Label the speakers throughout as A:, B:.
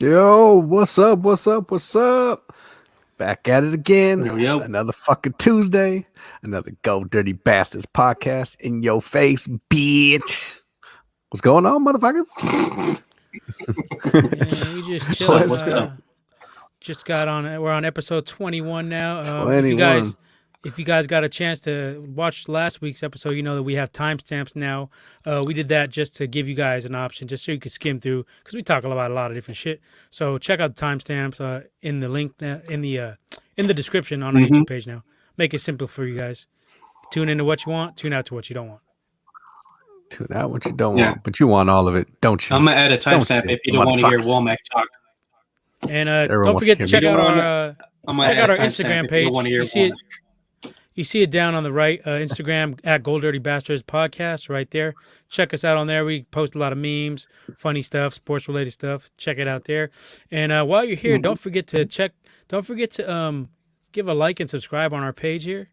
A: Yo, what's up? What's up? What's up? Back at it again.
B: Yo.
A: Another fucking Tuesday. Another Go Dirty Bastards podcast in your face, bitch. What's going on, motherfuckers?
C: Man, we just chilling.
B: What's good?
C: Just got on. We're on episode 21 now.
A: 21.
C: If you guys got a chance to watch last week's episode, you know that we have timestamps now. We did that just to give you guys an option, just so you could skim through, because we talk about a lot of different shit. So check out the timestamps in the link in the description on our YouTube page now. Make it simple for you guys. Tune into what you want. Tune out to what you don't want.
A: Tune out what you don't want, but you want all of it, don't you?
B: I'm gonna add a timestamp if you don't want to hear Womack talk.
C: And don't forget to check out our Instagram page. You see it down on the right, Instagram at Gold Dirty Bastards Podcast right there. Check us out on there. We post a lot of memes, funny stuff, sports related stuff. Check it out there. And while you're here, don't forget to give a like and subscribe on our page here.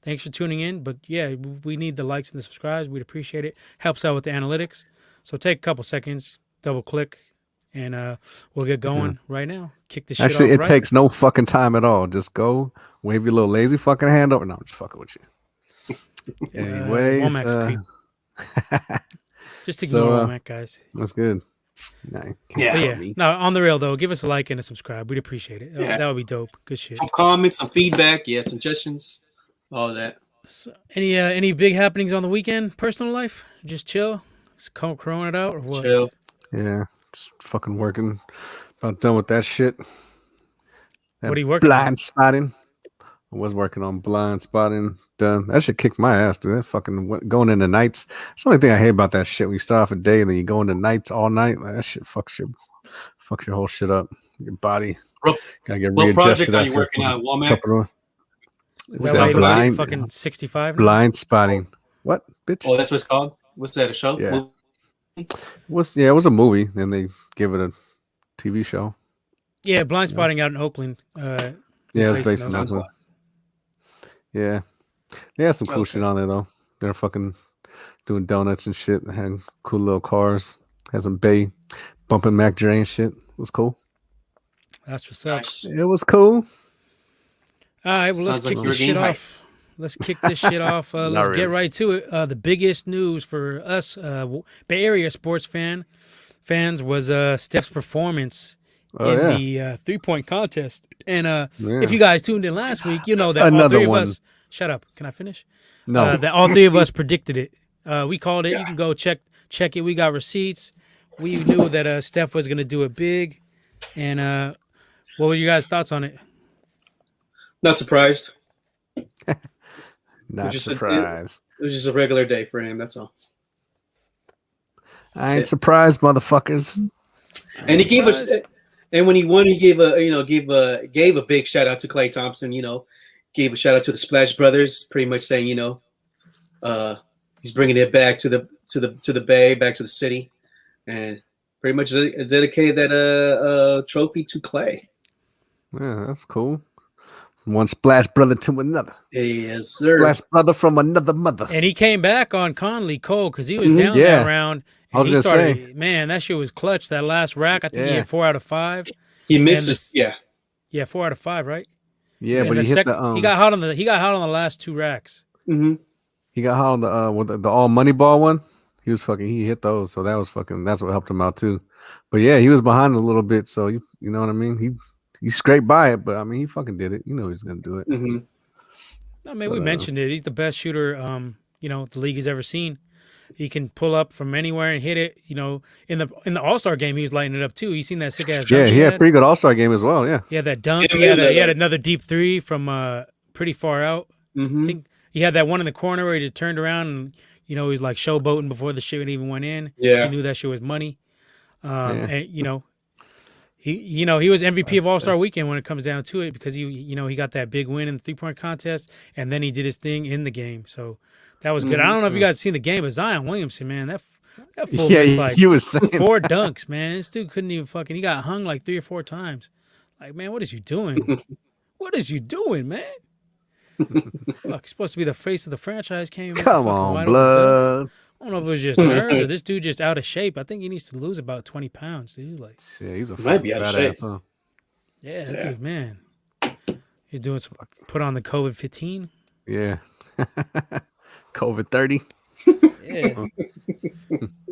C: Thanks for tuning in. But yeah, we need the likes and the subscribes. We'd appreciate it. Helps out with the analytics. So take a couple seconds, double click, and we'll get going right now. Kick this shit off.
A: Actually, it takes no fucking time at all. Just go, wave your little lazy fucking hand over. No, I'm just fucking with you. Anyways,
C: just ignore Womack, guys.
A: That's good.
C: No, on the real though, give us a like and a subscribe. We'd appreciate it. That would be dope. Good shit.
B: Some comments, some feedback, suggestions, all that.
C: So, any big happenings on the weekend? Personal life? Just chill. Just corona it out or what?
B: Chill.
A: Yeah, just fucking working. About done with that shit.
C: What are you working
A: blind
C: on?
A: spotting. I was working on blind spotting. Done. That shit kicked my ass, dude. That fucking going into nights. It's the only thing I hate about that shit. When you start off a day and then you go into nights all night. Like, that shit fucks your whole shit up. Your body gotta get
B: readjusted. What project
A: are
B: you working on, Womack?
A: It's blind,
C: fucking 65.
A: Blind spotting. What, bitch?
B: Oh, that's what it's called. What's that? A show?
A: Yeah. It was a movie. Then they give it a TV show.
C: Yeah, blind spotting out in Oakland.
A: Yeah, it's based on Oakland. Yeah. They had some cool shit on there though. They're fucking doing donuts and shit. They had cool little cars. Had some Bay bumping Mac Dre and shit. It was cool.
C: That's what's up.
A: It was cool.
C: All right, well, let's kick this shit off. Let's kick this shit off. Let's get right to it. The biggest news for us Bay Area sports fans was Steph's performance in the three-point contest. And if you guys tuned in last week, you know that all three of us. Shut up. Can I finish?
A: No.
C: That all three of us predicted it. We called it. Yeah. You can go check it. We got receipts. We knew that Steph was going to do it big. And what were you guys' thoughts on it?
B: Not surprised.
A: Not surprised.
B: It was just a regular day for him. That's all.
A: I ain't surprised, motherfuckers.
B: And he gave us, and when he won, he gave a big shout out to Klay Thompson. Gave a shout out to the Splash Brothers, pretty much saying, he's bringing it back to the Bay, back to the city, and pretty much dedicated that trophy to Klay.
A: Yeah, that's cool. One Splash Brother to another.
B: Yes, sir.
A: Splash Brother from another mother.
C: And he came back on Conley Cole because he was down that round.
A: I was going to say.
C: Man, that shit was clutch. That last rack, I think he had 4 out of 5.
B: He misses.
C: Yeah, 4 out of 5, right?
A: Yeah, but he hit
C: he got hot on the last 2 racks.
B: Mm-hmm.
A: He got hot on the all money ball one. He hit those, so that's what helped him out too. But yeah, he was behind a little bit, so you know what I mean. He scraped by it, but I mean he fucking did it. You know he's gonna do it.
B: Mm-hmm.
C: I mean, we mentioned it. He's the best shooter the league has ever seen. He can pull up from anywhere and hit it. In the All-Star game, he was lighting it up too. You seen that sick ass dunk?
A: Yeah, he had a pretty good All-Star game as well. Yeah.
C: He had that dunk. He had another deep 3 from pretty far out.
B: Mm-hmm.
C: I think he had that one in the corner where he turned around and he was like showboating before the shit even went in.
B: Yeah,
C: he knew that shit was money. And he was MVP of All-Star Weekend when it comes down to it because he got that big win in the 3-point contest and then he did his thing in the game. So. That was good. I don't know if you guys seen the game, but Zion Williamson, man, that fool was like
A: he was saying
C: 4 dunks, man. This dude couldn't even he got hung like 3 or 4 times. Like, man, what is you doing? What is you doing, man? Fuck, you're supposed to be the face of the franchise.
A: Come on, blood.
C: I don't know if it was just nerves or this dude just out of shape. I think he needs to lose about 20 pounds, dude. Like,
A: yeah, he's a
B: might be
A: fucking
B: out of
A: fat
B: shape.
A: ass, huh?
C: yeah, that dude, man. He's doing some put on the COVID-15.
A: Yeah. COVID 30.
C: Yeah.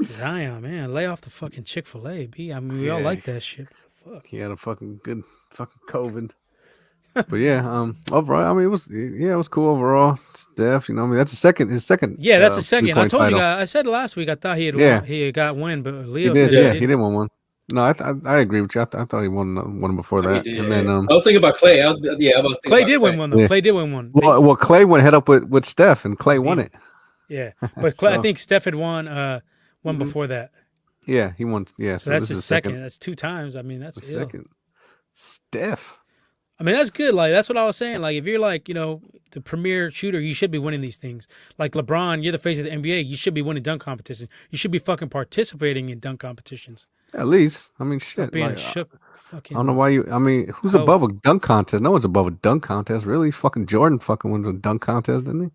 C: Zion, man, lay off the fucking Chick-fil-A, B. I mean, we all
A: Yeah.
C: like that shit. Fuck.
A: He had a fucking good fucking COVID. But yeah, overall, I mean, it was cool overall. Steph, you know, I mean, that's his second.
C: Yeah, that's the second. I
A: 3-point
C: told you
A: title.
C: guys. I said last week I thought he had
A: Yeah.
C: won, he had got win, but
A: He
C: Leo
A: did,
C: said
A: he did win one. No, I agree with you. I thought he won one before that, and then
B: I was thinking about Clay.
C: Clay did win one though.
A: Yeah.
C: Clay did win one.
A: Well, Clay went head up with Steph, and Clay won it.
C: Yeah, but Clay, I
A: So-
C: think Steph had won one before that.
A: Yeah, he won. Yeah,
C: So that's his second. That's 2 times. I mean, that's
A: The
C: ill.
A: second. Steph.
C: I mean, that's good. Like, that's what I was saying. Like, if you're like, you know, the premier shooter, you should be winning these things. Like LeBron, you're the face of the NBA. You should be winning dunk competitions. You should be fucking participating in dunk competitions.
A: At least, I mean,
C: Stop
A: shit.
C: being
A: Like,
C: a shook. Fucking.
A: I don't know why you. I mean, who's
C: Oh.
A: above a dunk contest? No one's above a dunk contest. Really? Fucking Jordan fucking won the dunk contest, didn't he?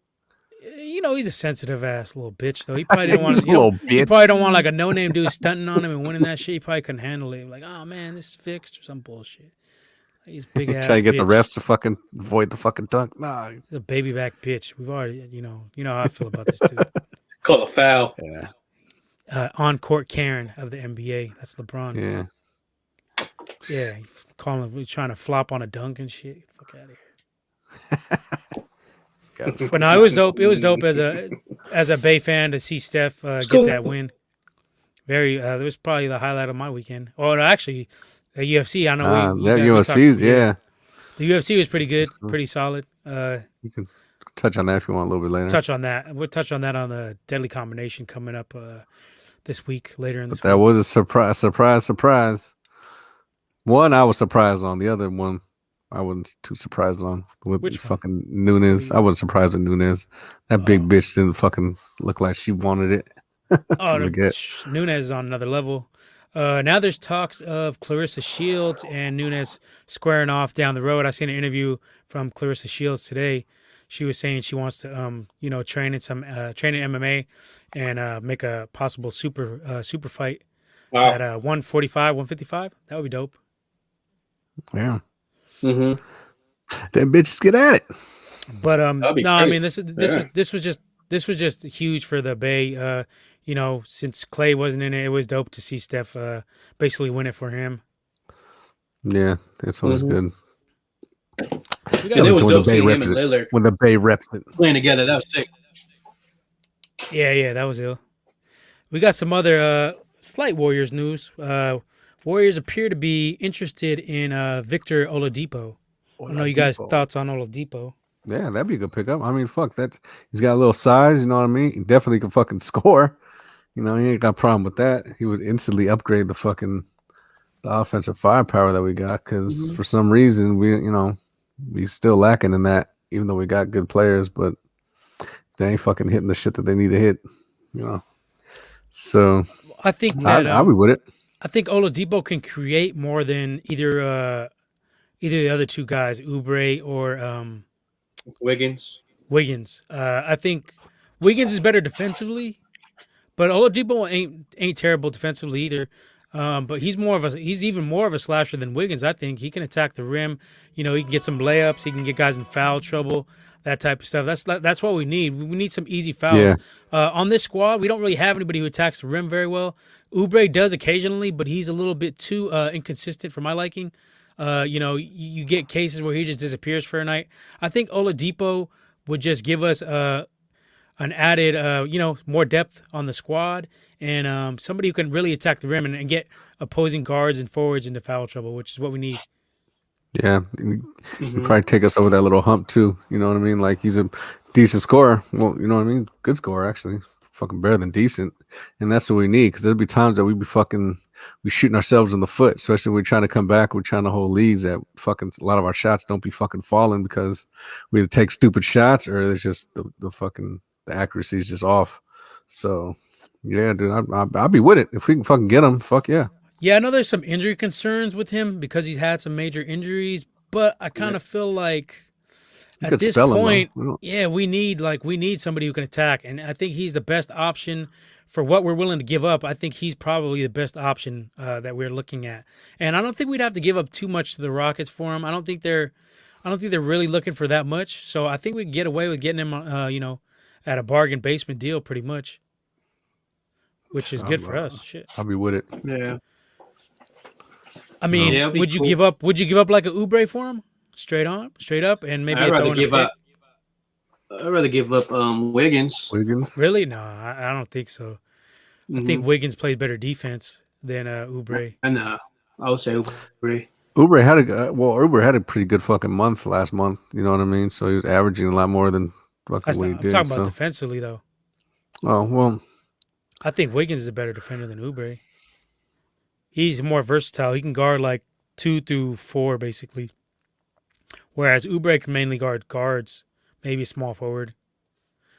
C: You know, he's a sensitive ass little bitch, though. He probably didn't want.
A: He's a little
C: He
A: bitch.
C: probably don't want like a no name dude stunting on him and winning that shit. He probably couldn't handle it. Like, oh man, this is fixed or some bullshit. He's big ass.
A: Try to get the
C: bitch.
A: refs to fucking avoid the fucking dunk. Nah.
C: He's a baby back bitch. We've already, you know how I feel about this dude.
B: Call a foul.
A: Yeah.
C: On court Karen of the NBA. That's LeBron.
A: Yeah.
C: Yeah, calling, trying to flop on a dunk and shit. Fuck out of here. But no, it was dope. It was dope as a Bay fan to see Steph get that win. Very, it was probably the highlight of my weekend. Or actually, the UFC. I know
A: that UFC's, yeah.
C: The UFC was pretty good, pretty solid.
A: You can touch on that if you want a little bit later.
C: Touch on that. We'll touch on that on the Deadly Combination coming up this week, later in this
A: But that
C: week.
A: was a surprise. One I was surprised on. The other one I wasn't too surprised on. With
C: Which one?
A: fucking Nunes. I wasn't surprised with Nunes. That big bitch didn't fucking look like she wanted it.
C: Oh,
A: from the get.
C: Nunes is on another level. Now there's talks of Clarissa Shields and Nunes squaring off down the road. I seen an interview from Clarissa Shields today. She was saying she wants to, train in MMA and make a possible super fight at 145, 155. That would be dope.
A: Yeah.
B: Mm-hmm.
A: Them bitches get at it.
C: But
B: That'd be
C: no, I
B: great.
C: mean this was just huge for the Bay. Since Clay wasn't in it, it was dope to see Steph basically win it for him.
A: Yeah, that's always good.
C: We got
B: And it was
A: when the
B: dope
A: Bay
B: seeing him
A: reps
B: and
A: it.
B: Lillard
A: When the Bay reps it.
B: playing together. That was sick.
C: Yeah, that was ill. We got some other slight Warriors news. Warriors appear to be interested in Victor Oladipo. I don't know you guys' thoughts on Oladipo.
A: Yeah, that'd be a good pickup. I mean, fuck that. He's got a little size, you know what I mean? He definitely can fucking score. You know, he ain't got a problem with that. He would instantly upgrade the offensive firepower that we got because for some reason we still lacking in that, even though we got good players, but they ain't fucking hitting the shit that they need to hit, you know. So
C: I think that
A: I'll be with it.
C: I think Oladipo can create more than either the other two guys, Oubre or
B: Wiggins.
C: Wiggins. I think Wiggins is better defensively, but Oladipo ain't terrible defensively either. But he's even more of a slasher than Wiggins. I think he can attack the rim. You know, he can get some layups. He can get guys in foul trouble. That type of stuff. That's what we need. We need some easy fouls.
A: Yeah.
C: On this squad, we don't really have anybody who attacks the rim very well. Oubre does occasionally, but he's a little bit too inconsistent for my liking. You get cases where he just disappears for a night. I think Oladipo would just give us an added, more depth on the squad and somebody who can really attack the rim and get opposing guards and forwards into foul trouble, which is what we need.
A: Yeah, he'd probably take us over that little hump too. You know what I mean? Like he's a decent scorer. Well, you know what I mean? Good scorer actually, fucking better than decent. And that's what we need because there'll be times that we shooting ourselves in the foot, especially when we're trying to come back. We're trying to hold leads that fucking a lot of our shots don't be fucking falling because we either take stupid shots or there's just the accuracy is just off. So yeah, dude, I'll be with it if we can fucking get him. Fuck yeah.
C: Yeah, I know there's some injury concerns with him because he's had some major injuries, but I kind of feel like at this point, yeah, we need somebody who can attack, and I think he's the best option for what we're willing to give up. I think he's probably the best option that we're looking at, and I don't think we'd have to give up too much to the Rockets for him. I don't think they're really looking for that much, so I think we can get away with getting him, at a bargain basement deal, pretty much, which is good for us. Shit,
A: I'll be with it.
B: Yeah.
C: I mean, would you give up? Would you give up like a Oubre for him, straight up, and maybe
B: I'd rather give up. I'd rather give up Wiggins.
C: Really? No, I don't think so. I think Wiggins plays better defense than Oubre.
B: I know. I would say Oubre.
A: Oubre had a pretty good fucking month last month. You know what I mean? So he was averaging a lot more than fucking what he did.
C: I'm talking about defensively, though.
A: Oh, well.
C: I think Wiggins is a better defender than Oubre. He's more versatile. He can guard like 2 through 4, basically. Whereas Oubre can mainly guard guards, maybe a small forward.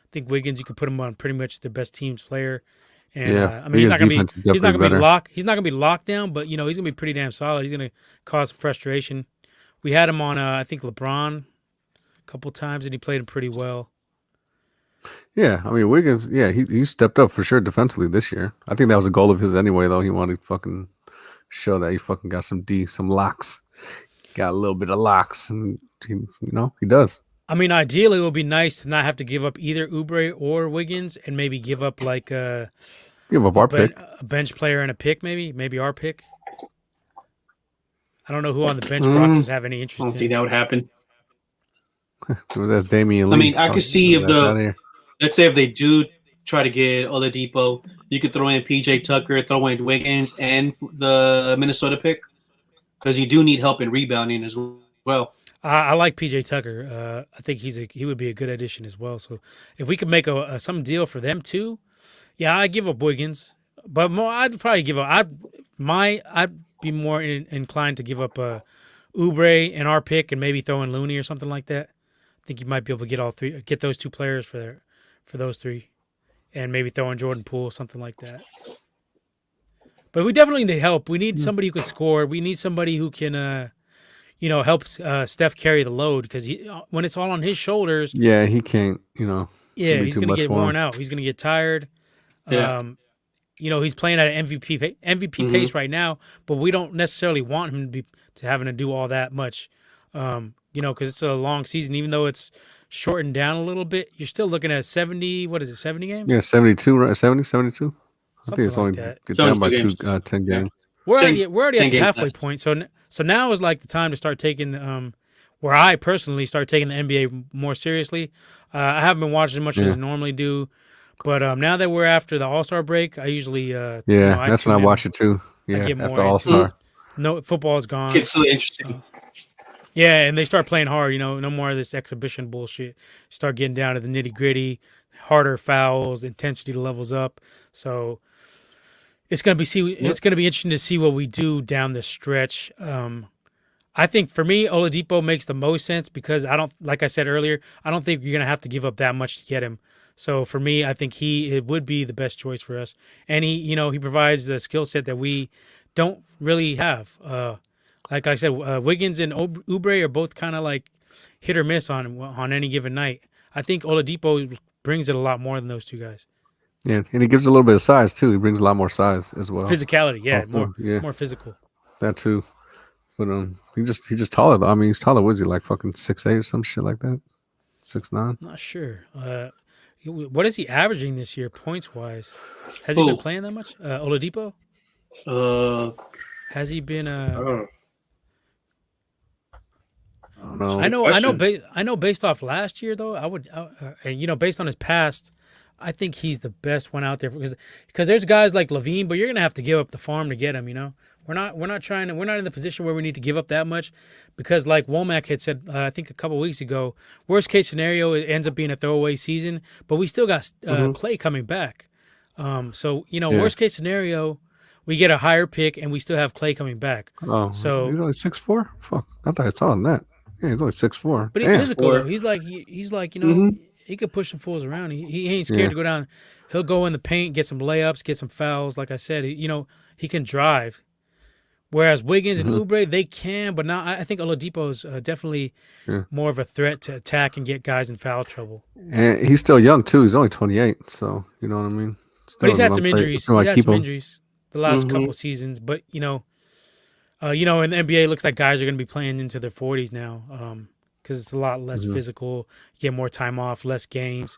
C: I think Wiggins, you could put him on pretty much the best team's player. And I mean, he's not gonna be locked down, but he's gonna be pretty damn solid. He's gonna cause some frustration. We had him on, I think, LeBron a couple times, and he played him pretty well.
A: Yeah, I mean, Wiggins, he stepped up for sure defensively this year. I think that was a goal of his anyway, though. He wanted to fucking show that he fucking got some locks. Got a little bit of locks, and he does.
C: I mean, ideally, it would be nice to not have to give up either Oubre or Wiggins, and maybe give up like
A: our pick,
C: a bench player and a pick, maybe our pick. I don't know who on the bench Rockets would have any interest in.
B: I don't think that would happen.
A: Was that Damian Lee?
B: I mean, I could see let's say if they do try to get Oladipo, you could throw in PJ Tucker, throw in Wiggins, and the Minnesota pick, because you do need help in rebounding as well.
C: I like PJ Tucker. I think he would be a good addition as well. So if we could make some deal for them too, yeah, I'd give up Wiggins, but I'd probably give up. I'd be more inclined to give up Oubre and our pick, and maybe throw in Looney or something like that. I think you might be able to get those 2 players for those 3, and maybe throw in Jordan Poole, something like that. But we definitely need help. We need somebody who can score. We need somebody who can. Helps Steph carry the load, because when it's all on his shoulders.
A: Yeah, he can't, Yeah,
C: he's going to get worn out. He's going to get tired.
B: Yeah.
C: He's playing at an MVP pace right now, but we don't necessarily want him to having to do all that much, because it's a long season. Even though it's shortened down a little bit, you're still looking at 70, 70 games?
A: Yeah, 72, right? 72? Something I think it's only get down by 10 games.
C: We're already at the halfway point, so now is like the time to start taking where I personally start taking the NBA more seriously. I haven't been watching as much as I normally do, but now that we're after the All-Star break, I usually
A: that's when I watch it too. Yeah, after All-Star.
C: No, football's gone.
B: It's so interesting.
C: Yeah, and they start playing hard. No more of this exhibition bullshit. Start getting down to the nitty-gritty, harder fouls, intensity levels up. So it's gonna be interesting to see what we do down the stretch. I think for me, Oladipo makes the most sense, because like I said earlier, I don't think you're gonna have to give up that much to get him. So for me, I think it would be the best choice for us, and he provides the skill set that we don't really have. Like I said, Wiggins and Oubre are both kind of like hit or miss on any given night. I think Oladipo brings it a lot more than those 2 guys.
A: Yeah, and he gives a little bit of size too. He brings a lot more size as well.
C: Physicality, yeah, also, more physical.
A: That too, but he's just taller though. I mean, he's taller. Was he like fucking 6'8" or some shit like that? 6'9"?
C: Not sure. What is he averaging this year, points wise? Has he been playing that much? Oladipo? Has he been? I know. Based off last year, though, based on his past, I think he's the best one out there, because there's guys like Levine, but you're gonna have to give up the farm to get him. We're not in the position where we need to give up that much, because like Womack had said, I think a couple weeks ago, worst case scenario, it ends up being a throwaway season, but we still got Clay coming back. Worst case scenario, we get a higher pick and we still have Clay coming back.
A: Oh, so he's only 6'4"? Fuck, I thought I saw on that. Yeah, he's only 6'4".
C: But he's physical. Though. He's like he could push some fools around. He ain't scared to go down. He'll go in the paint, get some layups, get some fouls. Like I said, he can drive. Whereas Wiggins and Oubre, they can, but now I think Oladipo's definitely more of a threat to attack and get guys in foul trouble.
A: And he's still young too. He's only 28, so you know what I mean.
C: But he's had some injuries. He's had some injuries the last couple seasons. But in the NBA, it looks like guys are going to be playing into their 40s now because it's a lot less physical. You get more time off, less games.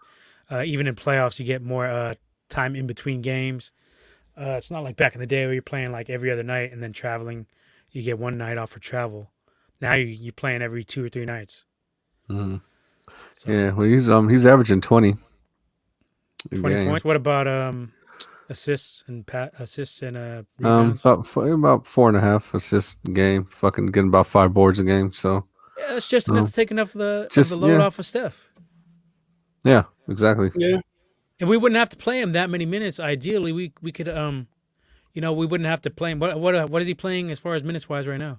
C: Even in playoffs, you get more time in between games. It's not like back in the day where you're playing like every other night and then traveling. You get one night off for travel. Now you're playing every 2 or 3 nights.
A: Mm-hmm. So. Yeah, well, he's averaging 20.
C: 20 points. What about assists and rebounds?
A: About 4.5 assists a game. Fucking getting about 5 boards a game. So
C: yeah, that's just enough to take enough of the load off of Steph.
A: Yeah, exactly.
B: Yeah.
C: And we wouldn't have to play him that many minutes. Ideally, we could we wouldn't have to play him. What is he playing as far as minutes wise right now?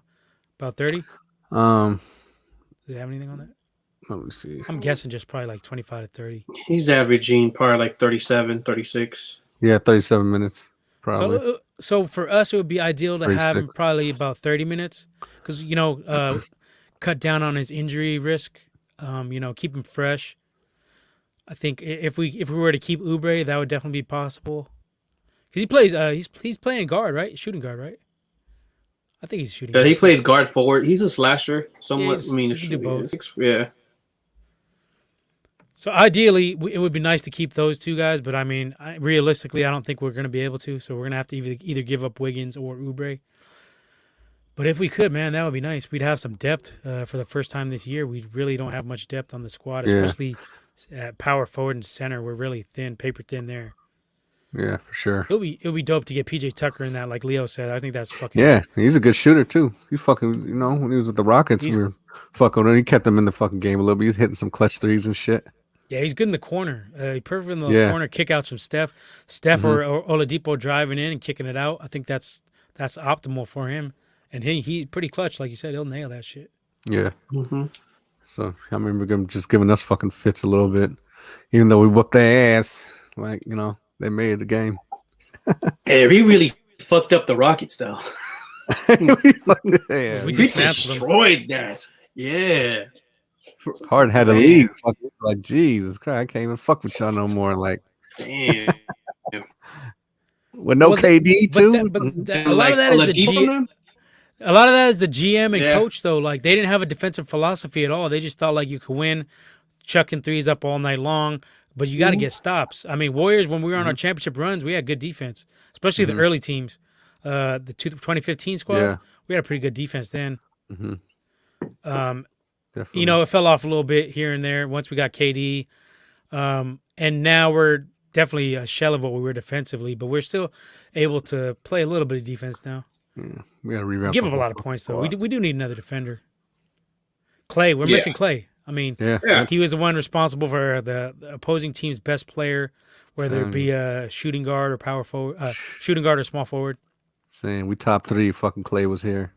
C: About 30? Does he have anything on that?
A: Let me see.
C: I'm guessing just probably like 25 to 30.
B: He's averaging probably like 37, 36.
A: Yeah, 37 minutes probably.
C: So for us, it would be ideal to 36. Have him probably about 30 minutes because cut down on his injury risk. Keep him fresh. I think if we were to keep Oubre, that would definitely be possible. Because he plays, he's playing guard, right? Shooting guard, right? I think he's shooting.
B: Yeah, he plays guard forward. He's a slasher, somewhat.
C: Yeah, he can do both.
B: Yeah.
C: So ideally, it would be nice to keep those 2 guys, but I mean, realistically, I don't think we're going to be able to. So we're going to have to either give up Wiggins or Oubre. But if we could, man, that would be nice. We'd have some depth for the first time this year. We really don't have much depth on the squad, especially at power forward and center. We're really thin, paper thin there.
A: Yeah, for sure.
C: It'll be dope to get PJ Tucker in that, like Leo said. I think that's fucking.
A: Yeah, he's a good shooter too. He fucking, when he was with the Rockets, we were fucking. He kept them in the fucking game a little bit. He's hitting some clutch threes and shit.
C: Yeah, he's good in the corner. He perfect in the corner. Kickouts from Steph or Oladipo driving in and kicking it out. I think that's optimal for him. And he pretty clutch, like you said. He'll nail that shit.
A: Yeah. Mm-hmm. So I remember him just giving us fucking fits a little bit, even though we whooped their ass. Like they made the game.
B: Hey, he really fucked up the Rockets though. we destroyed that. Yeah.
A: Harden had to leave. Like, Jesus Christ, I can't even fuck with y'all no more. Like,
B: damn.
A: With no KD too.
C: A lot of that is the GM. A lot of that is the GM and coach though. Like they didn't have a defensive philosophy at all. They just thought like you could win, chucking threes up all night long, but you got to get stops. I mean, Warriors when we were on our championship runs, we had good defense, especially the early teams. The 2015 squad, we had a pretty good defense then. It fell off a little bit here and there once we got KD. And now we're definitely a shell of what we were defensively, but we're still able to play a little bit of defense now.
A: Yeah, we got to rebound.
C: Give up a lot of points, though. We do need another defender. Clay, we're missing Clay. I mean, he was the one responsible for the opposing team's best player, whether it be a shooting guard or power forward, shooting guard or small forward.
A: Saying we top 3, fucking Clay was here.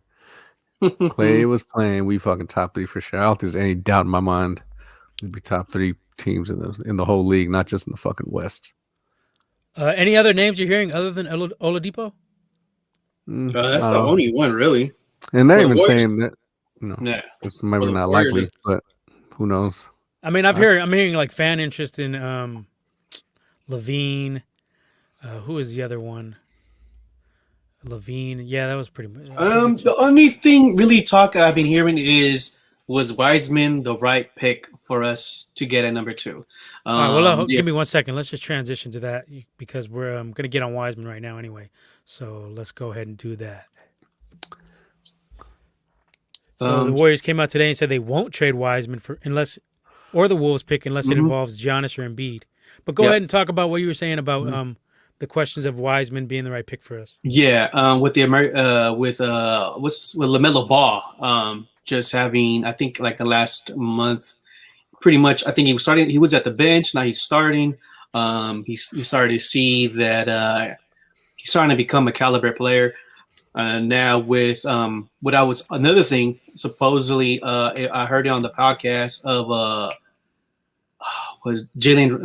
A: Clay was playing. We fucking top 3 for sure. I don't think there's any doubt in my mind. We'd be top 3 teams in the whole league, not just in the fucking West.
C: Any other names you're hearing other than Oladipo?
B: That's the only one, really.
A: And they're even saying that, it's maybe not likely, but who knows?
C: I mean, I'm hearing like fan interest in Levine. Who is the other one? Levine. Yeah, that was pretty much.
B: The only thing really I've been hearing was Wiseman the right pick for us to get at number 2?
C: All right, give me 1 second. Let's just transition to that because we're going to get on Wiseman right now anyway. So let's go ahead and do that. So the Warriors came out today and said they won't trade Wiseman or the Wolves pick unless it involves Giannis or Embiid. But go ahead and talk about what you were saying about the questions of Wiseman being the right pick for us.
B: Yeah, with LaMelo Ball, just having I think like the last month, pretty much. I think he was starting. He was at the bench. Now he's starting. You started to see that he's starting to become a caliber player. Now with another thing, supposedly I heard it on the podcast of Jalen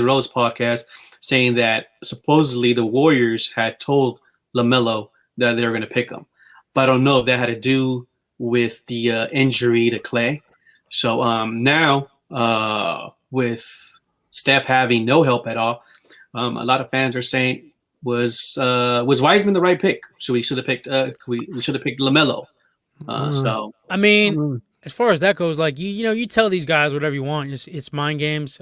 B: Rose podcast saying that supposedly the Warriors had told LaMelo that they were going to pick him. But I don't know if that had to do with the injury to Clay. So now with Steph having no help at all, a lot of fans are saying was Wiseman the right pick? So we should have picked we should have picked LaMelo. So
C: I mean, as far as that goes, like you tell these guys whatever you want. It's mind games.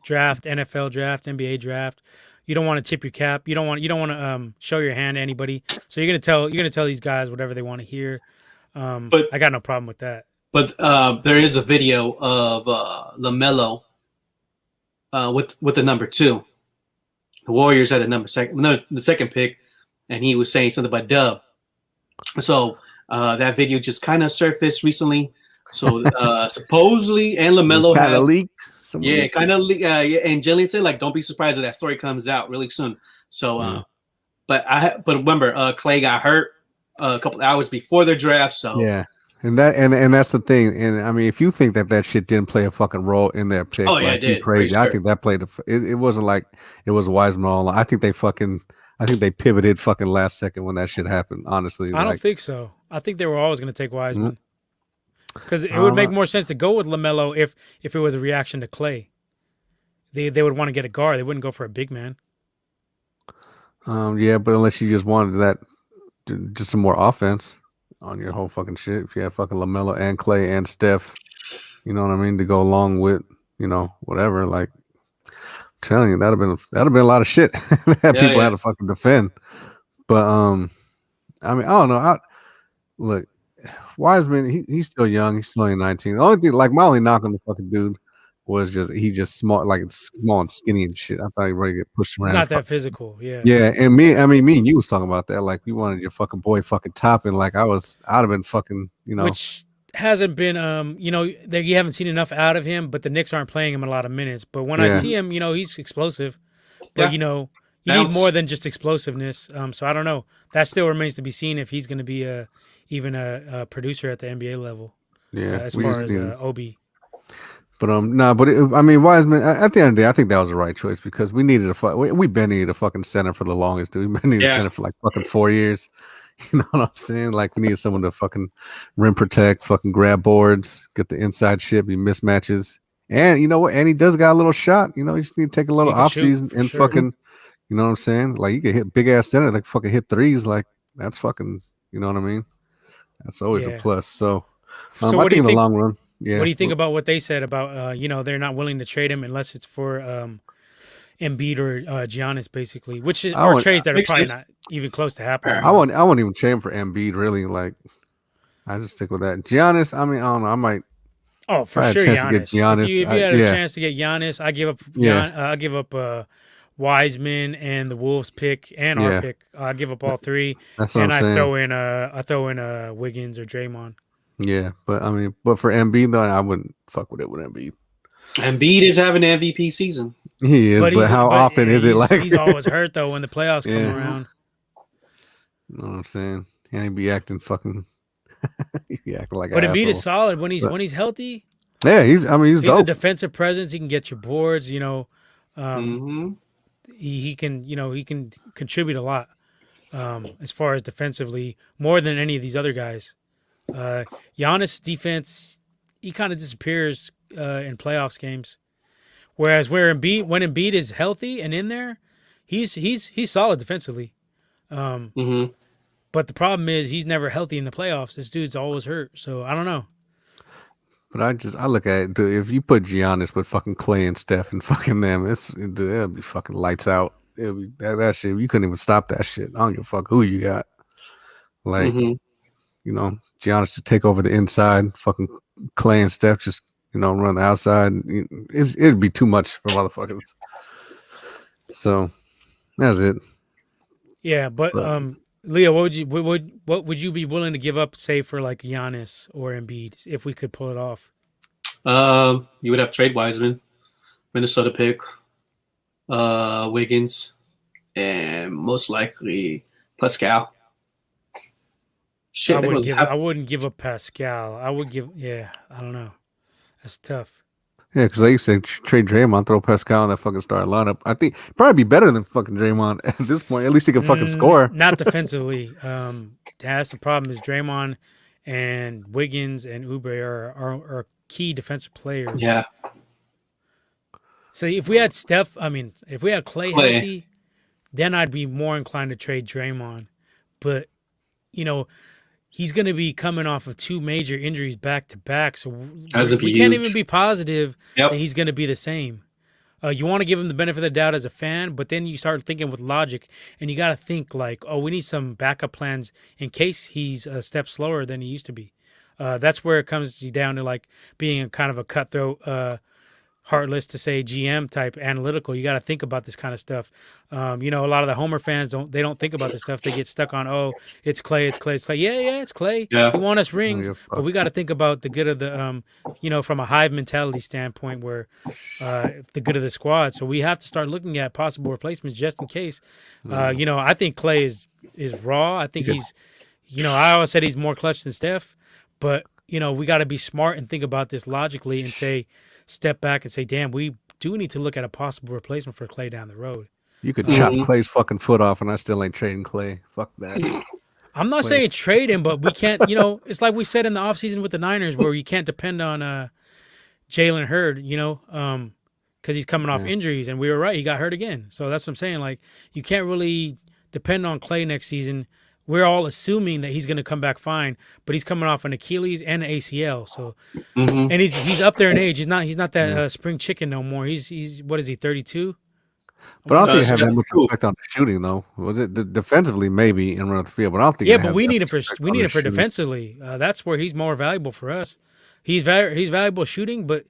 C: Draft, NFL draft, NBA draft. You don't want to tip your cap. You don't want to show your hand to anybody. So you're gonna tell these guys whatever they want to hear. But I got no problem with that.
B: But there is a video of LaMelo with the number 2. The Warriors had the second pick, and he was saying something about Dub. So that video just kind of surfaced recently. So supposedly, and LaMelo
A: kind of leaked.
B: Yeah, kind of leaked. And Jillian said, like, don't be surprised if that story comes out really soon. So, but remember, Clay got hurt a couple hours before the draft. So
A: yeah. And that's the thing. And I mean, if you think that shit didn't play a fucking role in their pick,
B: oh yeah, it did.
A: Crazy.
B: Sure.
A: I think that played. It wasn't like it was Wiseman all. I think they pivoted fucking last second when that shit happened. Honestly,
C: I don't think so. I think they were always going to take Wiseman because it would make more sense to go with LaMelo if it was a reaction to Clay. They would want to get a guard. They wouldn't go for a big man.
A: Yeah, but unless you just wanted that, just some more offense on your whole fucking shit. If you had fucking LaMelo and Clay and Steph, you know what I mean, to go along with, whatever. Like, I'm telling you, that'd have been a lot of shit that people had to fucking defend. But I mean, I don't know. Look, Wiseman, he's still young. He's still only 19. The only thing, like, my only knock on the fucking dude was he's just small, like small and skinny and shit. I thought he'd ready to get pushed around.
C: Not that physical, yeah.
A: Yeah, and me and you was talking about that. Like, you wanted your fucking boy fucking topping. Like, I'd have been fucking,
C: Which hasn't been, you haven't seen enough out of him, but the Knicks aren't playing him a lot of minutes. But when I see him, he's explosive. But, you need more than just explosiveness. So I don't know. That still remains to be seen if he's going to be even a producer at the NBA level.
A: Yeah,
C: as far as Obi.
A: But I mean, Wiseman. At the end of the day, I think that was the right choice because we needed we've been needed a fucking center for the longest, dude. We've been needed a center for like fucking 4 years. You know what I'm saying? Like, we needed someone to fucking rim protect, fucking grab boards, get the inside shit, be mismatches, and you know what? And he does got a little shot. You just need to take a little off season and fucking, you know what I'm saying? Like, you can hit big ass center, like fucking hit threes, like that's fucking, you know what I mean? That's always a plus. So I think in the long run. Yeah.
C: What do you think about what they said about they're not willing to trade him unless it's for Embiid or Giannis, basically, which are trades that are probably not even close to happening.
A: I won't even trade him for Embiid, really. Like, I just stick with that. Giannis, I mean, I don't know. I might.
C: Oh, for sure, Giannis. If you had a chance to get Giannis, I give up. I give up Wiseman and the Wolves pick and our pick. I give up all three.
A: That's what I'm saying.
C: I throw in Wiggins or Draymond.
A: Yeah, but I mean, for Embiid though, I wouldn't fuck with it with Embiid.
B: Embiid is having an MVP season.
A: He is, but how often is it like?
C: He's always hurt though when the playoffs come around.
A: You know what I'm saying? He ain't be acting fucking. He be acting like.
C: But Embiid
A: asshole.
C: is solid when he's healthy.
A: Yeah, he's dope.
C: A defensive presence. He can get your boards. He can contribute a lot as far as defensively, more than any of these other guys. Giannis' defense, he kind of disappears in playoffs games, whereas when Embiid is healthy and in there, he's solid defensively. But the problem is he's never healthy in the playoffs. This dude's always hurt, so I don't know.
A: But I look at it, dude, if you put Giannis with fucking Clay and Steph and fucking them, it'll be fucking lights out. It'll be that shit. You couldn't even stop that shit. I don't give a fuck who you got. Like, Giannis to take over the inside, fucking Clay and Steph just, run the outside. It'd be too much for motherfuckers. So that's it.
C: Yeah, but Leo, what would you be willing to give up, say, for like Giannis or Embiid if we could pull it off?
B: You would have to trade Wiseman, Minnesota pick, Wiggins, and most likely Pascal.
C: Shit, I wouldn't give up Pascal. I don't know. That's tough.
A: Yeah, because I used to trade Draymond, throw Pascal in that fucking starting lineup. I think probably be better than fucking Draymond at this point. At least he can fucking score.
C: Not defensively. That's the problem. Is Draymond and Wiggins and Oubre are key defensive players.
B: Yeah.
C: So if we had if we had Clay healthy, then I'd be more inclined to trade Draymond. But he's going to be coming off of 2 major injuries back to back, so we can't even be positive that he's going to be the same. You want to give him the benefit of the doubt as a fan, but then you start thinking with logic, and you got to think like, oh, we need some backup plans in case he's a step slower than he used to be. That's where it comes down to like being a kind of a cutthroat, heartless to say GM type analytical. You got to think about this kind of stuff. A lot of the Homer fans don't think about this stuff. They get stuck on, oh, it's Clay. Yeah, it's Clay.
B: Yeah.
C: He won us rings, but we got to think about the good of the, from a hive mentality standpoint, where the good of the squad. So we have to start looking at possible replacements just in case. I think Clay is raw. I think he's, I always said he's more clutch than Steph, but we got to be smart and think about this logically and step back and say, damn, we do need to look at a possible replacement for Clay down the road.
A: You could chop Clay's fucking foot off, and I still ain't trading Clay. Fuck that.
C: I'm not saying trade him, but we can't, it's like we said in the offseason with the Niners, where you can't depend on Jalen Hurd, because he's coming off injuries, and we were right. He got hurt again. So that's what I'm saying. Like, you can't really depend on Clay next season. We're all assuming that he's going to come back fine, but he's coming off an Achilles and an ACL. So, and he's up there in age. He's not that spring chicken no more. He's what is he, 32?
A: But I don't think it had that much effect on the shooting, though. Was it defensively maybe in run the field? But I don't think.
C: Yeah, but we need him for defensively. That's where he's more valuable for us. He's valuable shooting, but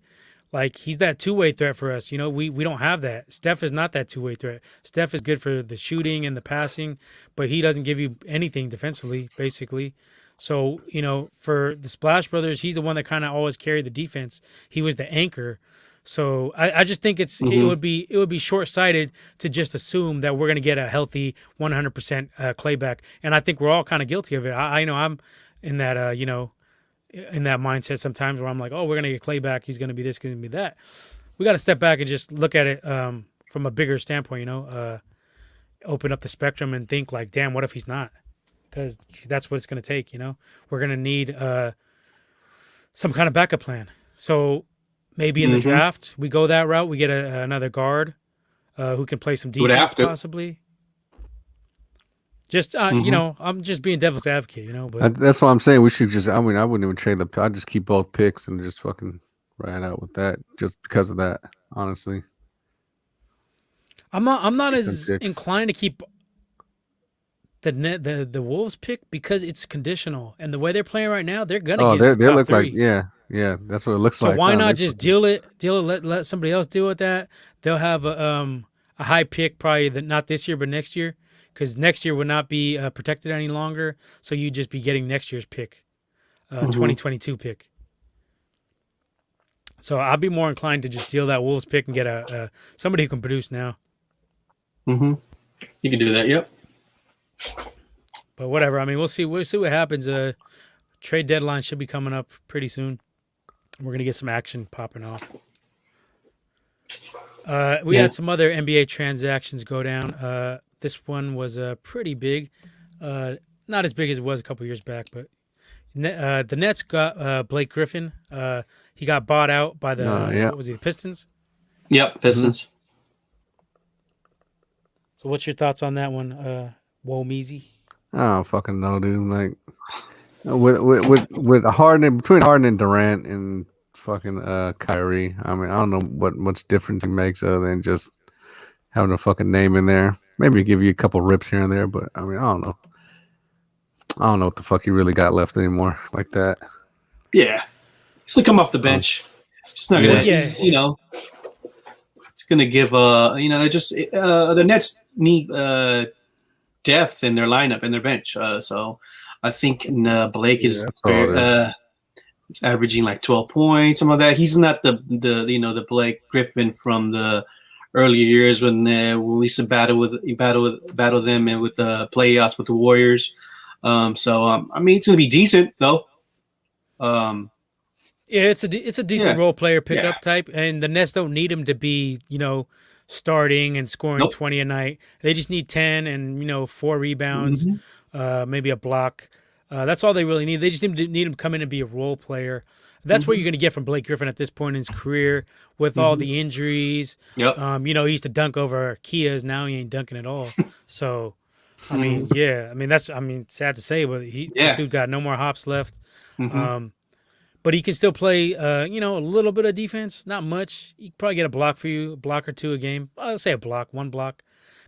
C: like he's that two-way threat for us. We don't have that. Steph is not that two-way threat. Steph is good for the shooting and the passing, but he doesn't give you anything defensively, basically. So, for the Splash Brothers, he's the one that kind of always carried the defense. He was the anchor. So I just think it would be short-sighted to just assume that we're going to get a healthy 100% Clay back. And I think we're all kind of guilty of it. I know I'm in that in that mindset sometimes where I'm like, oh, we're going to get Clay back. He's going to be this, going to be that. We got to step back and just look at it from a bigger standpoint, open up the spectrum and think like, damn, what if he's not? Because that's what it's going to take, We're going to need some kind of backup plan. So maybe in the draft, we go that route. We get another guard who can play some defense possibly. Just I'm just being devil's advocate, But
A: that's why I'm saying we should just. I mean, I wouldn't even trade I'd just keep both picks and just fucking ride out with that, just because of that. Honestly,
C: I'm not as inclined to keep the Wolves pick because it's conditional, and the way they're playing right now, they're gonna get.
A: They look like yeah, that's what it looks like.
C: So why not just deal it? Let somebody else deal with that. They'll have a high pick probably not this year but next year. Because next year would not be protected any longer, so you'd just be getting next year's pick, 2022 pick. So I'd be more inclined to just deal that Wolves pick and get somebody who can produce now.
B: You can do that, yep.
C: But whatever. I mean, we'll see. We'll see what happens. Trade deadline should be coming up pretty soon. We're gonna get some action popping off. We had some other NBA transactions go down. This one was pretty big, not as big as it was a couple years back, but the Nets got Blake Griffin. He got bought out by the what was he, the Pistons?
B: Yep, Pistons.
C: So what's your thoughts on that one, Womeezy?
A: I don't fucking know, dude. Like with Harden, between Harden and Durant and fucking Kyrie, I mean, I don't know what much difference he makes other than just having a fucking name in there. Maybe give you a couple rips here and there, but I mean, I don't know. I don't know what the fuck he really got left anymore like that.
B: Yeah. He's going to come off the bench. It's not going to, it's going to give, the Nets need depth in their lineup, in their bench. So I think Blake is it's averaging like 12 points, some of that. He's not the Blake Griffin from the earlier years when we used to battle them and with the playoffs with the Warriors. I mean, it's going to be decent though.
C: Yeah, it's a decent role player pickup type, and the Nets don't need him to be starting and scoring 20 a night. They just need 10 and 4 rebounds, maybe a block. That's all they really need. They just need him to come in and be a role player. That's what you're going to get from Blake Griffin at this point in his career with all the injuries.
B: Yep.
C: He used to dunk over Kias. Now he ain't dunking at all. So, I mean, that's sad to say, but this dude got no more hops left. But he can still play, a little bit of defense. Not much. He can probably get a block for you, a block or two a game. I'll say a block, one block,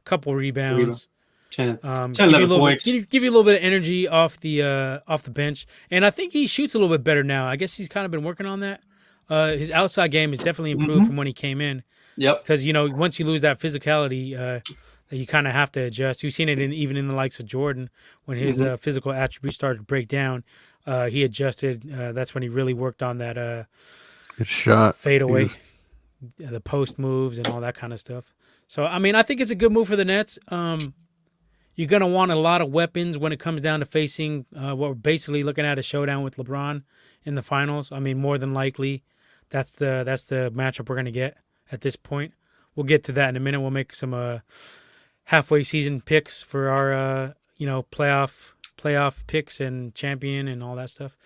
C: couple rebounds.
B: 10, 11 points.
C: Give you a little bit of energy off the bench. And I think he shoots a little bit better now. I guess he's kind of been working on that. His outside game has definitely improved from when he came in.
B: Yep.
C: Because, once you lose that physicality, you kind of have to adjust. You've seen it even in the likes of Jordan when his physical attributes started to break down. He adjusted. That's when he really worked on that
A: shot
C: fadeaway, the post moves and all that kind of stuff. So, I think it's a good move for the Nets. You're going to want a lot of weapons when it comes down to facing what we're basically looking at a showdown with LeBron in the finals. More than likely, that's the matchup we're going to get at this point. We'll get to that in a minute. We'll make some halfway season picks for our playoff picks and champion and all that stuff.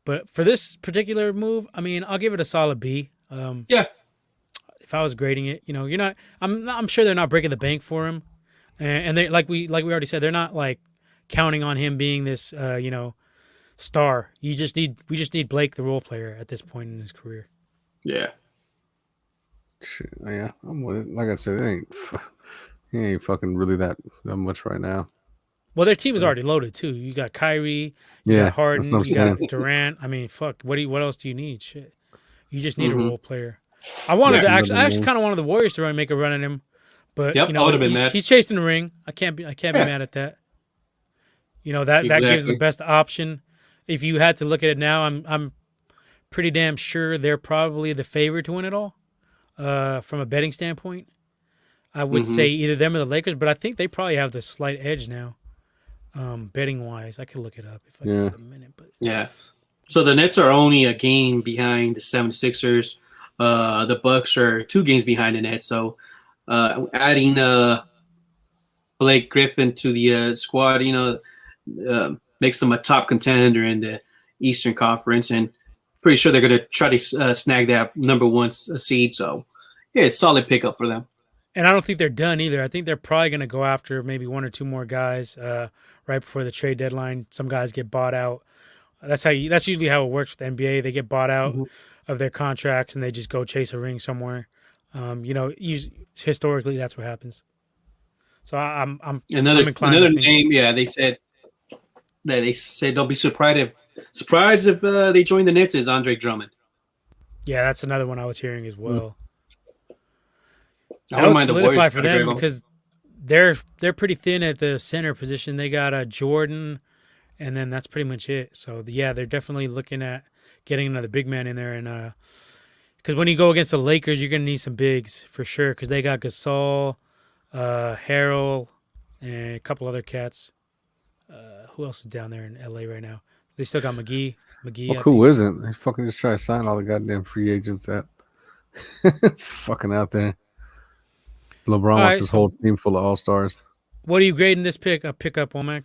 C: But for this particular move, I'll give it a solid B. If I was grading it, you're not. I'm sure they're not breaking the bank for him, and they like we already said, they're not like counting on him being this star. We just need Blake, the role player, at this point in his career.
B: Yeah.
A: Yeah, I'm with it. Like I said, he ain't fucking really that much right now.
C: Well, their team is already loaded too. You got Kyrie, you got Harden, you got Durant. What else do you need? Shit, you just need a role player. I actually kind of wanted the Warriors to make a run at him, but
B: I would have been mad.
C: He's chasing the ring. I can't be mad at that. That gives the best option. If you had to look at it now, I'm pretty damn sure they're probably the favorite to win it all. From a betting standpoint, I would say either them or the Lakers, but I think they probably have the slight edge now. Betting wise, I could look it up if I get a minute. But
B: so the Nets are only a game behind the 76ers. The Bucks are 2 games behind the Nets. So adding Blake Griffin to the squad, makes them a top contender in the Eastern Conference, and pretty sure they're going to try to snag that number 1 seed. So it's a solid pickup for them.
C: And I don't think they're done either. I think they're probably going to go after maybe 1 or 2 more guys right before the trade deadline. Some guys get bought out. That's usually how it works with the NBA. They get bought out of their contracts and they just go chase a ring somewhere. Historically, that's what happens. So I'm
B: another name. Yeah, they said don't be surprised if they join the Nets is Andre Drummond.
C: Yeah, that's another one I was hearing as well.
B: I don't mind the Warriors
C: for them because they're pretty thin at the center position. They got Jordan, and then that's pretty much it. So they're definitely looking at getting another big man in there, and because when you go against the Lakers, you're gonna need some bigs for sure because they got Gasol, Harrell, and a couple other cats. Who else is down there in LA right now? They still got McGee.
A: Well, who isn't? They fucking just try to sign all the goddamn free agents that fucking out there. LeBron wants his whole team full of all-stars.
C: What are you grading this pickup, Womack,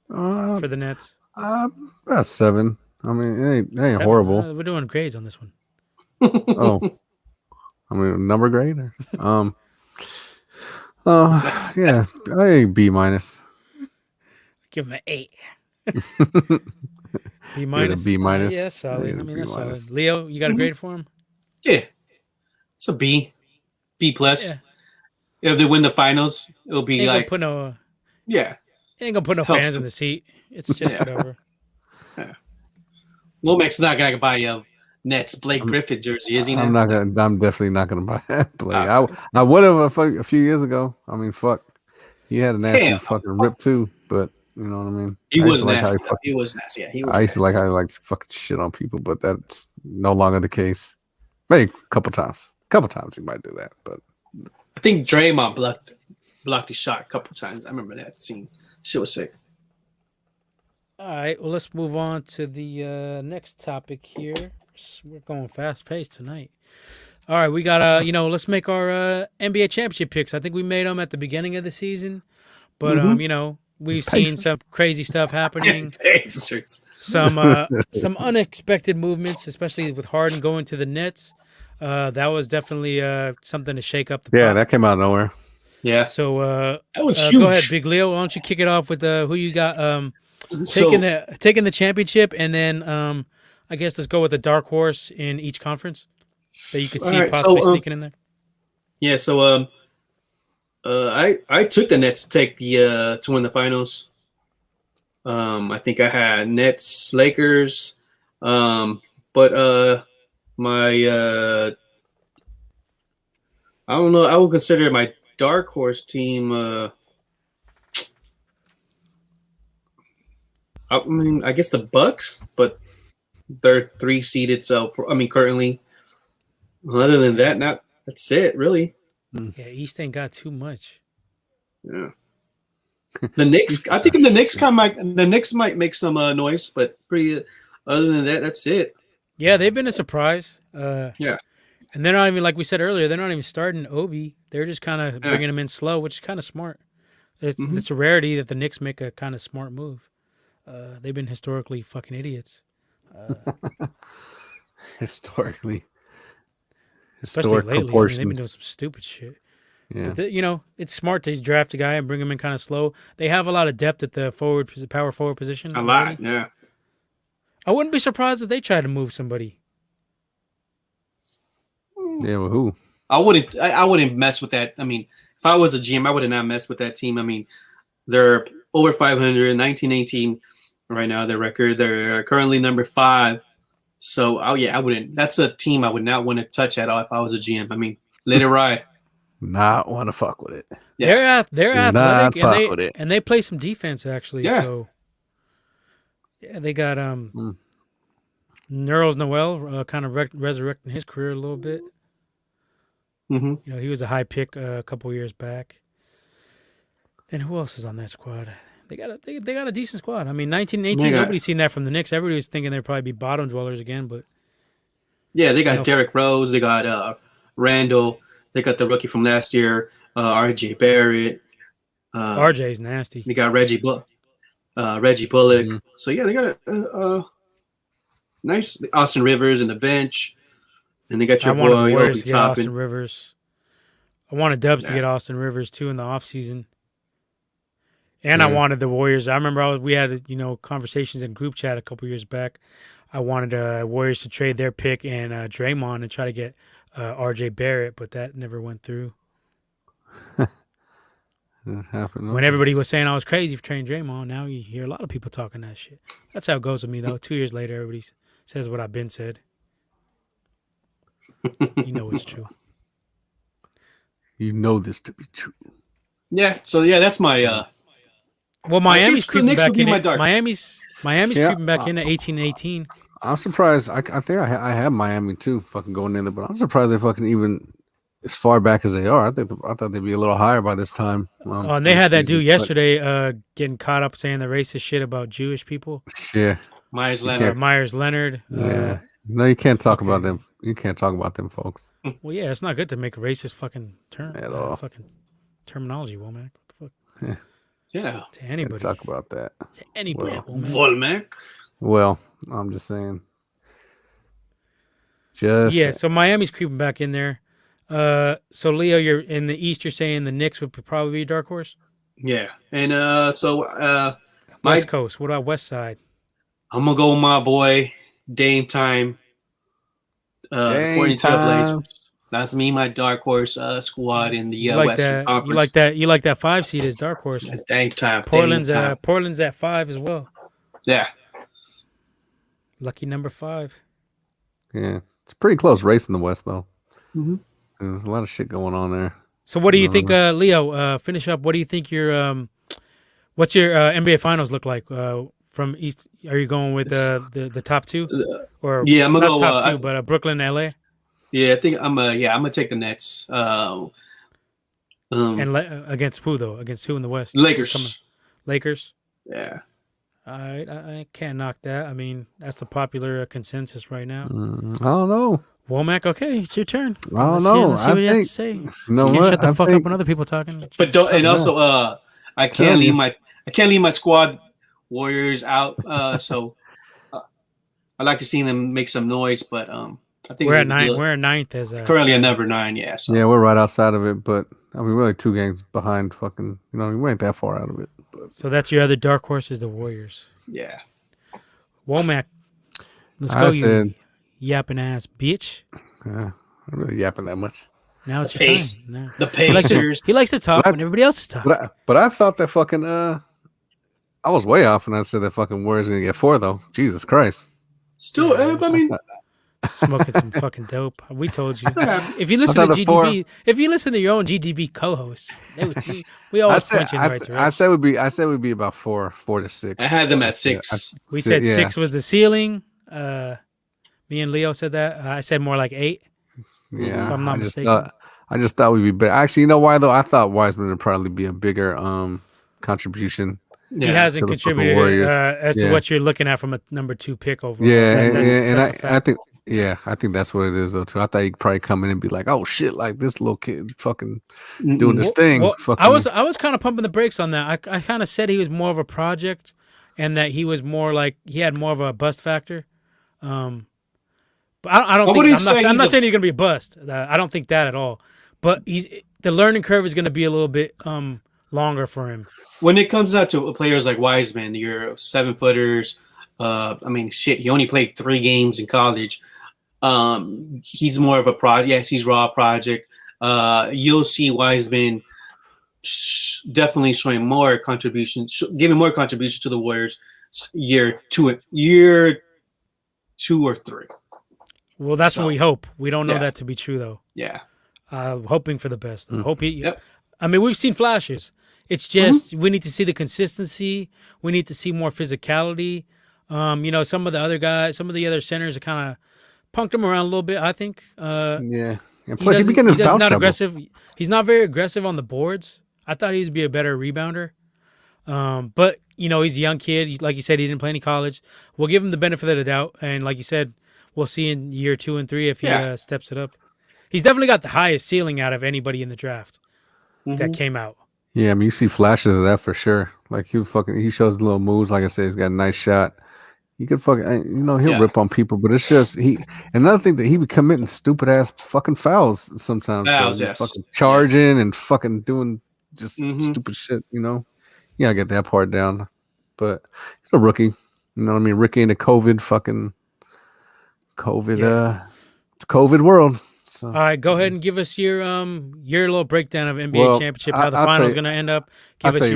C: for the Nets?
A: About 7. It ain't horrible.
C: We're doing grades on this one.
A: Oh. Number grade? Yeah, B minus.
C: Give him an 8. B minus.
A: B minus.
C: Yeah, solid. That's solid. Leo, you got a grade for him?
B: Yeah, it's a B. B plus. Yeah. If they win the finals, it'll be
C: ain't
B: like
C: gonna put no.
B: Yeah,
C: ain't gonna put no fans in the seat. It's just whatever.
B: Yeah. Womack's not gonna buy a Nets Blake Griffin jersey, is he?
A: I'm definitely not gonna buy that Blake. I would have a few years ago. Fuck. He had a nasty fucking rip too, but you know what I mean.
B: He was nasty. He was nasty. Yeah, he was.
A: I used to like how he liked to fucking shit on people, but that's no longer the case. Maybe a couple times he might do that, but
B: I think Draymond blocked his shot a couple times. I remember that scene. Shit was sick.
C: All right, well, let's move on to the next topic here. We're going fast paced tonight. All right, we got let's make our NBA championship picks. I think we made them at the beginning of the season, but we've seen some crazy stuff happening. Some unexpected movements, especially with Harden going to the Nets. That was definitely something to shake up the pot.
A: Yeah, that came out of nowhere.
B: Yeah.
C: So
B: that was huge.
C: Go ahead, Big Leo. Why don't you kick it off with who you got taking the championship, and then I guess let's go with the dark horse in each conference that you could see possibly sneaking in there.
B: Yeah. So I took the Nets to take the to win the finals. I think I had Nets, Lakers, but my I don't know. I would consider my dark horse team. I mean, I guess the Bucks, but they're 3 seeded. So currently, other than that, that's it really.
C: Yeah, East ain't got too much.
B: Yeah. The Knicks, I think the Knicks might make some noise, but pretty. Other than that, that's it.
C: Yeah, they've been a surprise.
B: Yeah,
C: and they're not even, like we said earlier, they're not even starting Obi. They're just kind of bringing him in slow, which is kind of smart. It's a rarity that the Knicks make a kind of smart move. They've been historically fucking idiots.
A: Especially
C: lately.
A: proportions.
C: They've been doing some stupid shit.
A: Yeah.
C: But it's smart to draft a guy and bring him in kind of slow. They have a lot of depth at the power forward position.
B: A lot, yeah.
C: I wouldn't be surprised if they try to move somebody.
A: Yeah, well, who?
B: I wouldn't mess with that. I mean, if I was a GM, I would not mess with that team. I mean, they're over 500, 19-18 right now, their record. They're currently number 5. So, I wouldn't. That's a team I would not want to touch at all if I was a GM. I mean, let it ride.
A: Not want to fuck with it.
C: Yeah. They're athletic,
A: and
C: and they play some defense actually.
B: Yeah.
C: So, yeah, they got Nerlens Noel kind of resurrecting his career a little bit.
B: Mm-hmm.
C: He was a high pick a couple years back. And who else is on that squad? They got a decent squad. I mean, 1918, nobody's seen that from the Knicks. Everybody was thinking they'd probably be bottom dwellers again, but
B: yeah, they got Derrick Rose, they got Randall, they got the rookie from last year, RJ Barrett.
C: RJ's nasty.
B: They got Reggie Bullock. Mm-hmm. So yeah, they got a nice Austin Rivers in the bench, and they got your boy
C: the Warriors
B: Obi
C: to get Austin Rivers. I wanted Dubs to get Austin Rivers too in the offseason. And I wanted the Warriors. I remember we had conversations in group chat a couple years back. I wanted Warriors to trade their pick and Draymond and try to get RJ Barrett, but that never went through.
A: That happened.
C: When everybody was saying I was crazy for trading Draymond, now you hear a lot of people talking that shit. That's how it goes with me, though. 2 years later, everybody says what I've been said. You know it's true.
A: You know this to be true.
B: Yeah. So yeah, that's my.
C: Well, Miami's creeping back in. Miami's creeping back into 18-18.
A: I'm surprised. I think I have Miami too, fucking going in there, but I'm surprised they fucking even as far back as they are. I thought they'd be a little higher by this time.
C: And they had that dude yesterday getting caught up saying the racist shit about Jewish people.
A: Yeah,
B: Myers Leonard.
A: Yeah. No, you can't talk about them. You can't talk about them, folks.
C: Well, yeah, it's not good to make a racist fucking term
A: at all.
C: Fucking terminology, Womack. What the fuck?
B: Yeah.
C: To anybody.
A: Can't talk about that.
C: To anybody,
B: Womack.
A: Well, I'm just saying.
C: So Miami's creeping back in there. So Leo, you're in the East. You're saying the Knicks would probably be a dark horse.
B: Yeah, and
C: West Coast. What about West Side?
B: I'm gonna go with my boy Dame Time.
A: Dame Time.
B: That's me, my dark horse squad in the Western Conference.
C: You like that 5 seed as dark horse.
B: That's Dame Time.
C: Portland's at 5 as well.
B: Yeah.
C: Lucky number 5.
A: Yeah, it's a pretty close race in the West, though.
B: Mm-hmm.
A: There's a lot of shit going on there.
C: So, what do you think, Leo? Finish up. What do you think what's your NBA Finals look like from East? Are you going with the top 2, or
B: yeah, I'm gonna
C: not
B: go
C: top 2, but Brooklyn, LA?
B: Yeah, I think I'm gonna take the Nets.
C: And against who though? Against who in the West?
B: Lakers.
C: Lakers.
B: Yeah.
C: I can't knock that. I mean, that's the popular consensus right now.
A: I don't know.
C: Womack, okay, it's your turn.
A: I don't know.
C: Let's see what you have to say.
A: You know
C: you can't
A: what?
C: shut the fuck up when other people talking.
B: But don't, and also, I can't leave my squad Warriors out. So I like to see them make some noise, but I think
C: we're at 9th. We're at 9th as
B: currently at number 9. Yeah. So.
A: Yeah, we're right outside of it, but I mean, we're like 2 games behind. Fucking, we ain't that far out of it. But.
C: So that's your other dark horse is the Warriors.
B: Yeah.
C: Womack, let's go. You yapping ass bitch.
A: Yeah, I'm really yapping that much.
C: Now it's your time. Now.
B: The Pacers.
C: He likes to talk when everybody else is talking.
A: But I thought that fucking I was way off when I said that fucking Warriors gonna get 4 though. Jesus Christ.
B: Still, I mean,
C: smoking some fucking dope. We told you. If you listen to GDB, if you listen to your own GDB co-hosts, we always point you in the right direction.
A: I said we'd be about 4 to 6.
B: I had them at 6.
C: We said 6 was the ceiling. Me and Leo said that. I said more like 8.
A: Yeah,
C: if I'm not mistaken.
A: I just thought we'd be better. Actually, you know why though? I thought Wiseman would probably be a bigger contribution.
C: Yeah, he hasn't contributed as to what you're looking at from a number 2 pick overall.
A: Yeah, I think that's what it is though too. I thought he'd probably come in and be like, "Oh shit, like this little kid fucking doing this thing."
C: Well, I was kind of pumping the brakes on that. I kind of said he was more of a project, and that he was more like he had more of a bust factor. But I don't think I'm not saying he's gonna be a bust. I don't think that at all. But the learning curve is gonna be a little bit longer for him.
B: When it comes out to players like Wiseman, your 7-footers, I mean, shit, he only played 3 games in college. He's more of a project. Yes, he's raw project. You'll see Wiseman definitely showing more contribution, giving more contribution to the Warriors year 2 or 3.
C: Well, that's what we hope. We don't know that to be true though.
B: Yeah.
C: Hoping for the best. Hope he. Yep. I mean, we've seen flashes. It's just we need to see the consistency. We need to see more physicality. Some of the other guys, some of the other centers are kind of punked him around a little bit, I think.
A: And plus, he's not
C: aggressive. He's not very aggressive on the boards. I thought he'd be a better rebounder. But, he's a young kid. Like you said, he didn't play any college. We'll give him the benefit of the doubt. And like you said, we'll see in year 2 and 3 if he steps it up. He's definitely got the highest ceiling out of anybody in the draft that came out.
A: Yeah, I mean, you see flashes of that for sure. Like he shows little moves. Like I said, he's got a nice shot. He could he'll rip on people, but it's just another thing that he be committing stupid ass fucking fouls sometimes. Fucking charging and fucking doing just stupid shit. You gotta get that part down. But he's a rookie. You know what I mean? Rookie in the COVID world. So,
C: all right, go ahead and give us your little breakdown of NBA championship, how the final's going to end up. Give us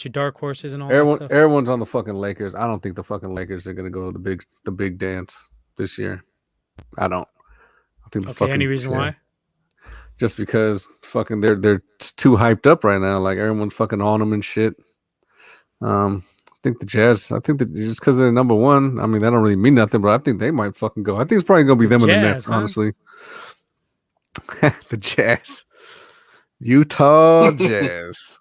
C: your dark horses and all that stuff.
A: Everyone's on the fucking Lakers. I don't think the fucking Lakers are going to go to the big dance this year. I don't. I think
C: any reason why?
A: Just because fucking they're too hyped up right now. Like everyone's fucking on them and shit. I think the Jazz. I think that just because they're number 1. I mean, that don't really mean nothing, but I think they might fucking go. I think it's probably gonna be them and the Nets, honestly. The Jazz, Utah Jazz,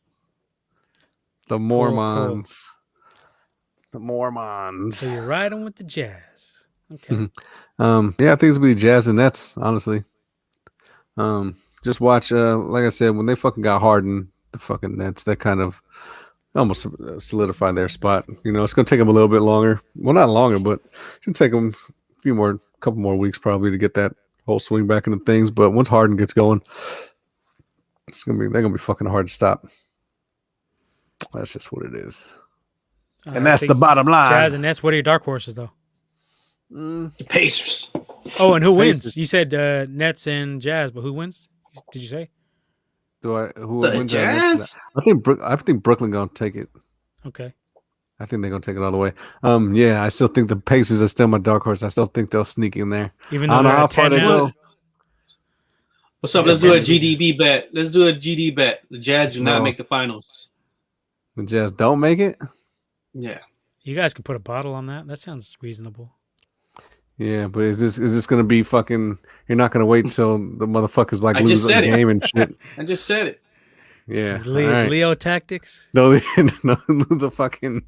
A: the Mormons, the Mormons.
C: So you're riding with the Jazz, okay?
A: I think it's gonna be the Jazz and Nets, honestly. Just watch, like I said, when they fucking got Harden, the fucking Nets, that kind of almost solidified their spot. It's gonna take them a little bit longer. Well, not longer, but it should take them a couple more weeks probably to get that whole swing back into things, but once Harden gets going, they're gonna be fucking hard to stop. That's just what it is, and that's the bottom line.
C: Jazz and Nets. What are your dark horses, though?
B: The Pacers.
C: Oh, and who wins? You said Nets and Jazz, but who wins? Did you say?
A: Who
B: the
A: wins?
B: Jazz?
A: I think Brooklyn gonna take it.
C: Okay.
A: I think they're gonna take it all the way. I still think the Pacers are still my dark horse. I still think they'll sneak in there.
C: Even though I don't know how far they go.
B: What's up? Let's do a GDB bet. Let's do a GD bet. The Jazz do not make the finals.
A: The Jazz don't make it?
B: Yeah.
C: You guys can put a bottle on that. That sounds reasonable.
A: Yeah, but is this gonna be fucking? You're not gonna wait until the motherfuckers lose the game and shit.
B: I just said it.
A: Yeah.
C: His Leo tactics.
A: No, the fucking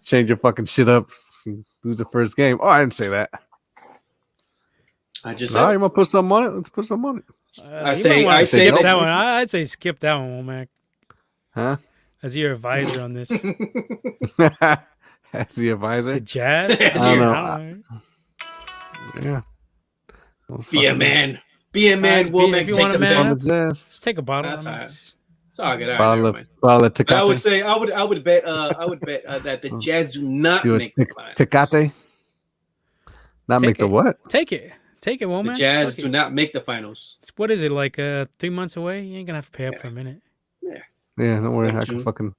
A: change your fucking shit up. Lose the first game. Oh, I didn't say that.
B: I just
A: No,
B: said
A: you want to put something on it? Let's put something on it.
B: I say
C: skip
B: that
C: that one. I'd say skip that one, Womack.
A: Huh?
C: As your advisor on this.
A: As the advisor?
C: The Jazz?
A: I don't know. Yeah. Well,
B: Be a man. Be a man. We'll make take the
C: man.
B: bet.
C: Just take a bottle.
B: That's all right. It's all good.
A: Bottle of Tecate.
B: I would say I would bet that the Jazz do not make the finals.
A: Tecate? Make the what?
C: Take it, Womack.
B: The Jazz do not make the finals.
C: What is it, like 3 months away? You ain't gonna have to pay up for a minute.
A: Yeah, don't worry. I can fucking.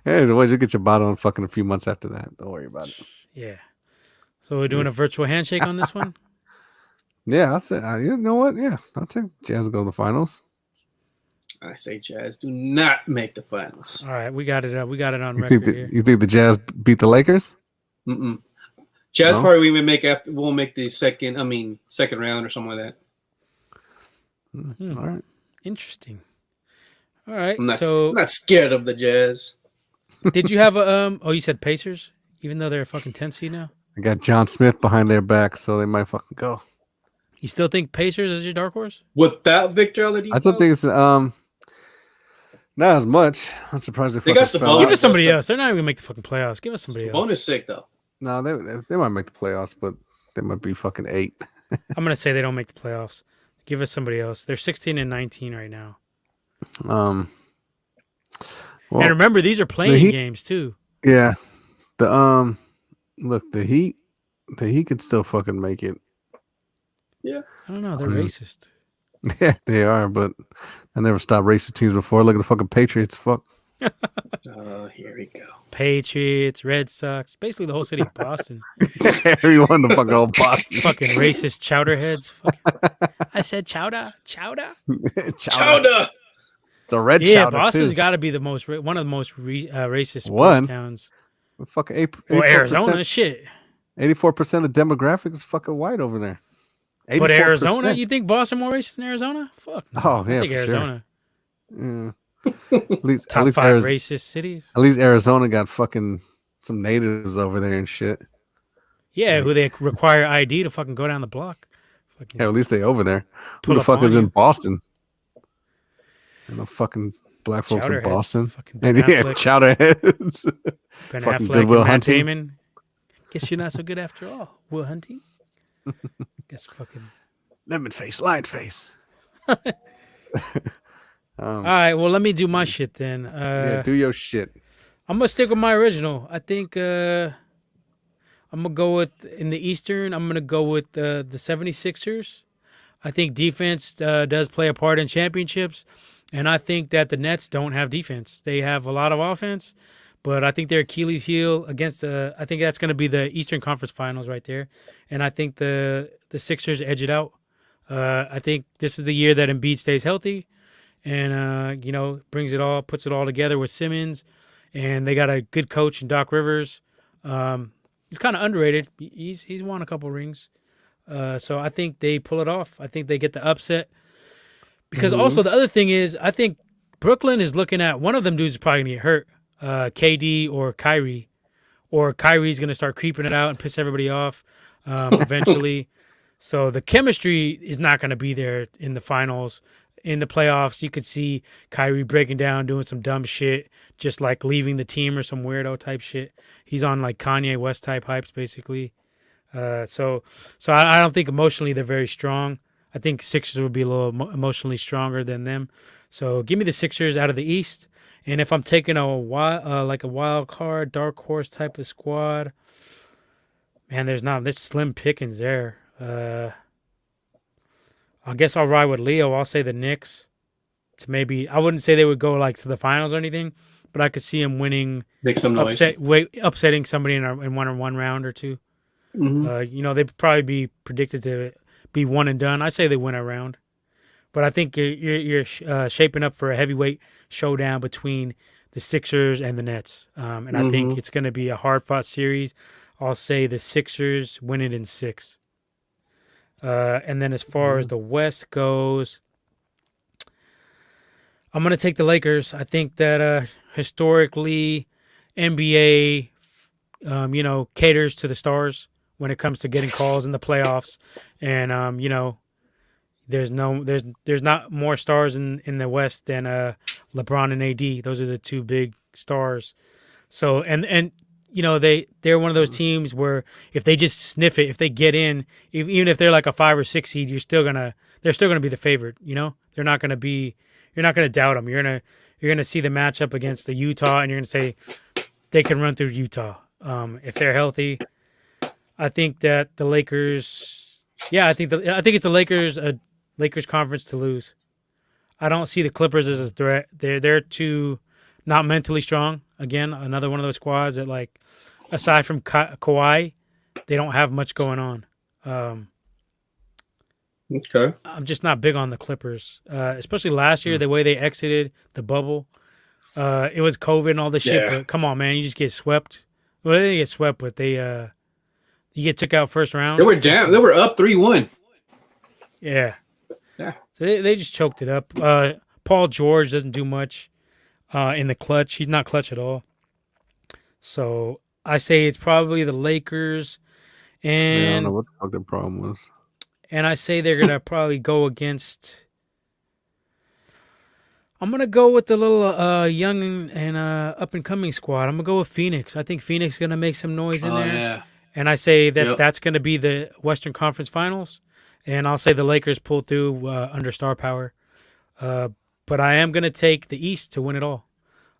A: Hey, otherwise you get your bottle in fucking a few months after that. Don't worry about it.
C: Yeah. So we're doing a virtual handshake on this one.
A: Yeah, I'll say. You know what? Yeah, I'll take Jazz to go to the finals.
B: I say Jazz do not make the finals.
C: All right, we got it. We got it on record here.
A: You think the Jazz beat the Lakers?
B: Mm-mm. Jazz probably won't make the second round or something like
A: that. All right.
C: Interesting. All right.
B: I'm not scared of the Jazz.
C: Did you have a you said Pacers, even though they're a fucking 10 seed now?
A: I got John Smith behind their back, so they might fucking go.
C: You still think Pacers is your dark horse?
B: Without Victor Oladipo?
A: I still think it's not as much. I'm surprised they
B: got Sabonis.
C: Give us somebody else. They're not even gonna make the fucking playoffs. Give us somebody else.
B: Bonus sick though.
A: No, they might make the playoffs, but they might be fucking 8.
C: I'm gonna say they don't make the playoffs. Give us somebody else. They're 16 and 19 right now.
A: Well,
C: and remember, these are playing games too.
A: Yeah. Look, the Heat could still fucking make it.
B: Yeah.
C: I don't know. They're racist.
A: Yeah, they are, but I never stopped racist teams before. Look at the fucking Patriots. Fuck.
B: Oh, here we go.
C: Patriots, Red Sox, basically the whole city of Boston.
A: Everyone in the fucking old Boston.
C: Fucking racist chowderheads. I said chowder.
B: Chowder.
A: It's a red chowder.
C: Boston's got to be one of the most racist sports towns.
A: Fucking
C: 84%. Arizona, shit.
A: 84% of the demographics is fucking white over there. 84%.
C: But Arizona, you think Boston more racist than Arizona? Fuck no.
A: Oh yeah,
C: I think Arizona.
A: Sure. At least
C: 5 racist cities.
A: At least Arizona got fucking some natives over there and shit.
C: Yeah, who they require ID to fucking go down the block.
A: Yeah, at least they over there. Who the fuck is in Boston? No fucking black folks in Boston. And chowderheads.
C: Ben Affleck and Matt Damon. Guess you're not so good after all. Will Hunting. Guess fucking
A: lemon face, lion face.
C: All right, well, let me do my shit then.
A: Yeah, do your shit.
C: I'm gonna stick with my original. I think I'm gonna go with in the Eastern. I'm gonna go with the 76ers. I think defense does play a part in championships, and I think that the Nets don't have defense. They have a lot of offense, but I think their Achilles heel against I think that's going to be the Eastern Conference Finals right there, and I think the Sixers edge it out. I think this is the year that Embiid stays healthy, and puts it all together with Simmons, and they got a good coach in Doc Rivers. He's kind of underrated. He's won a couple rings, so I think they pull it off. I think they get the upset. Because also the other thing is, I think Brooklyn is looking at one of them dudes is probably gonna get hurt, KD or Kyrie, or Kyrie's gonna start creeping it out and piss everybody off eventually. So the chemistry is not gonna be there in the finals. In the playoffs, you could see Kyrie breaking down, doing some dumb shit, just like leaving the team or some weirdo type shit. He's on like Kanye West type hypes basically. So I don't think emotionally they're very strong. I think Sixers would be a little emotionally stronger than them. So give me the Sixers out of the East. And if I'm taking a wild card, dark horse type of squad, man, there's slim pickings there. I guess I'll ride with Leo. I'll say the Knicks. I wouldn't say they would go like to the finals or anything, but I could see them winning.
B: Make some noise.
C: Upsetting somebody in one round or two.
B: Mm-hmm.
C: They'd probably be predicted to be one and done. I say they win a round, but I think you're shaping up for a heavyweight showdown between the Sixers and the Nets, and I think it's going to be a hard fought series. I'll say the Sixers win it in 6. And then as far as the West goes, I'm going to take the Lakers. I think that historically, NBA, caters to the stars when it comes to getting calls in the playoffs, and there's not more stars in the West than LeBron and AD. Those are the two big stars. So and they're one of those teams where if they just sniff it, if they get in, even if they're like a 5 or 6 seed, they're still gonna be the favorite. They're not gonna be. You're not gonna doubt them. You're gonna see the matchup against the Utah, and you're gonna say they can run through Utah if they're healthy. I think that the Lakers. Yeah, I think it's the Lakers conference to lose. I don't see the Clippers as a threat. They're too not mentally strong. Again, another one of those squads that, like, aside from Kawhi, they don't have much going on.
B: Okay.
C: I'm just not big on the Clippers, especially last year, the way they exited the bubble. It was COVID and all this shit, but come on, man, you just get swept. Well, they didn't get swept, but you get took out first round.
B: They were down. They were up 3-1.
C: Yeah. So they just choked it up. Paul George doesn't do much in the clutch. He's not clutch at all. So I say it's probably the Lakers. And
A: I don't know what the fuck the problem was.
C: And I say they're going to probably go against... I'm going to go with the little young and up-and-coming squad. I'm going to go with Phoenix. I think Phoenix is going to make some noise in there.
B: Yeah.
C: And I say that that's going to be the Western Conference Finals. And I'll say the Lakers pull through under star power. But I am going to take the East to win it all.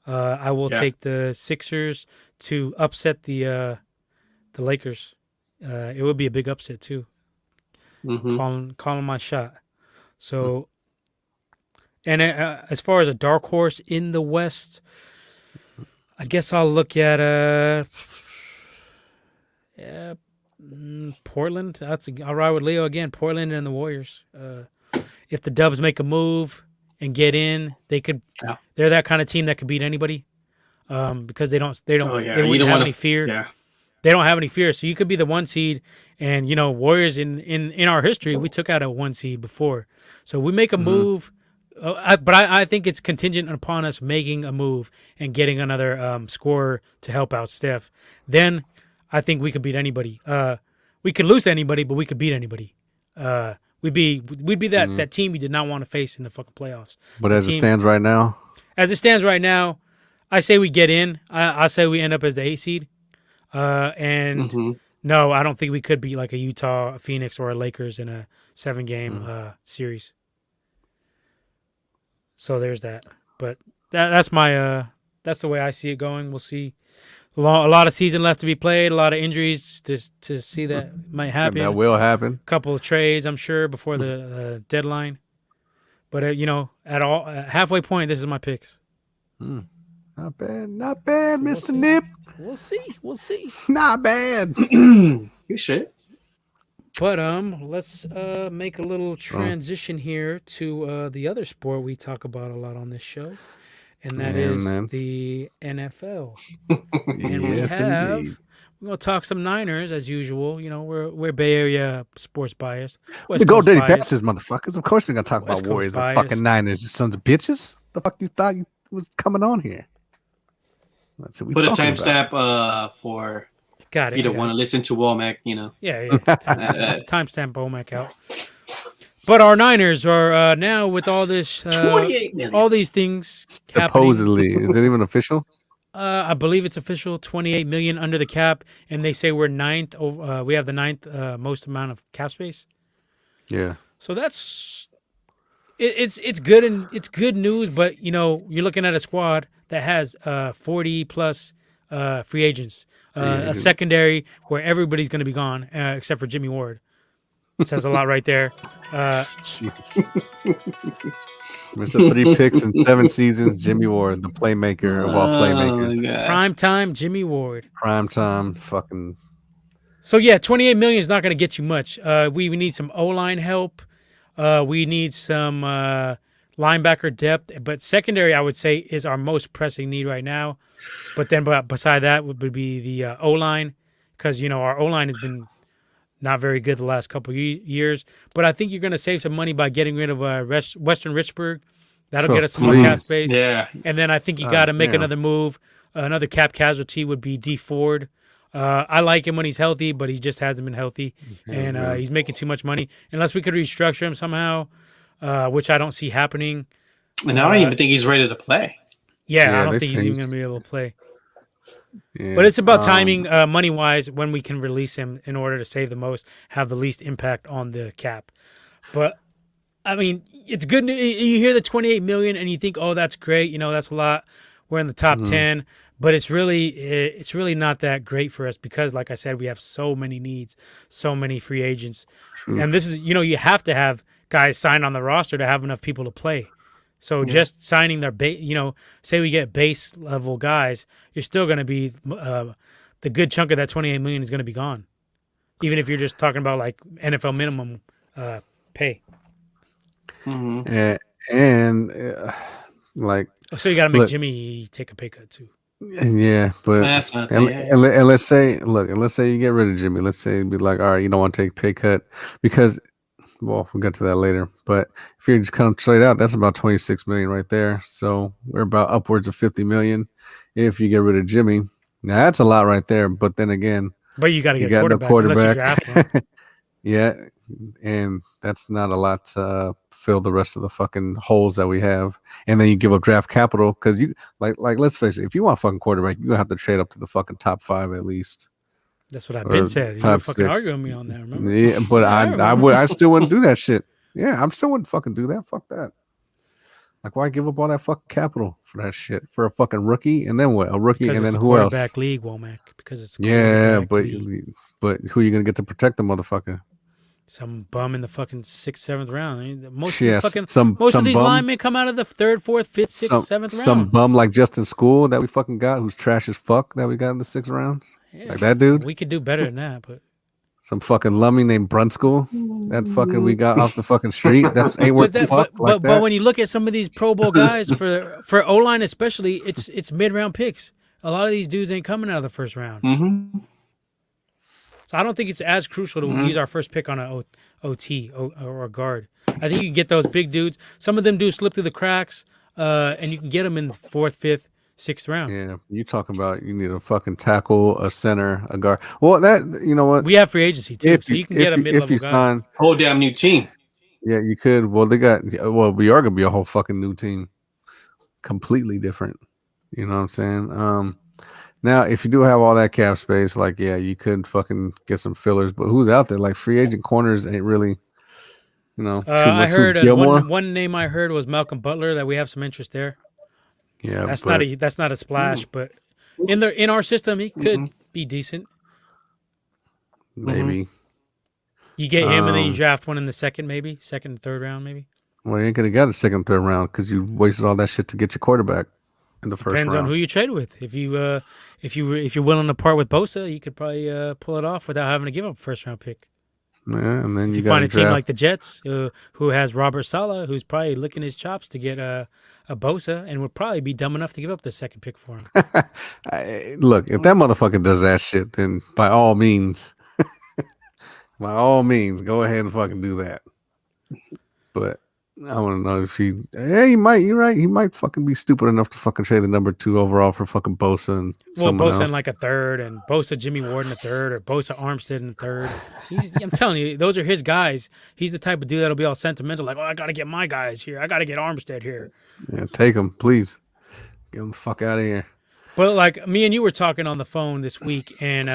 C: I will take the Sixers to upset the Lakers. It would be a big upset, too. Calling my shot. So, and as far as a dark horse in the West, I guess I'll look at Portland. I'll ride with Leo again. Portland and the Warriors. If the Dubs make a move and get in, they could. Yeah. They're that kind of team that could beat anybody, because they don't have any fear. Yeah. They don't have any fear. So you could be the 1 seed, and Warriors in our history, we took out a 1 seed before. So we make a move, but I think it's contingent upon us making a move and getting another scorer to help out Steph. Then I think we could beat anybody. We could lose to anybody, but we could beat anybody. We'd be that team you did not want to face in the fucking playoffs.
A: But it stands right now,
C: I say we get in. I say we end up as the 8 seed. No, I don't think we could beat like a Utah, a Phoenix, or a Lakers in a 7-game series. So there's that. But that's that's the way I see it going. We'll see. A lot of season left to be played. A lot of injuries to see that might happen.
A: That will happen.
C: A couple of trades, I'm sure, before the deadline. But at all halfway point, this is my picks.
A: Not bad, Mr. Nip.
C: We'll see.
A: Not bad.
B: Good shit.
C: But let's make a little transition here to the other sport we talk about a lot on this show, and that is the NFL. And we're gonna talk some Niners as usual. We're Bay Area sports biased.
A: The Golden State Texas motherfuckers. Of course we're gonna talk about Warriors and fucking Niners, you sons of bitches. The fuck you thought was coming on here? That's what we
B: put a timestamp for.
C: Got it.
B: You don't want to listen to Womack,
C: Yeah. Timestamp Womack out. But our Niners are now with all this,
B: 28 million.
C: All these things
A: supposedly
C: happening.
A: Is it even official?
C: I believe it's official. 28 million under the cap, and they say we're ninth. We have the ninth most amount of cap space.
A: Yeah.
C: So that's it's good, and it's good news. But you're looking at a squad that has 40 plus free agents. A secondary where everybody's going to be gone except for Jimmy Ward. It says a lot right there.
A: Mr. 3 picks in 7 seasons. Jimmy Ward, the playmaker of all playmakers.
C: Prime time, Jimmy Ward.
A: Prime time, fucking.
C: So yeah, 28 million is not going to get you much. We need some O-line help. We need some linebacker depth, but secondary, I would say, is our most pressing need right now. But then, beside that, would be the O-line, because our O-line has been not very good the last couple of years. But I think you're going to save some money by getting rid of Western Richburg, That'll get us some more cap space.
B: Yeah.
C: And then I think you got to make another move. Another cap casualty would be D Ford. I like him when he's healthy, but he just hasn't been healthy, and he's making too much money. Unless we could restructure him somehow, which I don't see happening.
B: And I don't even think he's ready to play.
C: Yeah, I don't think he's even going to be able to play. Yeah, but it's about timing, money-wise, when we can release him in order to save the most, have the least impact on the cap. But, I mean, it's good. You hear the $28 million and you think, oh, that's great. You know, that's a lot. We're in the top 10. But it's really not that great for us because, like I said, we have so many needs, so many free agents. True. And this is, you have to have guys signed on the roster to have enough people to play. So just signing their say we get base level guys, you're still going to be the good chunk of that $28 million is going to be gone, even if you're just talking about like NFL minimum pay.
A: Like,
C: so you got to make Jimmy take a pay cut too.
A: Yeah, but and let's say you get rid of Jimmy. Let's say it'd be like, all right, you don't want to take pay cut because. Well, we'll get to that later. But if you just come straight out, that's about $26 million right there. So we're about upwards of $50 million if you get rid of Jimmy. Now that's a lot right there. But then again,
C: you got to get a quarterback.
A: Yeah, and that's not a lot to fill the rest of the fucking holes that we have. And then you give up draft capital because you like let's face it, if you want a fucking quarterback, you're gonna have to trade up to the fucking top 5 at least.
C: That's what I've been said. You were fucking arguing me on that, remember?
A: Yeah, but I still wouldn't do that shit. Yeah, I still wouldn't fucking do that. Fuck that. Like, why give up all that fucking capital for that shit? For a fucking rookie? And then what? A rookie because and then who else?
C: Quarterback league, Womack. Because it's
A: league. But who are you going to get to protect the motherfucker?
C: Some bum in the fucking 6th, 7th round. I mean, most of these linemen come out of the 3rd, 4th, 5th, 6th, 7th round.
A: Some bum like Justin School that we fucking got who's trash as fuck that we got in the 6th round. Yeah, like that dude?
C: We could do better than that, but
A: some fucking lummy named Brunskill that fucking we got off the fucking street. That's ain't worth the fuck. But
C: when you look at some of these Pro Bowl guys for O-line especially, it's mid-round picks. A lot of these dudes ain't coming out of the 1st round.
B: Mm-hmm.
C: So I don't think it's as crucial to use our first pick on an OT or a guard. I think you can get those big dudes. Some of them do slip through the cracks, and you can get them in 4th, 5th, 6th round.
A: Yeah, you talking about you need a fucking tackle, a center, a guard. Well, that you know what
C: we have free agency too, so you can get a mid-level guy.
B: Whole damn new team.
A: Yeah, you could. Well, we are gonna be a whole fucking new team, completely different. You know what I'm saying? Now if you do have all that cap space, like you could fucking get some fillers. But who's out there? Like free agent corners ain't really.
C: I heard one name I heard was Malcolm Butler that we have some interest there.
A: Yeah,
C: that's not a splash, but in our system he could be decent.
A: Maybe
C: you get him and then you draft one in the second, 2nd, 3rd round, maybe.
A: Well, you ain't gonna get a 2nd, 3rd round because you wasted all that shit to get your quarterback in the first round.
C: Depends on who you trade with. If you're willing to part with Bosa, you could probably pull it off without having to give up a 1st round pick.
A: Yeah, and then
C: you find a team like the Jets who has Robert Saleh, who's probably licking his chops to get a Bosa, and would probably be dumb enough to give up the 2nd pick for him.
A: Look, if that motherfucker does that shit, then by all means, go ahead and fucking do that. But I want to know if he might. You're right. He might fucking be stupid enough to fucking trade the number 2 overall for fucking Bosa and someone else.
C: In like a 3rd, and Bosa Jimmy Ward in a 3rd, or Bosa Armstead in a 3rd. I'm telling you, those are his guys. He's the type of dude that'll be all sentimental, like, oh, I got to get my guys here. I got to get Armstead here.
A: Yeah, take him, please. Get him the fuck out of here.
C: But like me and you were talking on the phone this week, and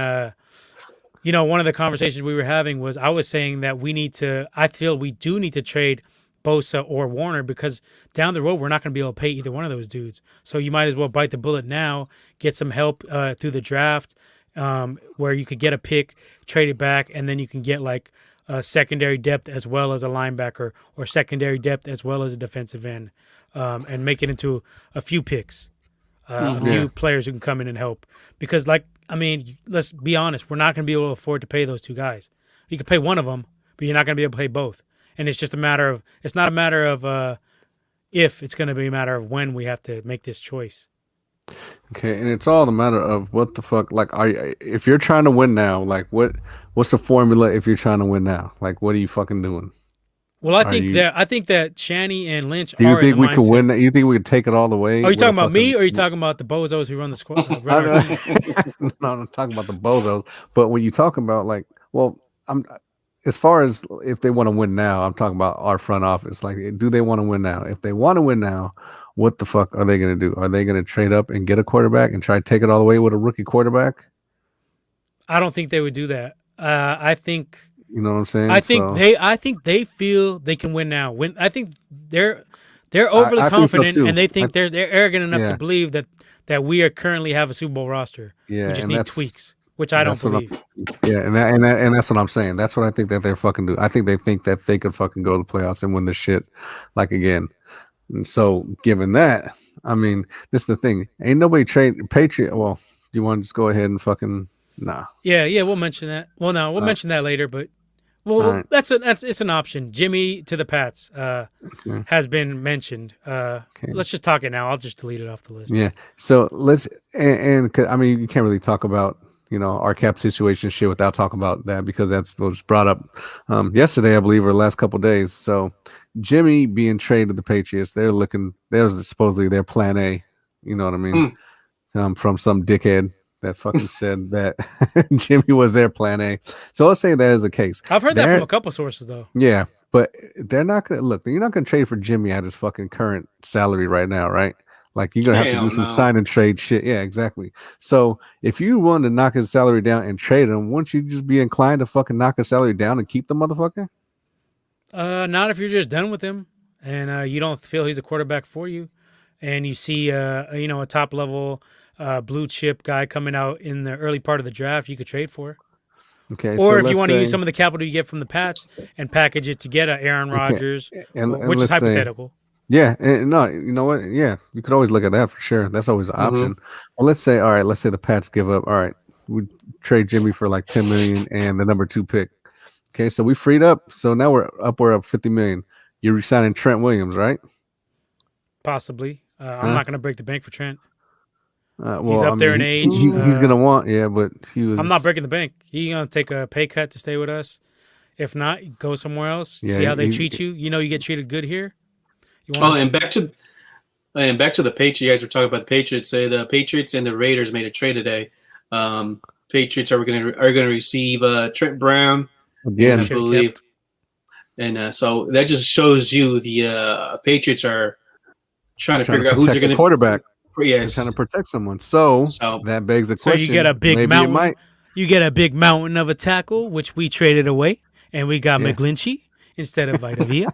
C: one of the conversations we were having was I was saying that I feel we do need to trade Bosa or Warner because down the road we're not going to be able to pay either one of those dudes. So you might as well bite the bullet now, get some help through the draft where you could get a pick, trade it back, and then you can get like a secondary depth as well as a linebacker or secondary depth as well as a defensive end and make it into a few picks, a few players who can come in and help. Because let's be honest, we're not going to be able to afford to pay those 2 guys. You can pay one of them, but you're not going to be able to pay both. And it's just it's not a matter of if, it's going to be a matter of when we have to make this choice.
A: Okay, and it's all the matter of what the fuck, like, if you're trying to win now, like, what's the formula if you're trying to win now? Like, what are you fucking doing?
C: Well, I think that Shanny and Lynch
A: Do you
C: are
A: think
C: in the
A: we
C: mindset.
A: could win? You think we could take it all the way?
C: Are you talking about me, or are you talking about the bozos who run the squad? Run our team?
A: No, I'm talking about the bozos. But when you talk about I'm as far as if they want to win now, I'm talking about our front office. Like, do they want to win now? If they want to win now, what the fuck are they going to do? Are they going to trade up and get a quarterback and try to take it all the way with a rookie quarterback?
C: I don't think they would do that. I think.
A: You know what I'm saying?
C: I think they feel they can win now. I think they're overly confident, and they think they're arrogant enough to believe that we are currently have a Super Bowl roster.
A: Yeah,
C: we just need tweaks, which I don't believe.
A: And that's what I'm saying. That's what I think that they're fucking do. I think that they could fucking go to the playoffs and win the shit like again. And so, given that, I mean, this is the thing. Ain't nobody trade Patriot. Well, do you want to just go ahead and fucking nah?
C: Yeah, we'll mention that. Well, no, we'll mention that later, but. Well, it's an option. Jimmy to the Pats has been mentioned. Let's just talk it now. I'll just delete it off the list.
A: Yeah. So let's and I mean, you can't really talk about our cap situation shit without talking about that, because that's what was brought up yesterday, I believe, or the last couple of days. So Jimmy being traded to the Patriots, there's supposedly their plan A. You know what I mean? From some dickhead that fucking said that Jimmy was their plan A. So let's say that is the case.
C: I've heard that from a couple sources, though.
A: Yeah, but they're not going to look. You're not going to trade for Jimmy at his fucking current salary right now, right? Like, you're going to have to do some sign and trade shit. Yeah, exactly. So if you want to knock his salary down and trade him, wouldn't you just be inclined to fucking knock his salary down and keep the motherfucker?
C: Not if you're just done with him and you don't feel he's a quarterback for you, and you see a top level blue chip guy coming out in the early part of the draft, you could trade for.
A: Okay.
C: Or if you want to use some of the capital you get from the Pats and package it to get a Aaron Rodgers, which is hypothetical.
A: Yeah, and no, you know what? Yeah, you could always look at that for sure. That's always an option. Well, let's say the Pats give up. All right, we trade Jimmy for like $10 million and the number 2 pick. Okay, so we freed up. So now we're up $50 million. You're resigning Trent Williams, right?
C: Possibly. I'm not going to break the bank for Trent.
A: He's up there in age. He's gonna want, but I'm
C: not breaking the bank. He's gonna take a pay cut to stay with us. If not, go somewhere else. See how they treat you. You get treated good here.
B: And back to the Patriots. You guys were talking about the Patriots. The Patriots and the Raiders made a trade today. Patriots are gonna receive Trent Brown
A: again,
B: I believe, and so that just shows you the Patriots are trying to figure out who's they're gonna
A: quarterback.
B: Yes,
A: trying to protect someone. So that begs the question.
C: So you get a big mountain. You get a big mountain of a tackle, which we traded away, and we got McGlinchey instead of Vitavia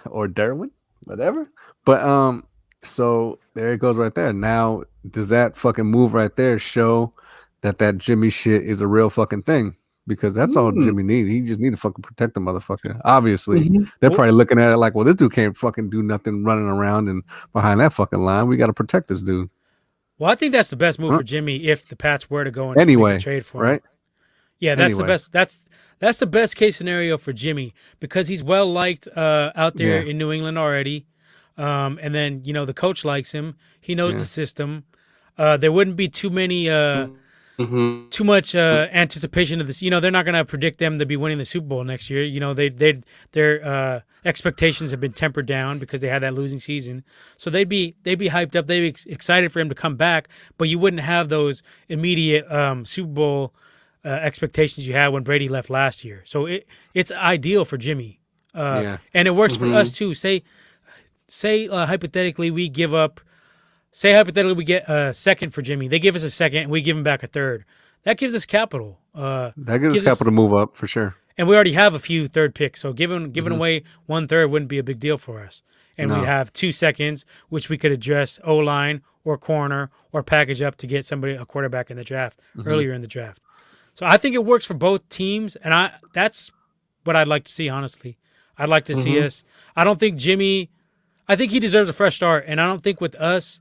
A: or Derwin, whatever. But so there it goes right there. Now, does that fucking move right there show that Jimmy shit is a real fucking thing? Because that's all Jimmy needs. He just need to fucking protect the motherfucker. Obviously, they're probably looking at it like, well, this dude can't fucking do nothing running around and behind that fucking line. We got to protect this dude.
C: Well, I think that's the best move for Jimmy if the Pats were to go and make a trade for him.
A: Right?
C: Yeah, that's the best. That's the best case scenario for Jimmy, because he's well liked out there in New England already. And then the coach likes him. He knows the system. There wouldn't be too many. Too much anticipation of this. They're not going to predict them to be winning the Super Bowl next year. Their expectations have been tempered down because they had that losing season. So they'd be hyped up. They'd be excited for him to come back, but you wouldn't have those immediate Super Bowl expectations you had when Brady left last year. So it's ideal for Jimmy. And it works for us too. Say hypothetically we give up. Say hypothetically we get a second for Jimmy. They give us a second and we give him back a third. That gives us capital.
A: That gives us capital to move up for sure.
C: And we already have a few third picks, so giving away 1/3 wouldn't be a big deal for us. And we'd have 2 seconds, which we could address O-line or corner or package up to get a quarterback in the draft earlier in the draft. So I think it works for both teams, and that's what I'd like to see. Honestly, I'd like to see us. I don't think Jimmy. I think he deserves a fresh start, and I don't think with us.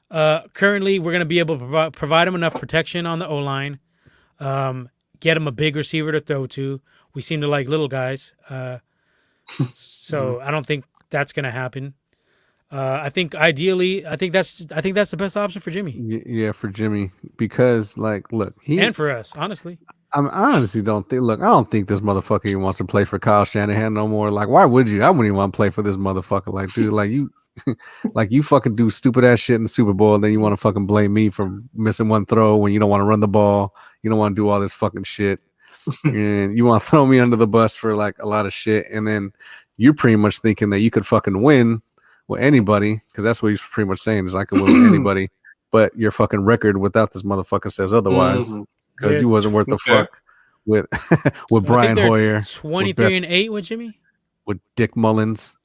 C: Currently, we're going to be able to provide him enough protection on the O-line, get him a big receiver to throw to. We seem to like little guys, so I don't think that's going to happen. I think ideally, I think that's the best option for Jimmy.
A: Yeah, for Jimmy, because look,
C: and for us, honestly.
A: I honestly don't think. Look, I don't think this motherfucker even wants to play for Kyle Shanahan no more. Like, why would you? I wouldn't even want to play for this motherfucker. Like, dude, like you, like you fucking do stupid ass shit in the Super Bowl, and then you want to fucking blame me for missing one throw when you don't want to run the ball. You don't want to do all this fucking shit, and you want to throw me under the bus for like a lot of shit. And then you're pretty much thinking that you could fucking win with anybody, because that's what he's pretty much saying is I could win with anybody. But your fucking record without this motherfucker says otherwise.
B: Mm-hmm.
A: Because you wasn't worth the fuck with with Brian Hoyer,
C: 23-8 with Jimmy,
A: with Dick Mullins,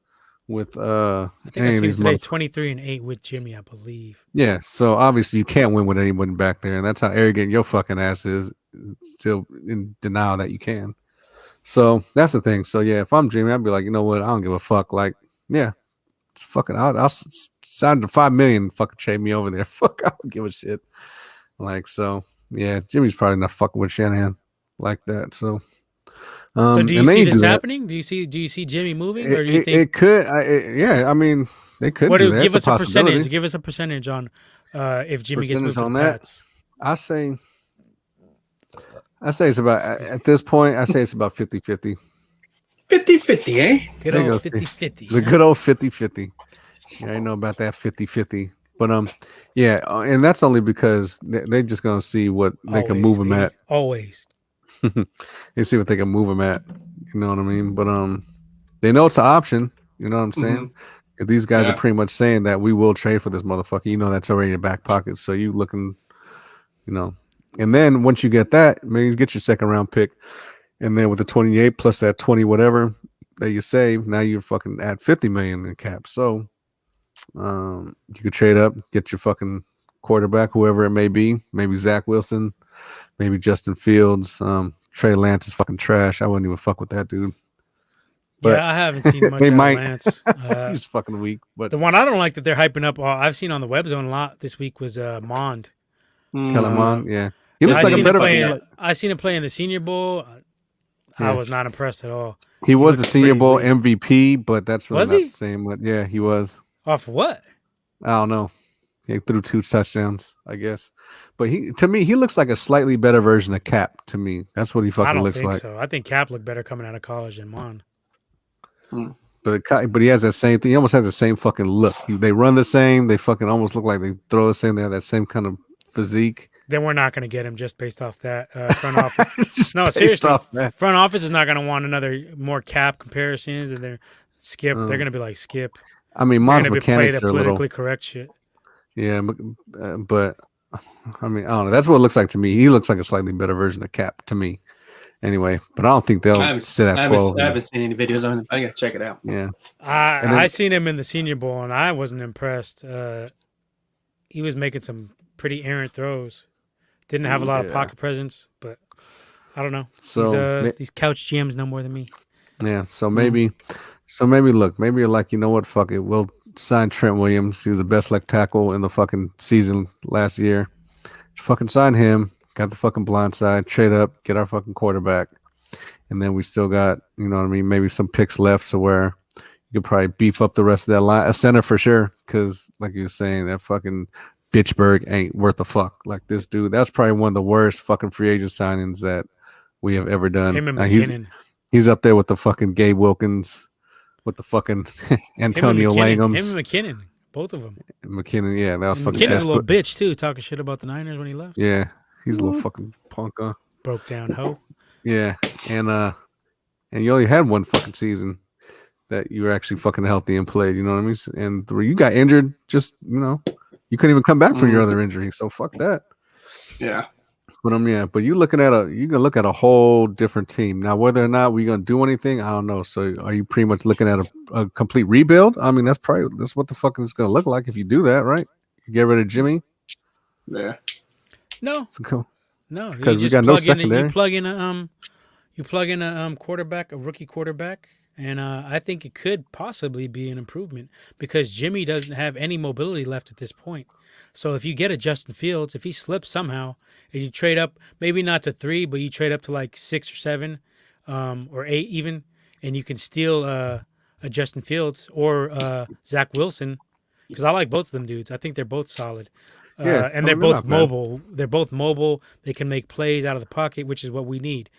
A: with
C: I think I seen today 23-8 with Jimmy, I believe.
A: Yeah, so obviously you can't win with anyone back there, and that's how arrogant your fucking ass is. Still in denial that you can. So that's the thing. So yeah, if I'm Jimmy, I'd be like, you know what? I don't give a fuck. Like, yeah, it's fucking. I'll sign to $5 million. Fucking trade me over there. Fuck, I don't give a shit. Like so. Yeah, Jimmy's probably not fucking with Shanahan like that. So,
C: so do you see this happening? Do you see Jimmy moving, or do you think
A: it could? Yeah, I mean, they could.
C: What
A: do that.
C: Give us a percentage. Give us a percentage on if Jimmy gets moved to the Pats.
A: I say it's about at this point. I say it's about 50-50.
B: 50-50, eh?
C: Good old 50-50.
A: The good old 50-50. Yeah, I know about that 50-50. But yeah, and that's only because they're just gonna see what they can move him at.
C: Always.
A: They see what they can move him at. You know what I mean? But they know it's an option. You know what I'm saying? Mm-hmm. If these guys are pretty much saying that we will trade for this motherfucker, you know that's already in your back pocket. So you looking, you know, and then once you get that, maybe you get your second round pick, and then with the 28 plus that 20 whatever that you save, now you're fucking at 50 million in cap. So. You could trade up, get your fucking quarterback, whoever it may be. Maybe Zach Wilson, maybe Justin Fields. Trey Lance is fucking trash. I wouldn't even fuck with that dude.
C: But yeah, I haven't seen much of Lance.
A: He's fucking weak. But
C: the one I don't like that they're hyping up, I've seen on the web zone a lot this week was Mond.
A: Kellen Mond, yeah. He looks like a better player.
C: I seen him play in the Senior Bowl. I was not impressed at all.
A: He was the Senior Bowl MVP, but that's really not the same. But yeah, he was.
C: Off what?
A: I don't know. He threw 2 touchdowns, I guess. But to me, he looks like a slightly better version of Cap. To me, that's what he fucking looks like.
C: So I think Cap looked better coming out of college than Mon.
A: But he has that same thing. He almost has the same fucking look. They run the same. They fucking almost look like they throw the same. They have that same kind of physique.
C: Then we're not going to get him just based off that front office. No, seriously, front office is not going to want more Cap comparisons, and they're Skip. They're going to be like Skip.
A: I mean, Mon's mechanics are a little
C: politically correct shit.
A: Yeah, but I mean, I don't know. That's what it looks like to me. He looks like a slightly better version of Cap to me. Anyway, but I don't think they'll sit at 12.
B: I haven't seen any videos on him. I gotta check it out.
A: Yeah,
C: I seen him in the Senior Bowl, and I wasn't impressed. He was making some pretty errant throws. Didn't have a lot of pocket presence, but I don't know. So these couch GMs know more than me.
A: Yeah, so maybe look, maybe you're like, you know what, fuck it, we'll sign Trent Williams. He was the best left tackle in the fucking season last year. Fucking sign him. Got the fucking blind side. Trade up. Get our fucking quarterback. And then we still got, you know what I mean, maybe some picks left to where you could probably beef up the rest of that line. A center for sure, because like you were saying, that fucking Bitchberg ain't worth a fuck. Like this dude, that's probably one of the worst fucking free agent signings that we have ever done.
C: Him and McKinnon.
A: He's up there with the fucking Gabe Wilkins, with the fucking Antonio Langhams.
C: Him and McKinnon, both of them.
A: McKinnon, yeah, that was fucking.
C: McKinnon's a little bitch too, talking shit about the Niners when he left.
A: Yeah, he's a little fucking punk.
C: Broke down hoe.
A: Yeah, and you only had one fucking season that you were actually fucking healthy and played. You know what I mean? And you got injured, just you couldn't even come back from your other injury. So fuck that.
B: Yeah.
A: But but you can look at a whole different team now. Whether or not we're gonna do anything, I don't know. So are you pretty much looking at a complete rebuild? I mean, that's what the fuck it's gonna look like if you do that, right? You get rid of Jimmy.
B: Yeah.
C: No.
A: Cool.
C: No,
A: because we got no secondary.
C: You plug in a quarterback, a rookie quarterback, and I think it could possibly be an improvement because Jimmy doesn't have any mobility left at this point. So if you get a Justin Fields, if he slips somehow, and you trade up, maybe not to 3, but you trade up to like 6 or 7, or 8 even, and you can steal a Justin Fields or Zach Wilson, because I like both of them dudes. I think they're both solid. And they're both mobile. They're both mobile. They can make plays out of the pocket, which is what we need.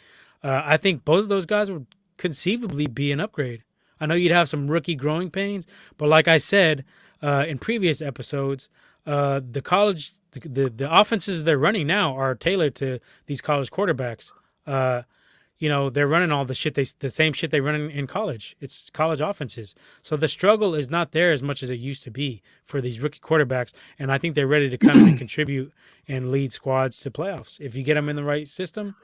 C: I think both of those guys would conceivably be an upgrade. I know you'd have some rookie growing pains, but like I said in previous episodes, the offenses they're running now are tailored to these college quarterbacks. They're running all the same shit they run in college. It's college offenses. So the struggle is not there as much as it used to be for these rookie quarterbacks. And I think they're ready to come in and contribute and lead squads to playoffs. If you get them in the right system,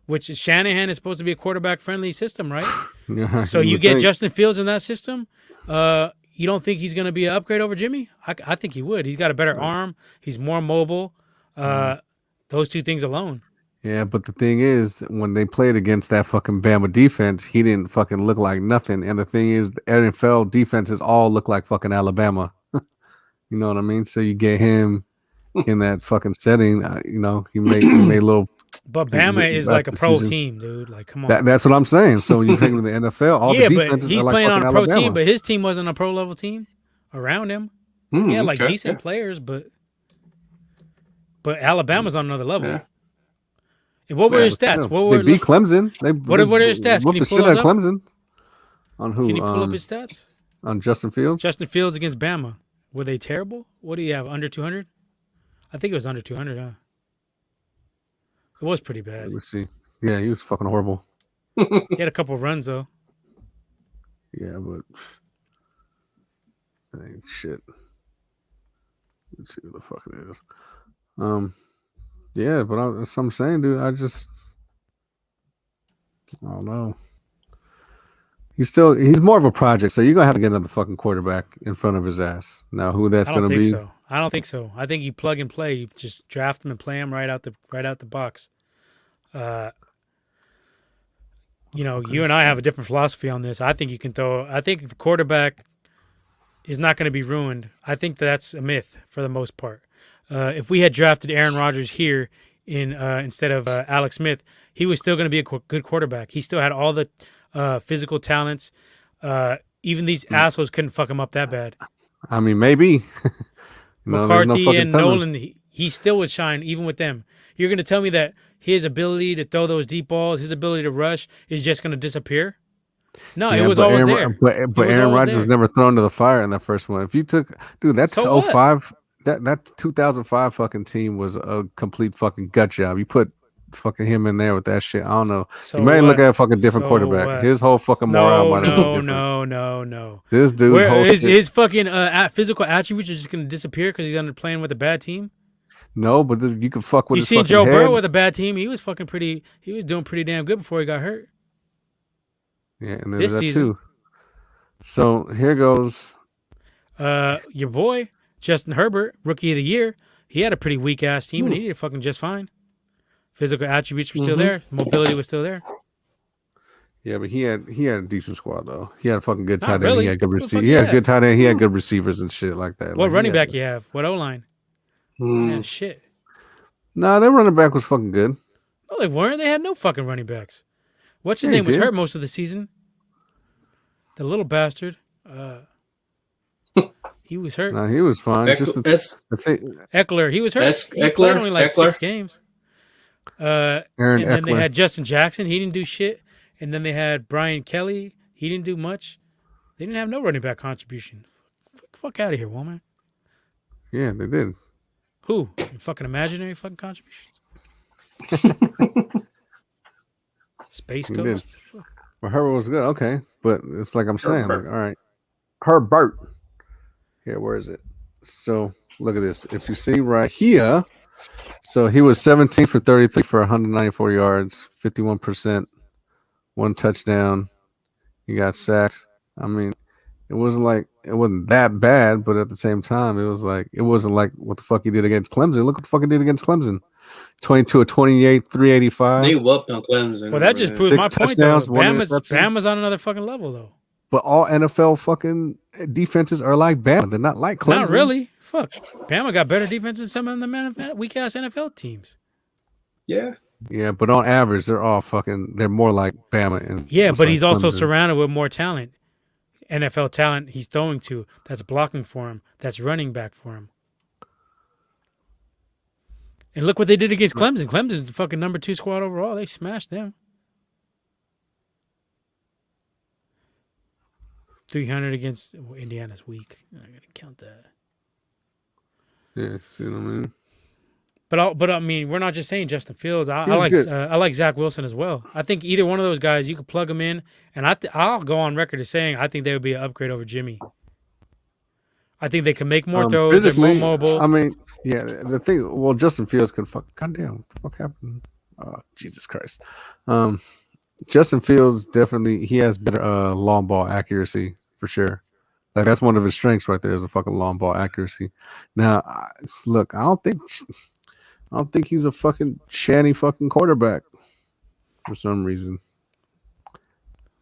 C: which is Shanahan is supposed to be a quarterback-friendly system, right?
A: Yeah,
C: so you get Justin Fields in that system. You don't think he's going to be an upgrade over Jimmy? I think he would. He's got a better arm. He's more mobile. Those two things alone.
A: Yeah, but the thing is, when they played against that fucking Bama defense, he didn't fucking look like nothing. And the thing is, the NFL defenses all look like fucking Alabama. You know what I mean? So you get him in that fucking setting. He made a little.
C: But Bama is like a pro team, dude. Like, come on.
A: That's what I'm saying. So when you take him to the NFL, all the defenses
C: but he's
A: are like
C: playing on a pro
A: Alabama.
C: team, but his team wasn't a pro level team around him. He had decent players, but Alabama's on another level.
B: Yeah.
C: And what were his stats?
A: They beat Clemson.
C: What are his stats? Can you pull those up?
A: Clemson. On who?
C: Can you pull up his stats?
A: On Justin Fields?
C: Justin Fields against Bama. Were they terrible? What do you have? Under 200? I think it was under 200, huh? It was pretty bad.
A: Let me see. Yeah, he was fucking horrible.
C: He had a couple of runs, though.
A: Yeah, but that ain't shit. Let's see what the fuck it is. Yeah, but that's what I'm saying, dude. I don't know. He's more of a project, so you're gonna have to get another fucking quarterback in front of his ass. Now, who that's gonna be?
C: I don't think so. I think you plug and play. You just draft him and play him right out the box. You and I have a different philosophy on this. I think you can throw. I think the quarterback is not going to be ruined. I think that's a myth for the most part. If we had drafted Aaron Rodgers here instead of Alex Smith, he was still going to be a good quarterback. He still had all the physical talents. Even these assholes couldn't fuck him up that bad.
A: I mean, maybe.
C: McCarthy and Nolan, he still would shine even with them. You're going to tell me that his ability to throw those deep balls, his ability to rush is just going to disappear? No, it was always there.
A: But Aaron Rodgers was never thrown to the fire in that first one. If you took, dude, that's 05. That 2005 fucking team was a complete fucking gut job. You put fucking him in there with that shit. I don't know. You may look at a fucking different quarterback. His whole fucking morale might have been different.
C: No.
A: This dude's whole shit.
C: His fucking physical attributes are just going to disappear because he's under playing with a bad team?
A: No, but you can fuck with his fucking head.
C: You seen Joe Burrow with a bad team? He was fucking pretty. He was doing pretty damn good before he got hurt.
A: Yeah, and there's that too. So here goes.
C: Your boy Justin Herbert, rookie of the year. He had a pretty weak ass team, and he did fucking just fine. Physical attributes were still there. Mobility was still there.
A: Yeah, but he had a decent squad though. He had a fucking good tight end.
C: Really.
A: He had good receivers. He had good tight end. He had good receivers and shit like that.
C: What running back you have? What O-line? Man, shit.
A: Nah, their running back was fucking good.
C: No, they weren't. They had no fucking running backs. What's his name was hurt most of the season? The little bastard. He was hurt.
A: Nah, he was fine.
C: Eckler. He was hurt. He played only like 6 games. And then they had Justin Jackson. He didn't do shit. And then they had Brian Kelly. He didn't do much. They didn't have no running back contribution. Fuck out of here, woman.
A: Yeah, they did.
C: Who? Fucking imaginary fucking contributions? Space Coast?
A: Well, Herbert was good. Okay. But it's like I'm saying. Like, all right. Herbert. Here, where is it? So, look at this. If you see right here, so he was 17 for 33 for 194 yards, 51%, 1 touchdown. He got sacked. I mean, it wasn't that bad, but at the same time, it wasn't like what the fuck he did against Clemson. Look what the fuck he did against Clemson. 22 of 28, 385.
B: They whooped on Clemson.
C: Well, that just proves my point, though. Bama's on another fucking level, though.
A: But all NFL fucking defenses are like Bama. They're not like Clemson.
C: Not really. Fuck. Bama got better defense than some of the weak-ass NFL teams.
B: Yeah.
A: Yeah, but on average, they're more like Bama.
C: But he's also surrounded with more talent. NFL talent he's throwing to, that's blocking for him, that's running back for him. And look what they did against Clemson. Clemson's the fucking number 2 squad overall. They smashed them. 300 against Indiana's weak. I gotta count that.
A: Yeah, see what I mean?
C: But I mean, we're not just saying Justin Fields. I like Zach Wilson as well. I think either one of those guys, you could plug them in, and I'll go on record as saying I think they would be an upgrade over Jimmy. I think they can make more throws. They're more mobile.
A: I mean, yeah, the thing. Well, Justin Fields can fuck. Goddamn, what the fuck happened? Oh, Jesus Christ. Justin Fields definitely he has better long ball accuracy for sure. Like that's one of his strengths right there is a fucking long ball accuracy. Now, look, I don't think he's a fucking shanty fucking quarterback for some reason.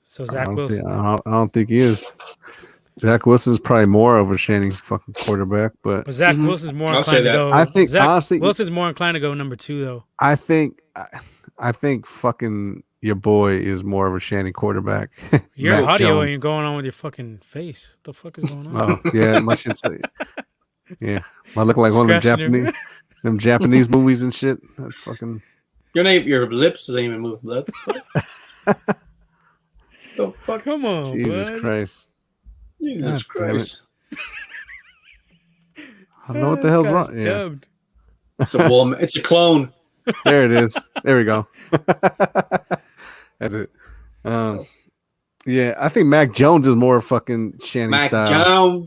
C: So Zach Wilson.
A: I don't think he is. Zach Wilson's probably more of a shanty fucking quarterback, but
C: Zach Wilson's more inclined to go.
A: I think
C: Zach
A: honestly,
C: Wilson's more inclined to go number 2 though.
A: I think fucking your boy is more of a shanty quarterback.
C: Your audio ain't going on with your fucking face. What the fuck is going on?
A: Oh yeah, my shit's yeah. I look like one of them Japanese movies and shit. That fucking
B: your lips ain't even moving, blood. The fuck?
C: Come on,
A: Jesus
C: bud.
A: Christ.
B: Jesus Christ.
A: I don't know what the hell's wrong. Yeah.
B: It's a woman. It's a clone.
A: There it is. There we go. That's it. Yeah, I think Mac Jones is more fucking shanty style.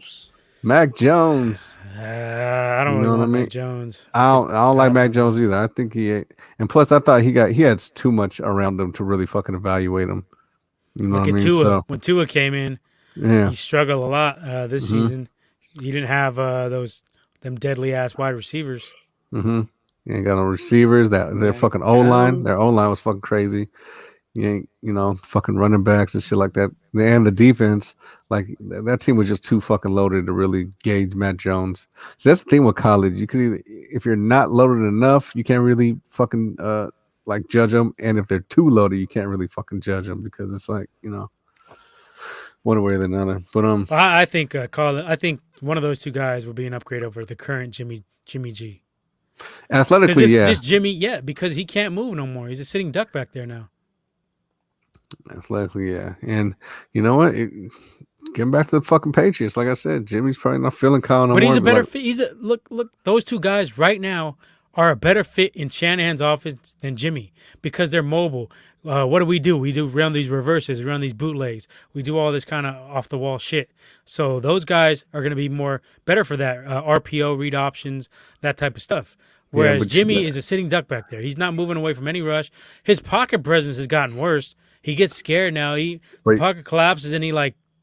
A: Mac Jones.
C: I don't know Mac Jones.
A: I don't like Mac Jones either. I think and plus I thought he had too much around him to really fucking evaluate him. You know what I mean?
C: Tua. When Tua came in,
A: yeah,
C: he struggled a lot this season. He didn't have them deadly ass wide receivers.
A: Mm-hmm. You ain't got no receivers. Their fucking O-line. Their O-line was fucking crazy. You ain't, fucking running backs and shit like that. And the defense, like that team was just too fucking loaded to really gauge Matt Jones. So that's the thing with college. You can either, if you're not loaded enough, you can't really fucking like judge them. And if they're too loaded, you can't really fucking judge them because it's like, one way or the other. But
C: I think I think one of those two guys will be an upgrade over the current Jimmy G.
A: Athletically,
C: this Jimmy, because he can't move no more. He's a sitting duck back there now.
A: Athletically, yeah. And you know what? Getting back to the fucking Patriots, like I said, Jimmy's probably not feeling Kyle no more.
C: But he's a better fit. Look. Those two guys right now are a better fit in Shanahan's offense than Jimmy because they're mobile. What do? We run these reverses, we run these bootlegs, we do all this kind of off the wall shit. So those guys are going to be better for that RPO read options, that type of stuff. Whereas Jimmy is a sitting duck back there. He's not moving away from any rush. His pocket presence has gotten worse. He gets scared now. The pocket collapses and he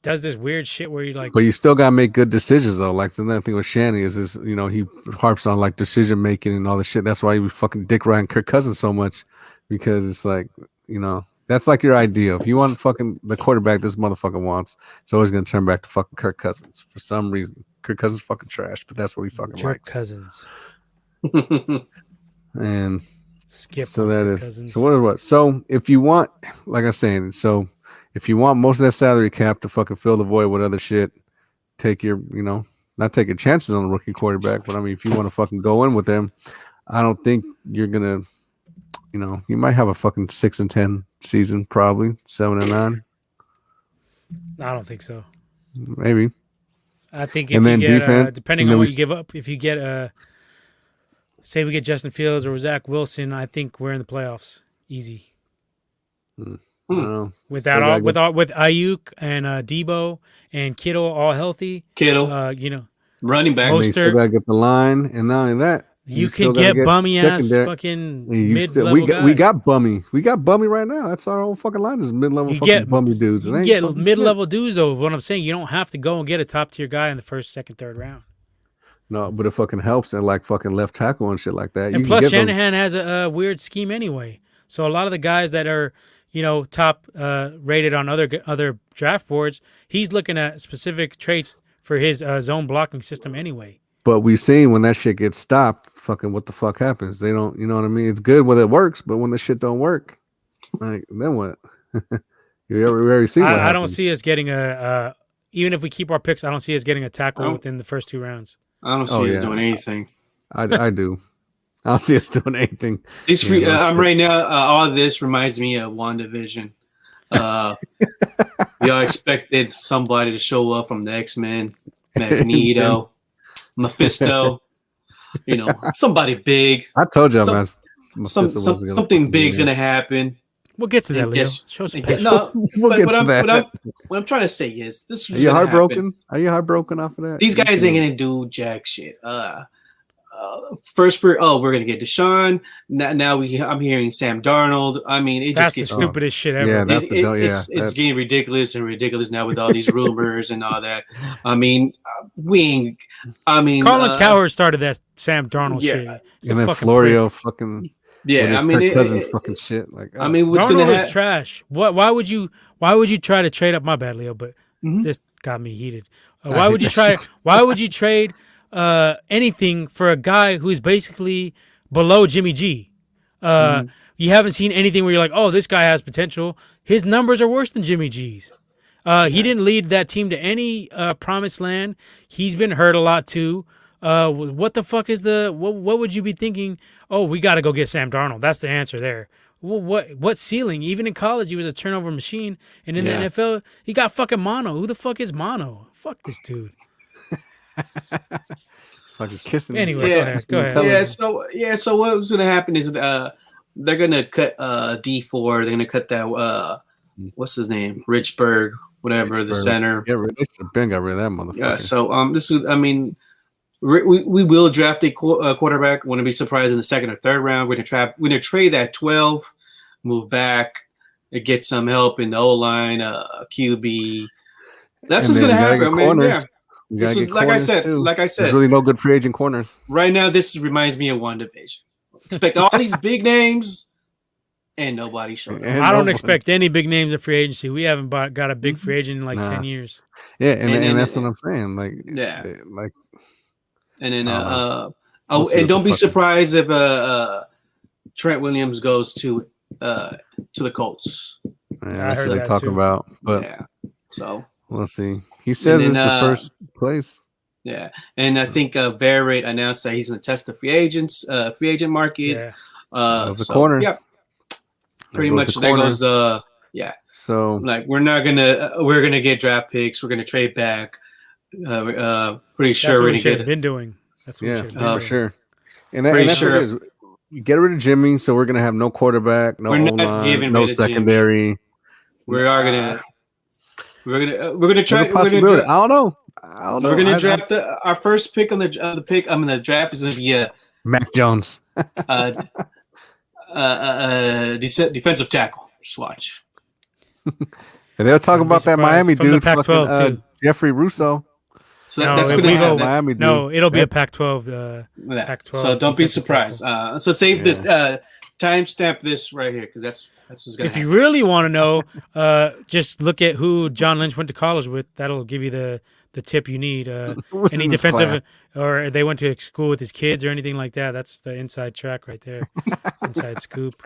C: does this weird shit where he
A: But you still gotta make good decisions though. Like the other thing with Shanny is he harps on decision making and all this shit. That's why he was fucking dick riding Kirk Cousins so much because it's that's like your idea. If you want fucking the quarterback this motherfucker wants, it's always gonna turn back to fucking Kirk Cousins for some reason. Kirk Cousins fucking trash, but that's what he fucking likes.
C: Kirk Cousins.
A: And
C: skip.
A: So that is.
C: Cousins.
A: So what? So if you want, like I was saying, if you want most of that salary cap to fucking fill the void with other shit, take your, not taking chances on the rookie quarterback, but I mean, if you want to fucking go in with them, I don't think you're gonna, you might have a fucking 6-10 season, probably 7-9.
C: I don't think so.
A: Maybe.
C: I think if you get, depending on what you give up, if you get say we get Justin Fields or Zach Wilson, I think we're in the playoffs. Easy. With Ayuk and Debo and Kittle all healthy.
B: Running back.
A: You still gotta get the line, and not only that,
C: you can get bummy ass fucking mid-level guys.
A: We got bummy right now. That's our whole fucking line is mid-level fucking bummy dudes.
C: You get mid-level dudes though. What I'm saying, you don't have to go and get a top tier guy in the first, second, third round.
A: No, but it fucking helps at fucking left tackle and shit like that.
C: And plus, Shanahan has a weird scheme anyway. So a lot of the guys that are, top rated on other draft boards, he's looking at specific traits for his zone blocking system anyway.
A: But we've seen when that shit gets stopped, fucking what the fuck happens? They don't, you know what I mean? It's good when it works, but when the shit don't work, then what? We already see what happens.
C: I don't see us getting even if we keep our picks, I don't see us getting a tackle within the first 2 rounds.
B: I don't see us doing anything.
A: I do. I don't see us doing anything.
B: These free, I'm right now. All of this reminds me of WandaVision. Y'all expected somebody to show up from the X-Men, Magneto, Mephisto. Somebody big.
A: I told y'all, man.
B: Something big's gonna happen.
C: We'll get to that, Leo. Show some
B: what I'm trying to say is this.
A: Are you heartbroken? Are you heartbroken off of that?
B: These guys ain't gonna do jack shit. First, we're gonna get Deshaun. Now I'm hearing Sam Darnold. I mean,
C: that's the stupidest shit ever.
A: Yeah,
B: it's getting ridiculous now with all these rumors and all that. I mean, Colin
C: Cowherd started that Sam Darnold shit,
A: and then Florio fucking.
B: Yeah, I mean,
A: Cousins fucking shit. Like,
B: I mean,
C: Darnold is trash. Why would you try to trade up? My bad, Leo, but this got me heated. Why would you try? Why would you trade anything for a guy who's basically below Jimmy G? You haven't seen anything where you're like, oh, this guy has potential. His numbers are worse than Jimmy G's. He didn't lead that team to any promised land. He's been hurt a lot too. What the fuck is what would you be thinking? Oh, we got to go get Sam Darnold. That's the answer there. Well, what ceiling? Even in college, he was a turnover machine, and in the NFL, he got fucking mono. Who the fuck is mono? Fuck this dude.
A: Fucking kissing.
C: Anyway, go ahead.
B: So what was gonna happen is they're gonna cut D4. They're gonna cut that what's his name, Richburg, whatever, the center.
A: Yeah, they should have been got rid of that motherfucker.
B: Yeah. So this is, I mean. We will draft a quarterback. Wouldn't be surprised in the second or third round. We're gonna trade that 12, move back, and get some help in the O line, QB. That's what's gonna happen. I mean, like I said,
A: there's really no good free agent corners
B: right now. This reminds me of WandaVision. Expect all these big names, and nobody showed up.
C: I don't expect any big names in free agency. We haven't got a big free agent in 10 years.
A: Yeah, and that's what I'm saying.
B: And then, and don't be surprised if Trent Williams goes to the Colts.
A: Yeah, that's what they talk about. But
B: so
A: we'll see. He said this is the first place.
B: Yeah, and I think Barrett announced that he's going to test the free agent market.
A: Yeah, the corners.
B: Yeah, pretty much. There goes the
A: So
B: we're gonna get draft picks. We're gonna trade back. Pretty sure we're gonna get
C: been doing. That's what we should have been
A: for sure. And that's what it is. You get rid of Jimmy, so we're gonna have no quarterback, no O-line, no secondary.
B: We're gonna try.
A: I don't know.
B: We're gonna draft our first pick on the pick. I'm gonna draft is gonna be
A: Mac Jones,
B: defensive tackle. Just watch.
A: And they'll talk about that Miami dude,
C: Pac-12 too.
A: Jeffrey Russo.
B: So that's going to happen.
A: Miami dude.
C: No, it'll be a Pac-12. Pac-12.
B: So don't be surprised. So save this. Timestamp this right here because that's what's going to happen.
C: If you really want to know, just look at who John Lynch went to college with. That'll give you the tip you need. Any defensive or they went to school with his kids or anything like that. That's the inside track right there. Inside scoop.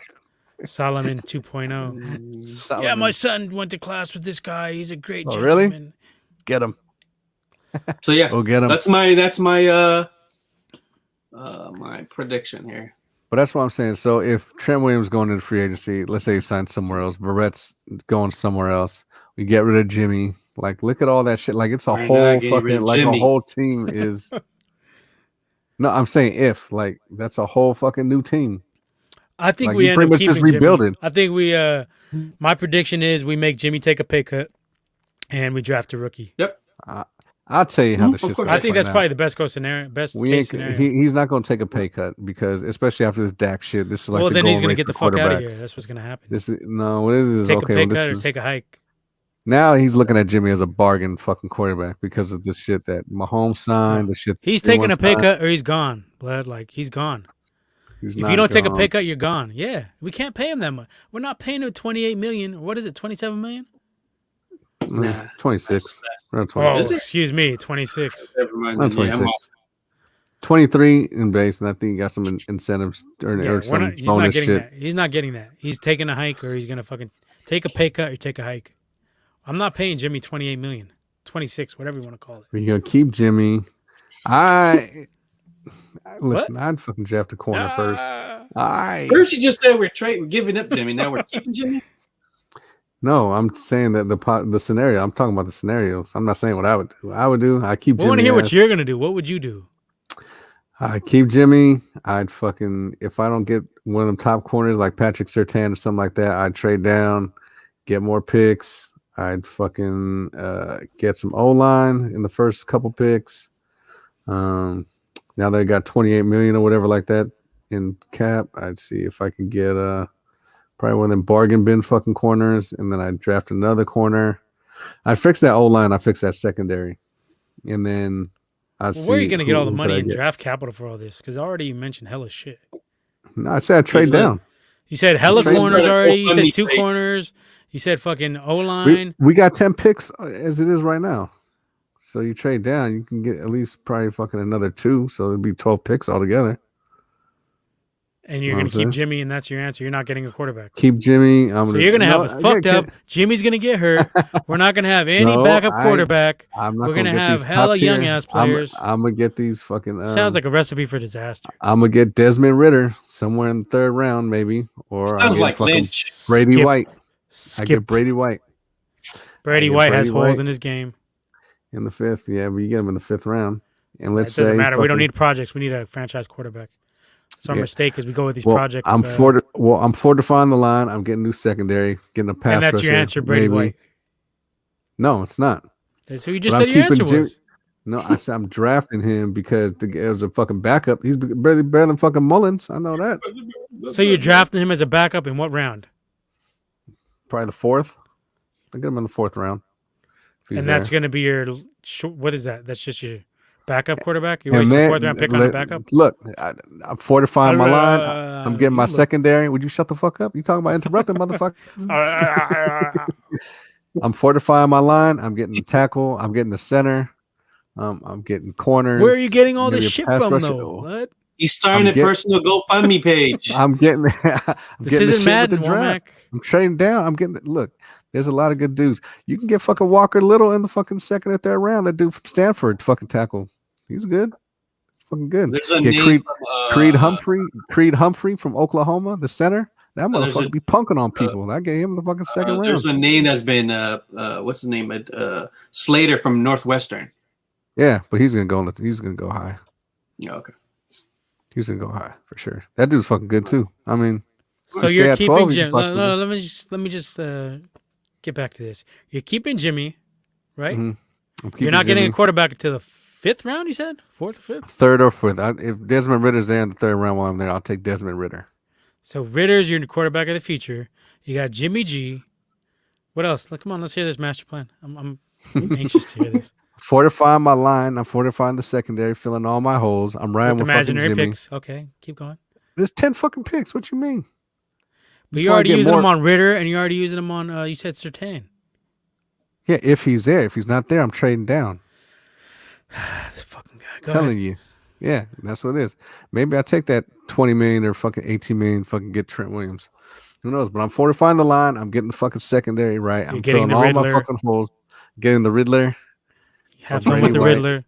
C: Solomon 2.0. Yeah, my son went to class with this guy. He's a great gentleman.
A: Really? Get him.
B: So yeah,
A: we'll get him.
B: That's my my prediction here.
A: But that's what I'm saying. So if Trent Williams going into free agency, let's say he signs somewhere else, Barrett's going somewhere else, we get rid of Jimmy. Like, look at all that shit. Like, it's a whole fucking a whole team is. No, I'm saying if that's a whole fucking new team.
C: I think we end up keeping
A: just rebuilding.
C: Jimmy. I think we. My prediction is we make Jimmy take a pay cut, and we draft a rookie.
B: Yep.
A: I'll tell you how the shit's going.
C: I think that's probably the best case scenario.
A: He's not going to take a pay cut because, especially after this Dak shit, this is like.
C: Well, then he's going to get the fuck out of here. That's what's going to happen.
A: What is
C: take a pay cut or take a hike.
A: Now he's looking at Jimmy as a bargain fucking quarterback because of this shit that Mahomes signed. The shit
C: he's taking a pay cut or he's gone. Blood, he's gone. If you don't take a pay cut, you're gone. Yeah, we can't pay him that much. We're not paying him $28 million. What is it? $27 million?
A: 26.
C: Oh, excuse me, 26.
A: Not 26. 23 in base, and I think he got some incentives or some bonus shit.
C: He's not getting that. He's taking a hike, or he's gonna fucking take a pay cut or take a hike. I'm not paying Jimmy $28 million, 26, whatever you want to call it.
A: You're gonna keep Jimmy. I Listen, I'd fucking draft a corner first.
B: First, you just said we're giving up Jimmy. Now we're keeping Jimmy.
A: No, I'm saying that the scenario. I'm talking about the scenarios. I'm not saying what I would do. I keep.
C: I want to hear what you're gonna do. What would you do?
A: I keep Jimmy. I'd fucking, if I don't get one of them top corners like Patrick Surtain or something like that, I'd trade down, get more picks. I'd fucking get some O-line in the first couple picks. Now they got 28 million or whatever like that in cap. I'd see if I could get probably one of them bargain bin fucking corners, and then I'd draft another corner. I fix that O-line. I fix that secondary, and then
C: where are you going to get all the money in draft capital for all this? Because already you mentioned hella shit.
A: No, I said I'd trade down.
C: You said hella corners already. You said 2 corners. You said fucking O-line.
A: We got 10 picks as it is right now. So you trade down, you can get at least probably fucking another 2. So it'd be 12 picks altogether.
C: And you're going to keep Jimmy, and that's your answer. You're not getting a quarterback.
A: Keep Jimmy.
C: So you're going to have us fucked up. Jimmy's going to get hurt. We're not going to have any backup quarterback. We're going to have hella young-ass players.
A: I'm going to get these fucking...
C: Sounds like a recipe for disaster.
A: I'm going to get Desmond Ritter somewhere in the 3rd round, maybe. Or
B: sounds like Lynch.
A: Brady White. I get Brady White.
C: Brady White has holes in his game.
A: In the 5th, yeah, but you get him in the 5th round. And let's
C: say... It doesn't matter. We don't need projects. We need a franchise quarterback. It's our mistake as we go with these projects.
A: I'm fortifying the line. I'm getting new secondary, getting a pass rusher.
C: And that's your answer, Brady White.
A: No, it's not.
C: That's who you just said your answer was.
A: No, I said I'm drafting him because it was a fucking backup. He's better than fucking Mullins. I know that.
C: So you're drafting him as a backup in what round?
A: Probably the 4th. I get him in the 4th round.
C: And that's going to be your. What is that? That's just your backup quarterback? You're wasting the 4th round pick on the backup?
A: Look, I'm fortifying my line. I'm getting my secondary. Would you shut the fuck up? You talking about interrupting, motherfucker? I'm fortifying my line. I'm getting the tackle. I'm getting the center. I'm getting corners.
C: Where are you getting all this shit from, though? What?
B: He's starting a personal GoFundMe page.
A: I'm getting
C: this isn't Madden, Womack.
A: I'm trading down. I'm getting look. There's a lot of good dudes. You can get fucking Walker Little in the fucking 2nd or 3rd round. That dude from Stanford, fucking tackle. He's good. Fucking good.
B: There's a name from,
A: Creed Humphrey from Oklahoma, the center. That motherfucker be punking on people. I gave him the fucking 2nd round.
B: There's a name that's been what's his name? Slater from Northwestern.
A: Yeah, but he's gonna go. He's gonna go high.
B: Yeah, okay.
A: He's gonna go high for sure. That dude's fucking good too. I mean,
C: so you're keeping Jimmy. No, let me just get back to this. You're keeping Jimmy, right?
A: Mm-hmm.
C: You're not getting a quarterback until the 5th round. You said 4th or 5th?
A: 3rd or 4th. If Desmond Ritter's there in the 3rd round while I'm there, I'll take Desmond Ritter.
C: So Ritter's your quarterback of the future. You got Jimmy G. What else? Come on, let's hear this master plan. I'm anxious to hear this.
A: Fortifying my line. I'm fortifying the secondary, filling all my holes. I'm riding with
C: imaginary
A: fucking Jimmy.
C: Picks. Okay, keep going.
A: There's 10 fucking picks. What you mean?
C: But you're already using them on Ritter, and you're already using them on, you said Surtain.
A: Yeah, if he's there. If he's not there, I'm trading down.
C: This fucking guy.
A: Go telling you. Yeah, that's what it is. Maybe I take that 20 million or fucking 18 million, fucking get Trent Williams. Who knows? But I'm fortifying the line. I'm getting the fucking secondary right. I'm filling all my fucking holes. Getting the Riddler.
C: Have fun with the Riddler.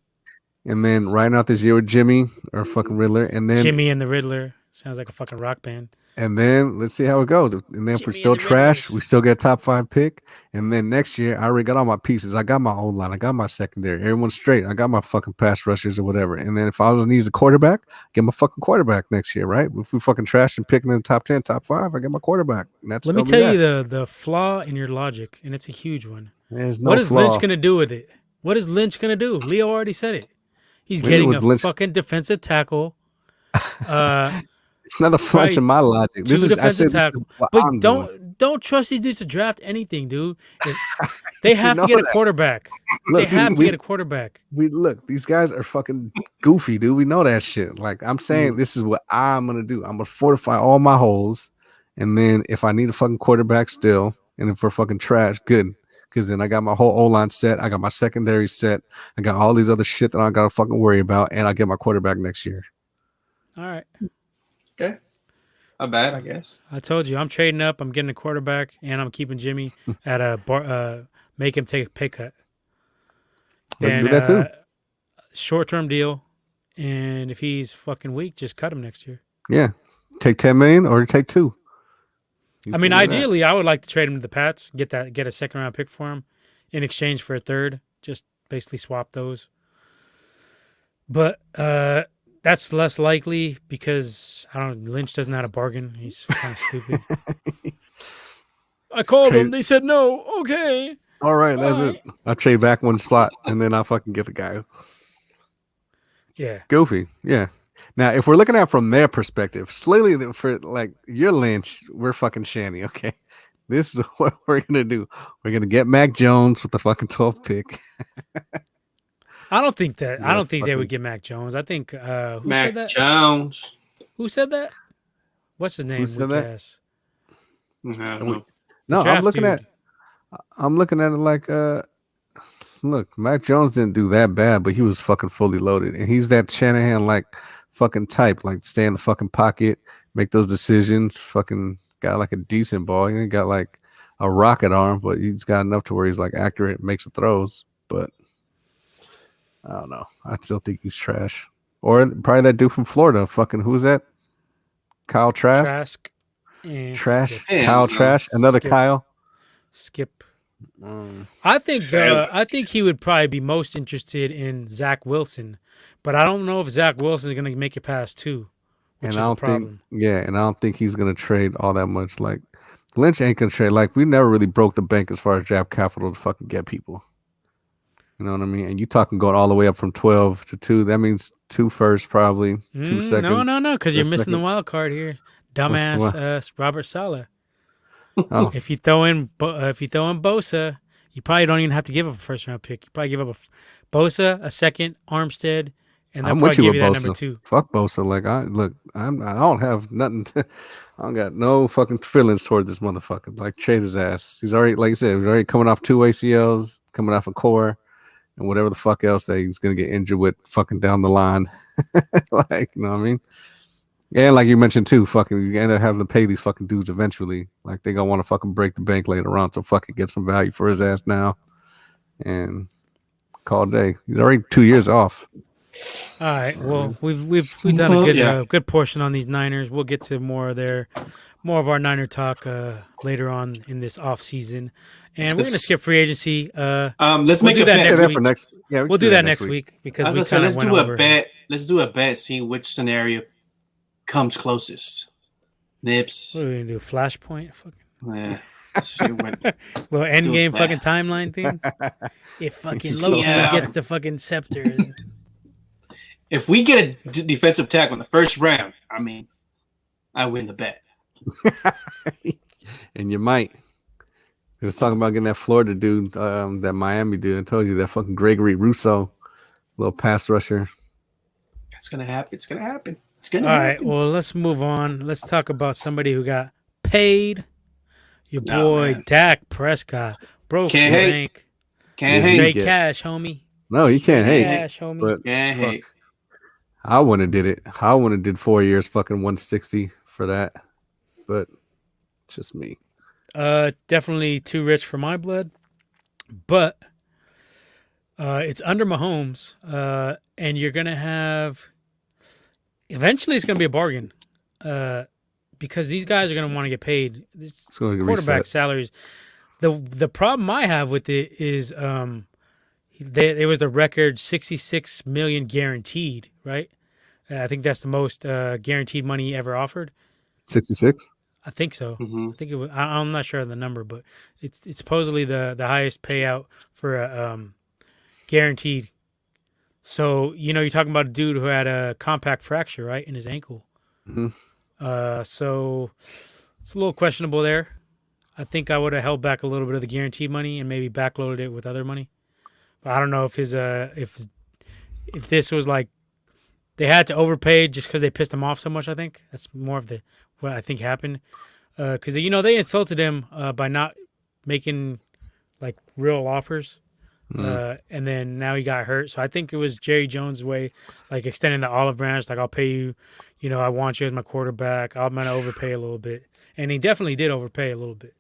A: And then riding out this year with Jimmy or fucking Riddler. And then
C: Jimmy and the Riddler. Sounds like a fucking rock band.
A: And then let's see how it goes. And then if we're still trash, we still get top 5 pick. And then next year, I already got all my pieces. I got my own line. I got my secondary. Everyone's straight. I got my fucking pass rushers or whatever. And then if I need a quarterback, get my fucking quarterback next year, right? If we fucking trash and picking in the top 10, top 5, I get my quarterback. And that's
C: Let me tell you the flaw in your logic, and it's a huge one.
A: There's no
C: What is
A: flaw.
C: Lynch going to do with it? What is Lynch going to do? Leo already said it. He's getting a fucking defensive tackle.
A: It's not a flinch in my logic. This is
C: defensive tackle. But don't trust these dudes to draft anything, dude. They have to get a quarterback. Look, they have to get a quarterback.
A: These guys are fucking goofy, dude. We know that shit. Like I'm saying, this is what I'm gonna do. I'm gonna fortify all my holes, and then if I need a fucking quarterback still, and if we're fucking trash, good. Because then I got my whole O-line set. I got my secondary set. I got all these other shit that I got to fucking worry about. And I get my quarterback next year.
C: All right.
B: Okay. Not bad, I guess.
C: I told you. I'm trading up. I'm getting a quarterback. And I'm keeping Jimmy at a make him take a pay cut.
A: And do that too.
C: Short-term deal. and if he's fucking weak, just cut him next year.
A: Yeah, take $10 million or take $2 million.
C: I mean, ideally, I would like to trade him to the Pats, get a second round pick for him in exchange for a third. Just basically swap those. But that's less likely because Lynch doesn't know how to bargain. He's kind of stupid. I called them. They said no. Okay.
A: All right, that's it. I'll trade back one spot and then I'll fucking get the guy.
C: Yeah.
A: Goofy. Yeah. Now, if we're looking at it from their perspective, slightly for like your Lynch, we're fucking Shanny. Okay. This is what we're gonna do. We're gonna get Mac Jones with the fucking 12th pick.
C: I don't think that. I don't think they would get Mac Jones. I think who
B: Mac
C: said that?
B: Jones.
C: Who said that? What's his name?
A: Who said that?
B: No,
A: I'm looking at it like look, Mac Jones didn't do that bad, but he was fucking fully loaded. And he's that Shanahan like fucking type, like stay in the fucking pocket, make those decisions, fucking got like a decent ball. He ain't got like a rocket arm, but he's got enough to where he's like accurate, makes the throws. But I don't know. I still think he's trash. Or probably that dude from Florida. Fucking who's that? Kyle Trask? Trash.
C: Skip.
A: Kyle Trash. Another
C: Skip.
A: Kyle.
C: Skip. I think he would probably be most interested in Zach Wilson, but I don't know if Zach Wilson is going to make it past 2. Which is the problem.
A: And I don't think he's going to trade all that much. Like Lynch ain't going to trade. Like we never really broke the bank as far as draft capital to fucking get people. You know what I mean? And you talking going all the way up from 12 to 2. That means 2 first, probably 2 seconds.
C: No, because you're missing the wild card here. Dumbass Robert Saleh.
A: Oh.
C: If you throw in Bosa, you probably don't even have to give up a first round pick. You probably give up a Bosa, a second, Armstead, and they'll probably give you that number 2.
A: Fuck Bosa. Like I don't have nothing. I don't got no fucking feelings toward this motherfucker. Like trade his ass. He's already, like you said, he's already coming off 2 ACLs, coming off a core, and whatever the fuck else that he's gonna get injured with fucking down the line. Like, you know what I mean? And like you mentioned too, fucking you end up having to pay these fucking dudes eventually. Like they gonna want to fucking break the bank later on. So fucking get some value for his ass now. And call it a day. He's already 2 years off.
C: All right. Well, we've done a good portion on these Niners. We'll get to more of our Niner talk later on in this off season. And we're gonna skip free agency.
B: Let's make a bet
A: next. Yeah,
C: we'll do that next week because
B: let's do a bet. Let's do a bet. See which scenario comes closest. Nips.
C: What are we gonna do? Flashpoint?
B: Yeah.
C: Little end game fucking timeline thing. If fucking Loki gets the fucking scepter.
B: If we get a defensive tackle in the first round, I mean, I win the bet.
A: And you might. He was talking about getting that Florida dude, that Miami dude. I told you that fucking Gregory Rousseau, little pass rusher.
B: It's gonna happen. It's gonna happen.
C: All right, well, let's move on. Let's talk about somebody who got paid. Your boy, Dak Prescott. Bro,
B: can't hate. Can't hate.
C: Straight cash, homie.
A: No, you can't hate.
C: Cash, homie.
A: But
B: can't hate.
A: I wouldn't have did it. I wouldn't have did 4 years fucking 160 for that. But it's just me.
C: Definitely too rich for my blood. But it's under Mahomes. And you're going to have... Eventually, it's going to be a bargain because these guys are going to want to get paid. Quarterback salaries. The problem I have with it is it was the record $66 million guaranteed, right? I think that's the most guaranteed money ever offered.
A: 66?
C: I think so.
B: Mm-hmm.
C: I think it was. I'm not sure of the number, but it's supposedly the highest payout for a guaranteed. So, you're talking about a dude who had a compact fracture, right, in his ankle.
A: Mm-hmm.
C: So it's a little questionable there. I think I would have held back a little bit of the guaranteed money and maybe backloaded it with other money. But I don't know if if this was like they had to overpay just because they pissed him off so much. I think that's more of what I think happened. Because they insulted him by not making like real offers. And then now he got hurt. So I think it was Jerry Jones' way, like extending the olive branch. Like, I'll pay you, I want you as my quarterback. I'm going to overpay a little bit. And he definitely did overpay a little bit.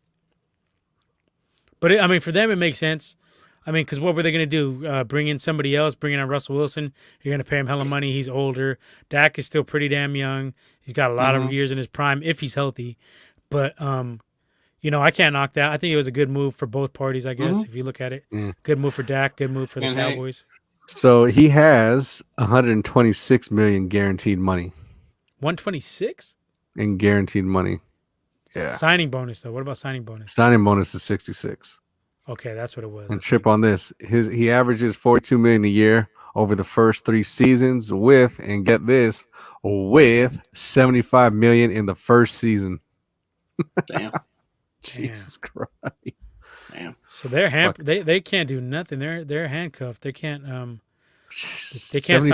C: But, for them, it makes sense. I mean, because what were they going to do? Bring in somebody else? Bring in Russell Wilson? You're going to pay him hella money. He's older. Dak is still pretty damn young. He's got a lot of years in his prime if he's healthy. But I can't knock that. I think it was a good move for both parties. I guess if you look at it, good move for Dak. Good move for the Cowboys.
A: So he has 126 million guaranteed money.
C: 126
A: in guaranteed money. Yeah.
C: Signing bonus though. What about signing bonus?
A: Signing bonus is 66.
C: Okay, that's what it was.
A: And trip on this. He averages 42 million a year over the first 3 seasons with, and get this, with 75 million in the first season.
B: Damn.
A: Jesus Christ.
B: Damn.
C: So they're they can't do nothing. They're handcuffed. They can't sign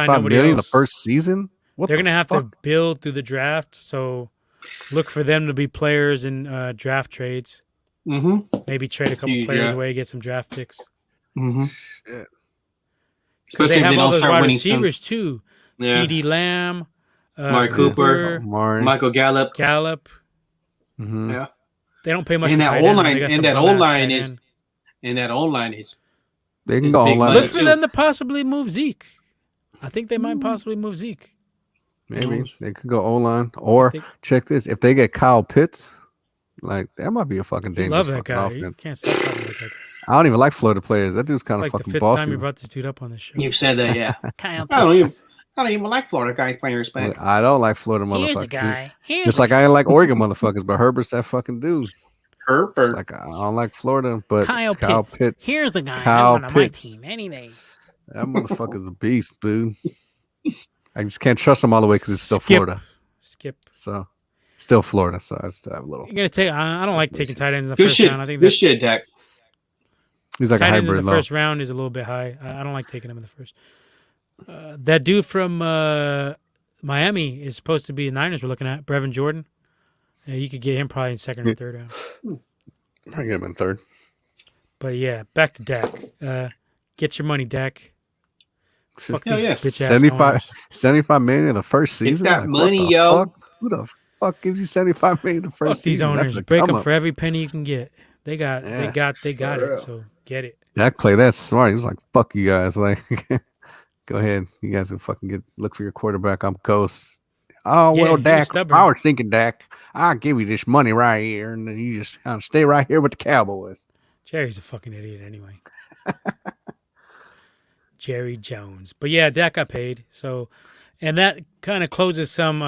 C: nobody else.
A: In the first season?
C: They're gonna have to build through the draft. So look for them to be players in draft trades. Maybe trade a couple players away, get some draft picks.
A: Shit.
C: Especially they have all those wide receivers too. CD Lamb,
B: Mark Cooper, Michael Gallup.
A: Yeah.
C: They don't pay much.
B: And that O-line is.
A: They can go online.
C: Look for them to possibly move Zeke. I think they might possibly move Zeke.
A: Maybe they could go O-line, or check this: if they get Kyle Pitts, like that might be a fucking dangerous.
C: Love that guy. You can't stop talking about that guy.
A: I don't even like Florida players. That dude's kind of fucking bossy.
C: Like the 5th time you brought this dude up on the show.
B: You've said that, yeah.
C: Kyle
B: Pitts. I don't even like Florida guys players, but
A: I don't like Florida motherfuckers.
C: Here's a guy.
A: Just like I ain't like Oregon motherfuckers, but Herbert's that fucking dude.
B: Herbert.
A: It's like I don't like Florida, but
C: Kyle Pitts. Here's the guy.
A: Kyle
C: I want on my team any day.
A: That motherfucker's a beast, boo. I just can't trust him all the way because it's still Florida. So, still Florida. So I just have a little.
C: You're gonna take. I don't like taking tight ends in the first round. I think
B: this shit, Dak.
A: He's like a hybrid.
C: Tight ends in the first round is a little bit high. I don't like taking him in the first. That dude from Miami is supposed to be the Niners. We're looking at Brevin Jordan. You could get him probably in second or third round.
A: Probably get him in third.
C: But yeah, back to Dak. Get your money, Dak.
B: Fuck these
C: bitch
A: 75 million in the first season.
B: Get that money, yo.
A: Fuck? Who the fuck gives you 75 million in the first
C: these
A: season?
C: Owners break them for every penny you can get. They got it. So get it.
A: Dak play that smart. He was like, "Fuck you guys." Like, go ahead. You guys can fucking look for your quarterback. I'm ghost. Oh, well, Dak. I was thinking, Dak, I'll give you this money right here, and then you just kind of stay right here with the Cowboys.
C: Jerry's a fucking idiot anyway. Jerry Jones. But yeah, Dak got paid. So, and that kind of closes some,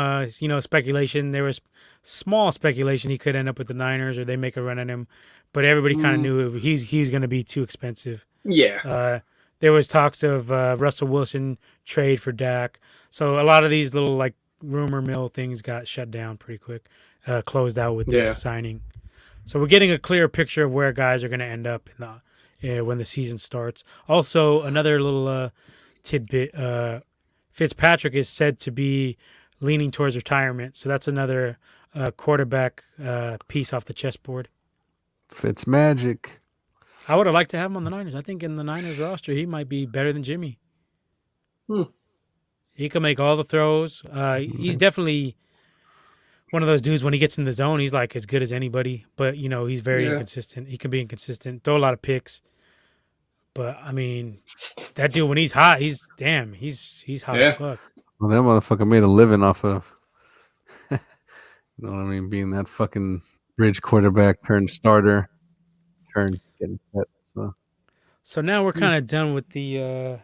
C: speculation. There was small speculation he could end up with the Niners or they make a run at him. But everybody kind of knew he was going to be too expensive.
B: Yeah.
C: There was talks of Russell Wilson trade for Dak. So a lot of these little like rumor mill things got shut down pretty quick, closed out with this signing. So we're getting a clear picture of where guys are going to end up when the season starts. Also, another little tidbit, Fitzpatrick is said to be leaning towards retirement. So that's another quarterback piece off the chessboard.
A: Fitzmagic.
C: I would have liked to have him on the Niners. I think in the Niners roster, he might be better than Jimmy. He can make all the throws. He's definitely one of those dudes when he gets in the zone, he's like as good as anybody. But, he's very inconsistent. He can be inconsistent, throw a lot of picks. But, I mean, that dude, when he's hot, he's hot as fuck.
A: Well, that motherfucker made a living off of, you know what I mean, being that fucking bridge quarterback turned starter, turned getting cut.
C: So now we're kind of done with the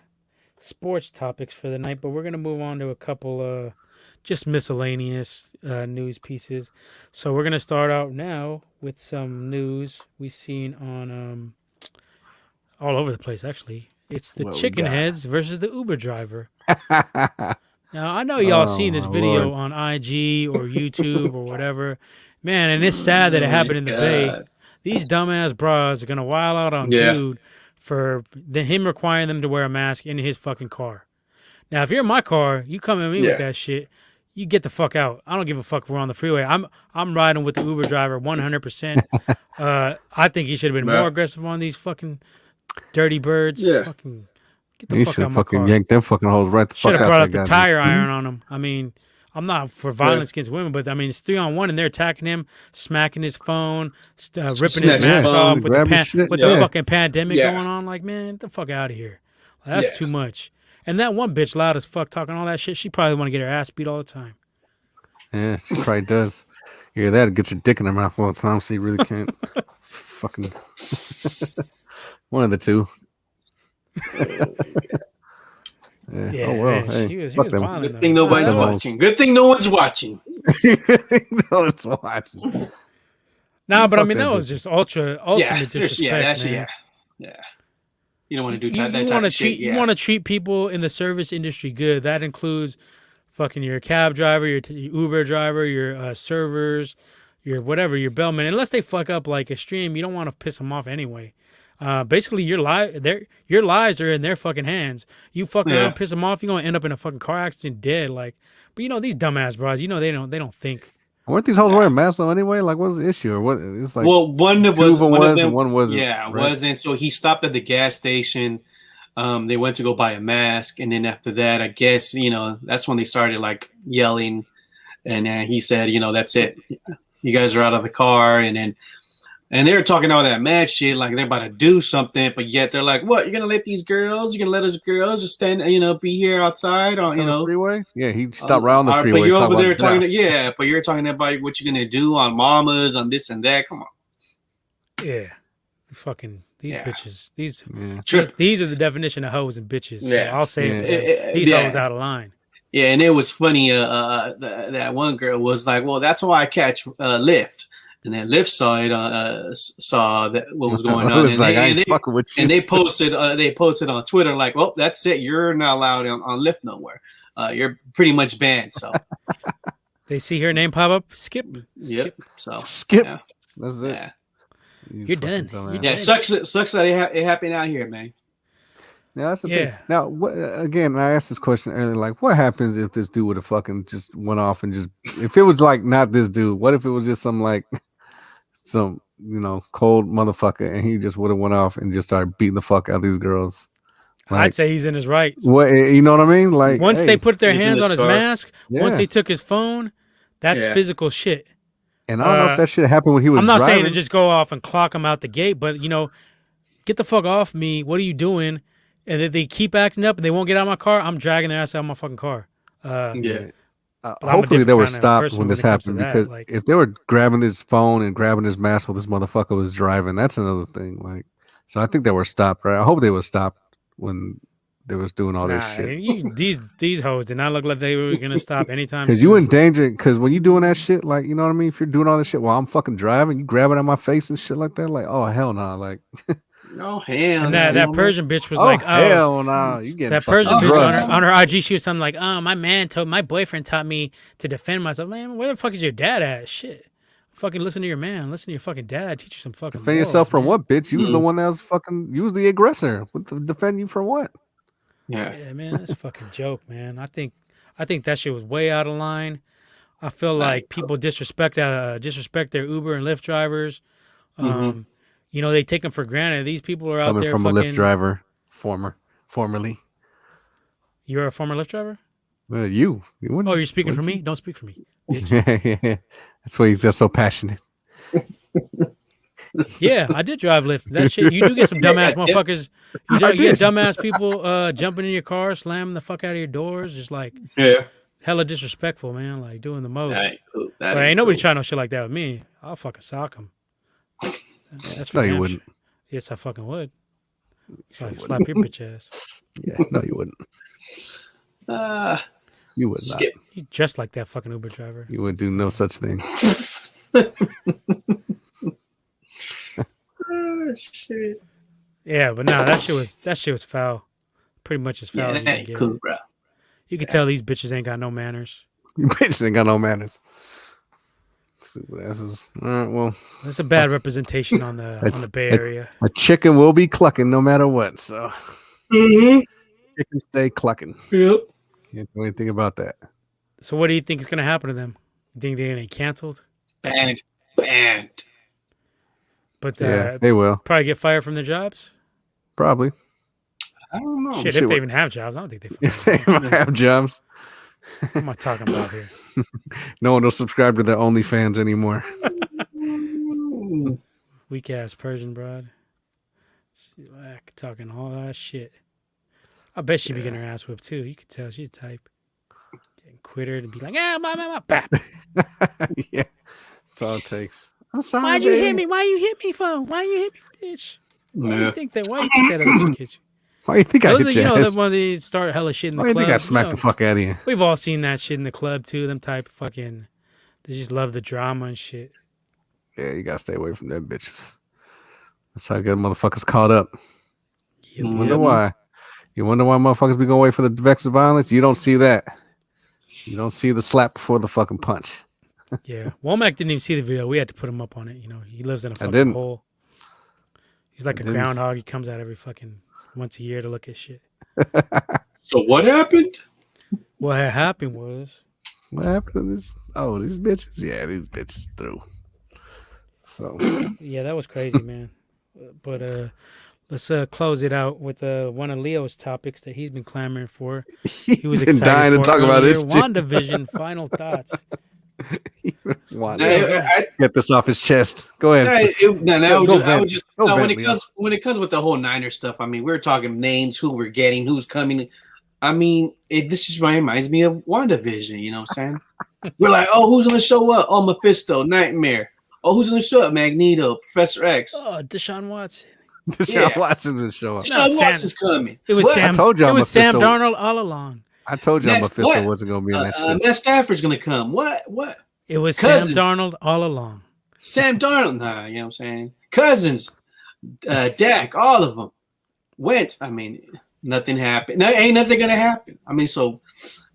C: sports topics for the night, but we're going to move on to a couple just miscellaneous news pieces. So we're going to start out now with some news we've seen on all over the place, actually. It's the Chickenheads versus the Uber driver. Now, I know y'all seen this video on IG or YouTube or whatever. Man, and it's sad that it happened in the Bay. These dumbass bras are going to wild out on dude for him requiring them to wear a mask in his fucking car. Now, if you're in my car, you come at me with that shit, you get the fuck out. I don't give a fuck if we're on the freeway. I'm riding with the Uber driver 100%. I think he should have been more aggressive on these fucking dirty birds. Fucking get the fuck out of my car.
A: Yank them fucking holes right the fuck out.
C: Should have brought up the tire iron on him. I mean, I'm not for violence against women, but I mean it's 3-on-1 and they're attacking him, smacking his phone, ripping his mask off with the fucking pandemic going on. Like, man, get the fuck out of here. Like, that's too much. And that one bitch loud as fuck talking all that shit. She probably want to get her ass beat all the time.
A: Yeah, she probably does. Yeah, that gets your dick in her mouth all the time, so you really can't. Fucking one of the two. Yeah. Oh well.
C: Man,
A: hey,
C: he was
B: violent, good thing nobody's watching. Good thing no one's watching.
A: No one's watching.
C: Nah, but I mean that was just ultimate disrespect.
B: Yeah. You don't want to do
C: that type of shit. You want to treat people in the service industry good. That includes fucking your cab driver, your Uber driver, your servers, your whatever, your bellman. Unless they fuck up like extreme, you don't want to piss them off anyway. Basically, your lives are in their fucking hands. You fuck around, piss them off, you're gonna end up in a fucking car accident dead. Like, but these dumbass bros, they don't think.
A: Weren't these hoes wearing masks though anyway? Like, what was the issue? Or what? It's like,
B: well, one of them
A: one wasn't.
B: Yeah, right? Wasn't. So he stopped at the gas station. They went to go buy a mask, and then after that, I guess that's when they started like yelling, and then he said, that's it. You guys are out of the car, and they were talking all that mad shit, like they're about to do something, but yet they're like, "What? You're gonna let these girls? You're gonna let us girls just stand, be here outside on,
A: the freeway?" Yeah, he stopped around the freeway.
B: But you're over there talking, but you're talking about what you're gonna do on mamas, on this and that. Come on.
C: Yeah, fucking these bitches. These are the definition of hoes and bitches. Yeah, so I'll say these hoes out of line.
B: Yeah, and it was funny. That one girl was like, "Well, that's why I catch Lyft." And then Lyft saw that what was going on, and they posted on Twitter like, "Well, that's it. You're not allowed on Lyft nowhere. You're pretty much banned." So
C: they see her name pop up. Skip.
B: Yep. So
A: skip. Yeah. That's it.
B: Yeah.
C: You're done.
B: It sucks that it happened out here, man.
A: Yeah, that's the thing. Now, again, I asked this question earlier, like, what happens if this dude would have fucking just went off and if it was like not this dude, what if it was just some cold motherfucker and he just would have went off and just started beating the fuck out of these girls? Like,
C: I'd say he's in his rights.
A: What, you know what I mean? Like,
C: once they put their hands on his mask, once they took his phone, that's physical shit.
A: And I don't know if that shit happened when he was
C: I'm not
A: driving.
C: saying to just go off and clock him out the gate, but get the fuck off me. What are you doing? And if they keep acting up and they won't get out of my car, I'm dragging their ass out of my fucking car.
A: Hopefully they were stopped when this happened, because if they were grabbing his phone and grabbing his mask while this motherfucker was driving, that's another thing. Like, so I think they were stopped, right? I hope they were stopped when they was doing all this shit.
C: These hoes did not look like they were gonna stop anytime.
A: Because you in danger. Because when you doing that shit, like, you know what I mean? If you're doing all this shit while I'm fucking driving, you grabbing at my face and shit like that, like, oh hell no, like.
B: No, hell.
C: And that Persian bitch was
A: like, hell no, you get
C: that Persian bitch on her IG. She was something like, my boyfriend taught me to defend myself. Man, where the fuck is your dad at? Shit, fucking listen to your man. Listen to your fucking dad. Teach you some fucking.
A: Defend yourself from what, bitch? You was the one that was fucking. You was the aggressor. Defend you from what?
C: Yeah, man, that's a fucking joke, man. I think that shit was way out of line. I feel like people disrespect their Uber and Lyft drivers. They take them for granted. These people are out
A: coming
C: there
A: from
C: fucking...
A: a Lyft driver, formerly.
C: You're a former Lyft driver?
A: You wouldn't.
C: Oh, you're speaking for me? Don't speak for me.
A: Yeah. That's why he's just so passionate.
C: Yeah, I did drive Lyft. That shit, you do get some dumbass motherfuckers. You get dumbass people jumping in your car, slamming the fuck out of your doors, just like hella disrespectful, man. Like doing the most. But ain't nobody trying no shit like that with me. I'll fucking sock them. That's
A: no, you wouldn't.
C: Yes, I fucking would. So I can slap your bitch ass.
A: Yeah, no, you wouldn't. You would not.
C: You just like that fucking Uber driver.
A: You would do no such thing.
B: Oh shit.
C: Yeah, but no, that shit was foul. Pretty much as foul as you can get.
B: Cool, bro.
C: You can tell these bitches ain't got no manners.
A: Bitches ain't got no manners. Stupid asses. All right, well,
C: that's a bad representation on the Bay Area.
A: A chicken will be clucking no matter what. So chickens stay clucking.
B: Yep.
A: Can't do anything about that.
C: So what do you think is gonna happen to them? You think they're gonna get canceled?
B: Banned.
C: But
A: they will
C: probably get fired from their jobs.
A: Probably.
B: I don't know.
C: Shit, if they even have jobs, I don't think they
A: have jobs.
C: What am I talking about here?
A: No one will subscribe to their OnlyFans anymore.
C: Weak ass Persian broad. Like, talking all that shit. I bet she'd be getting her ass whipped too. You could tell she's the type. Quit her to be like, bap.
A: Yeah, that's all it takes. I'm sorry,
C: Why'd you hit me? Why you hit me for? Why you hit me, bitch? Why you think that? Why you think that other chick hit you?
A: Why you think I hit you?
C: That when they start hella shit in the club.
A: Why you think I smacked the fuck out of you?
C: We've all seen that shit in the club too. Them type of fucking, they just love the drama and shit.
A: Yeah, you gotta stay away from them bitches. That's how good motherfuckers caught up. You wonder why? You wonder why motherfuckers be going away for the domestic violence? You don't see that. You don't see the slap before the fucking punch.
C: Yeah, Womack didn't even see the video. We had to put him up on it. You know, he lives in a fucking hole. He's like a groundhog. He comes out every fucking once a year to look at shit.
B: So what happened?
C: What had happened was.
A: What happened to this? Oh, these bitches? Yeah, these bitches through. So.
C: Yeah, that was crazy, man. But let's close it out with one of Leo's topics that he's been clamoring for. He was excited
A: dying to talk about this.
C: WandaVision final thoughts.
A: Get this off his chest. Go ahead.
B: When it comes with the whole Niner stuff, I mean, we're talking names, who we're getting, who's coming. I mean, this just reminds me of WandaVision. You know what I'm saying? We're like, oh, who's gonna show up? Oh, Mephisto, Nightmare. Oh, who's gonna show up? Magneto, Professor X.
C: Oh, Deshaun Watson.
A: Deshaun Watson's gonna show up.
B: Deshaun Watson's coming.
C: It was Sam.
A: I told you,
C: it was Sam Darnold all along.
A: I told you Mephisto wasn't gonna be in that shit.
B: Matt Stafford's gonna come. What?
C: It was Cousins. Sam Darnold all along.
B: Sam Darnold, you know what I'm saying? Cousins, Dak, all of them went. I mean, nothing happened. No, ain't nothing gonna happen. I mean, so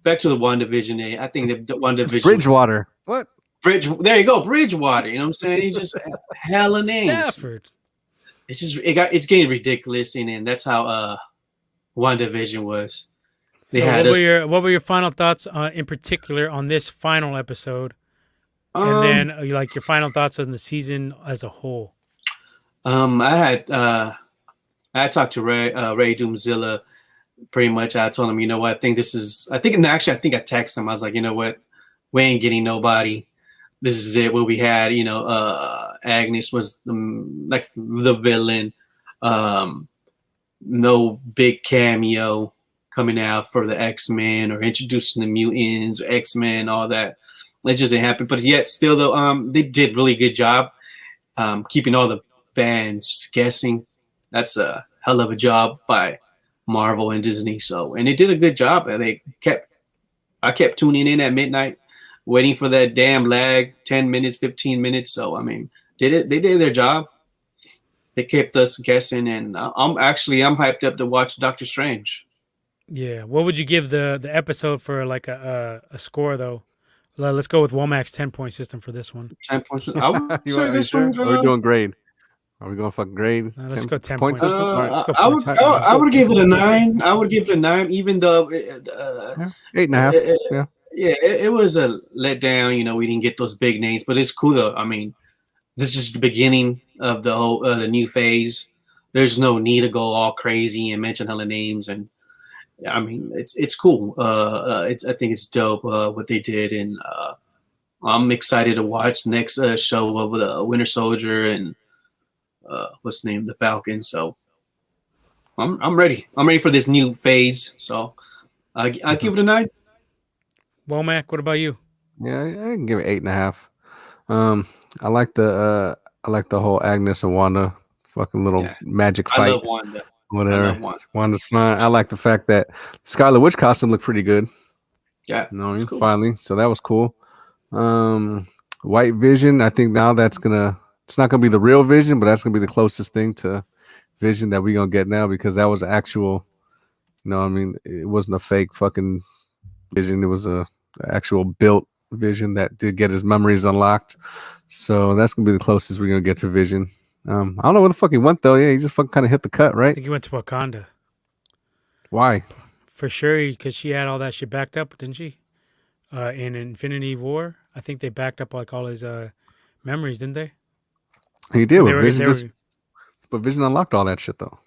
B: back to the WandaVision. I think the WandaVision.
A: Bridgewater. What?
B: There you go, Bridgewater. You know what I'm saying? He's just hella names.
C: Stafford.
B: It's just it's getting ridiculous, and that's how WandaVision was.
C: So what were your final thoughts in particular on this final episode? And then like your final thoughts on the season as a whole.
B: I talked to Ray Doomzilla pretty much. I told him, you know what, I think I texted him. I was like, you know what, we ain't getting nobody. This is it. What we had, Agnes was the villain. No big cameo coming out for the X-Men or introducing the mutants or X-Men, all that. It just didn't happen. But yet still though, they did really good job keeping all the fans guessing. That's a hell of a job by Marvel and Disney. And they did a good job. I kept tuning in at midnight, waiting for that damn lag, 10 minutes, 15 minutes. So I mean, they did their job. They kept us guessing, and I'm hyped up to watch Doctor Strange.
C: Yeah. What would you give the episode for like a score though? Let's go with Womack's 10-point system for this one.
B: 10 points. I would say this one.
A: Are we doing grade? Are we going fucking grade?
C: No, let's go 10 points.
B: I would give it a 9. I would give it a 9, even though
A: 8.5. Yeah.
B: Yeah, it was a letdown. We didn't get those big names, but it's cool though. I mean, this is the beginning of the whole the new phase. There's no need to go all crazy and mention hella names, and I mean it's cool. I think it's dope what they did, and I'm excited to watch next show of the Winter Soldier and what's the name, the Falcon. So I'm ready. I'm ready for this new phase. So I give it a 9.
C: Womack, what about you?
A: Yeah, I can give it 8.5. I like the whole Agnes and Wanda fucking little magic fight.
B: I love Wanda.
A: Whatever. Wanda's fine. I like the fact that Scarlet Witch costume looked pretty good.
B: Yeah.
A: Cool. Finally. So that was cool. White Vision, I think now it's not gonna be the real Vision, but that's gonna be the closest thing to Vision that we're gonna get now, because that was actual, it wasn't a fake fucking Vision. It was a actual built Vision that did get his memories unlocked. So that's gonna be the closest we're gonna get to Vision. I don't know where the fuck he went though. Yeah, he just fucking kind of hit the cut, right?
C: I think he went to Wakanda.
A: Why?
C: For sure, because she had all that shit backed up, didn't she? In Infinity War, I think they backed up like all his memories, didn't they?
A: He did. But Vision unlocked all that shit though.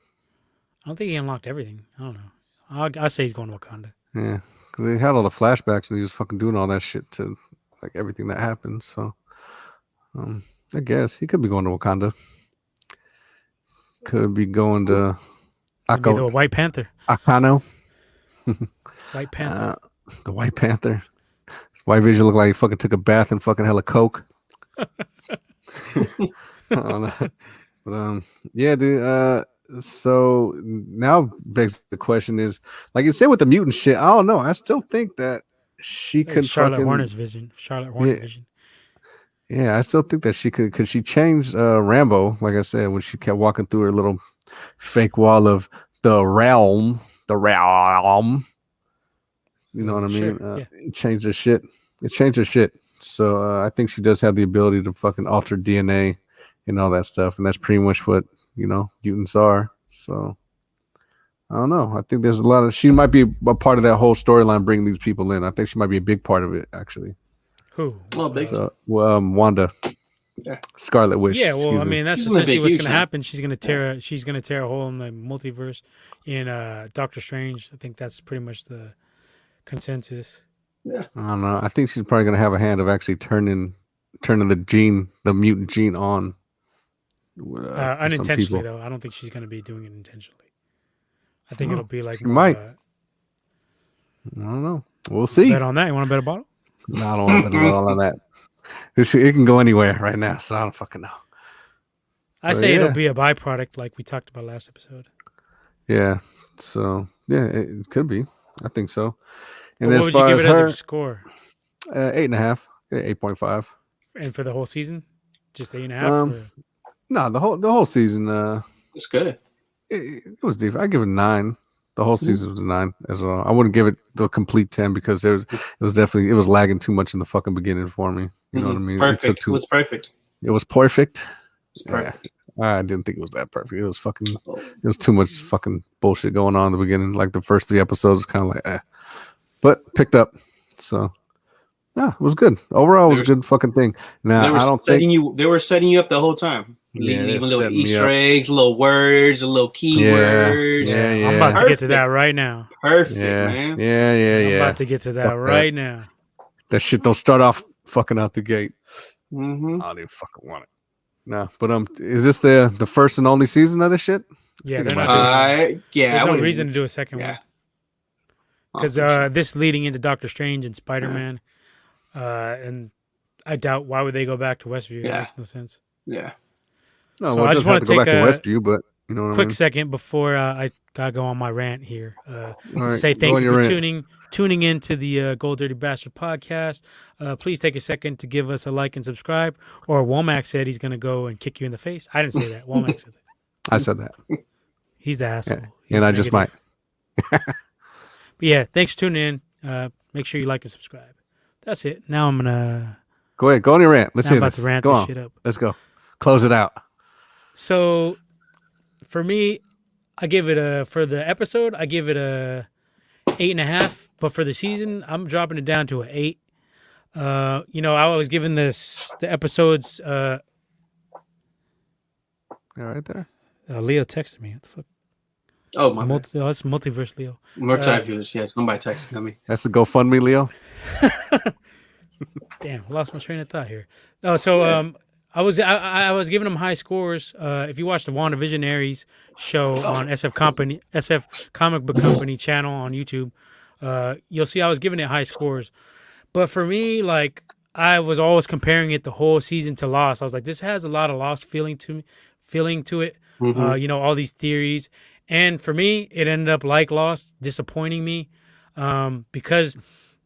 C: I don't think he unlocked everything. I don't know. I'll say he's going to Wakanda.
A: Yeah. because they had all the flashbacks and he was fucking doing all that shit to like everything that happened. So, I guess he could be going to Wakanda. Could be going to
C: the White Panther.
A: Akano.
C: White Panther.
A: The White Panther. White Vision looked like he fucking took a bath and fucking hella coke. I don't know. But yeah, dude. So now begs the question is, like you said with the mutant shit, I don't know. I still think that she could
C: Charlotte Hornet's vision. Charlotte Hornet vision.
A: Yeah, I still think that she could, because she changed Rambo, like I said, when she kept walking through her little fake wall of the realm. You know what I mean?
C: Sure,
A: It changed her shit. It changed her shit. So I think she does have the ability to fucking alter DNA and all that stuff. And that's pretty much what, mutants are. So I don't know. I think there's a lot of, she might be a part of that whole storyline, bringing these people in. I think she might be a big part of it, actually.
C: Who?
A: Wanda.
B: Yeah.
A: Scarlet Witch.
C: Yeah, well, I mean, that's essentially what's going to happen. She's going to tear a hole in the multiverse in Doctor Strange. I think that's pretty much the consensus.
B: Yeah.
A: I don't know. I think she's probably going to have a hand of actually turning the mutant gene on.
C: Unintentionally, though. I don't think she's going to be doing it intentionally. I think it'll be like
A: she might. I don't know. We'll see.
C: Bet on that. You want to bet a bottle?
A: No, I don't want to bet a bottle on that. It can go anywhere right now, so I don't fucking know.
C: I say it'll be a byproduct, like we talked about last episode.
A: Yeah. So yeah, it could be. I think so. And
C: what would you give it as a score?
A: 8.5, 8.5.
C: And for the whole season, just 8.5.
A: No, the whole season.
B: It's good.
A: It was deep. I give it 9. The whole season was a 9 as well. I wouldn't give it the complete 10 because it was lagging too much in the fucking beginning for me. You know what I mean?
B: Perfect. It was perfect.
A: It was perfect.
B: It's perfect.
A: Yeah. I didn't think it was that perfect. It was fucking. It was too much fucking bullshit going on in the beginning. Like the first 3 episodes, kind of like, but picked up. So yeah, it was good. Overall, it was a good fucking thing. Now I don't think
B: they were setting you up the whole time. Leaving little Easter eggs, little words, little keywords.
A: Yeah.
C: I'm about to get to that right now.
B: Perfect, man.
A: Yeah.
C: I'm about to get to that right now.
A: That shit don't start off fucking out the gate.
B: Mm-hmm.
A: I don't even fucking want it. No, but is this the first and only season of this shit?
C: Yeah,
B: There's
C: no reason to do a second one. Because this leading into Doctor Strange and Spider-Man, and I doubt why would they go back to Westview? It makes no sense.
B: Yeah.
A: No, so I just want to go back to Westview, but you know what
C: quick
A: I mean?
C: second before I gotta go on my rant here.
A: Right,
C: say thank you for tuning in to the Gold Dirty Bastard podcast. Please take a second to give us a like and subscribe. Or Womack said he's gonna go and kick you in the face. I didn't say that. Womack said that.
A: I said that.
C: He's the asshole.
A: Yeah. And I just might.
C: But yeah, thanks for tuning in. Make sure you like and subscribe. That's it. Now I'm gonna
A: go ahead. Go on your rant. Let's hear this.
C: I'm about to rant
A: go
C: this
A: on.
C: shit up.
A: Let's go. Close it out.
C: So, for me, I give it for the episode, I give it a 8.5. But for the season, I'm dropping it down to an 8. I was giving the episodes.
A: Yeah, right there.
C: Leo texted me. What the fuck?
B: Oh my!
C: That's multiverse, Leo.
B: Multiverse. Yeah, somebody texted me.
A: That's the GoFundMe, Leo.
C: Damn, lost my train of thought here. No, so I was giving them high scores. If you watch the Wandavision Aries show on SF Comic Book Company channel on YouTube, you'll see I was giving it high scores. But for me, like, I was always comparing it the whole season to Lost. I was like, this has a lot of Lost feeling to it.
B: Mm-hmm.
C: All these theories. And for me, it ended up like Lost, disappointing me because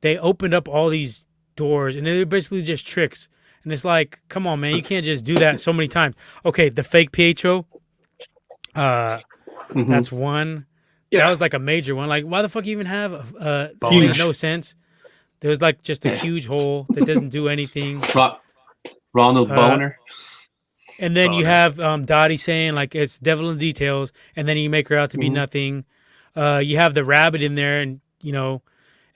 C: they opened up all these doors and they're basically just tricks. And it's like, come on, man, you can't just do that so many times. Okay, the fake Pietro, that's one. Yeah. That was like a major one. Like, why the fuck you even have made no sense. There was like just a huge hole that doesn't do anything.
B: Ronald Boner.
C: And then you have Dottie saying like it's devil in the details, and then you make her out to be nothing. You have the rabbit in there, and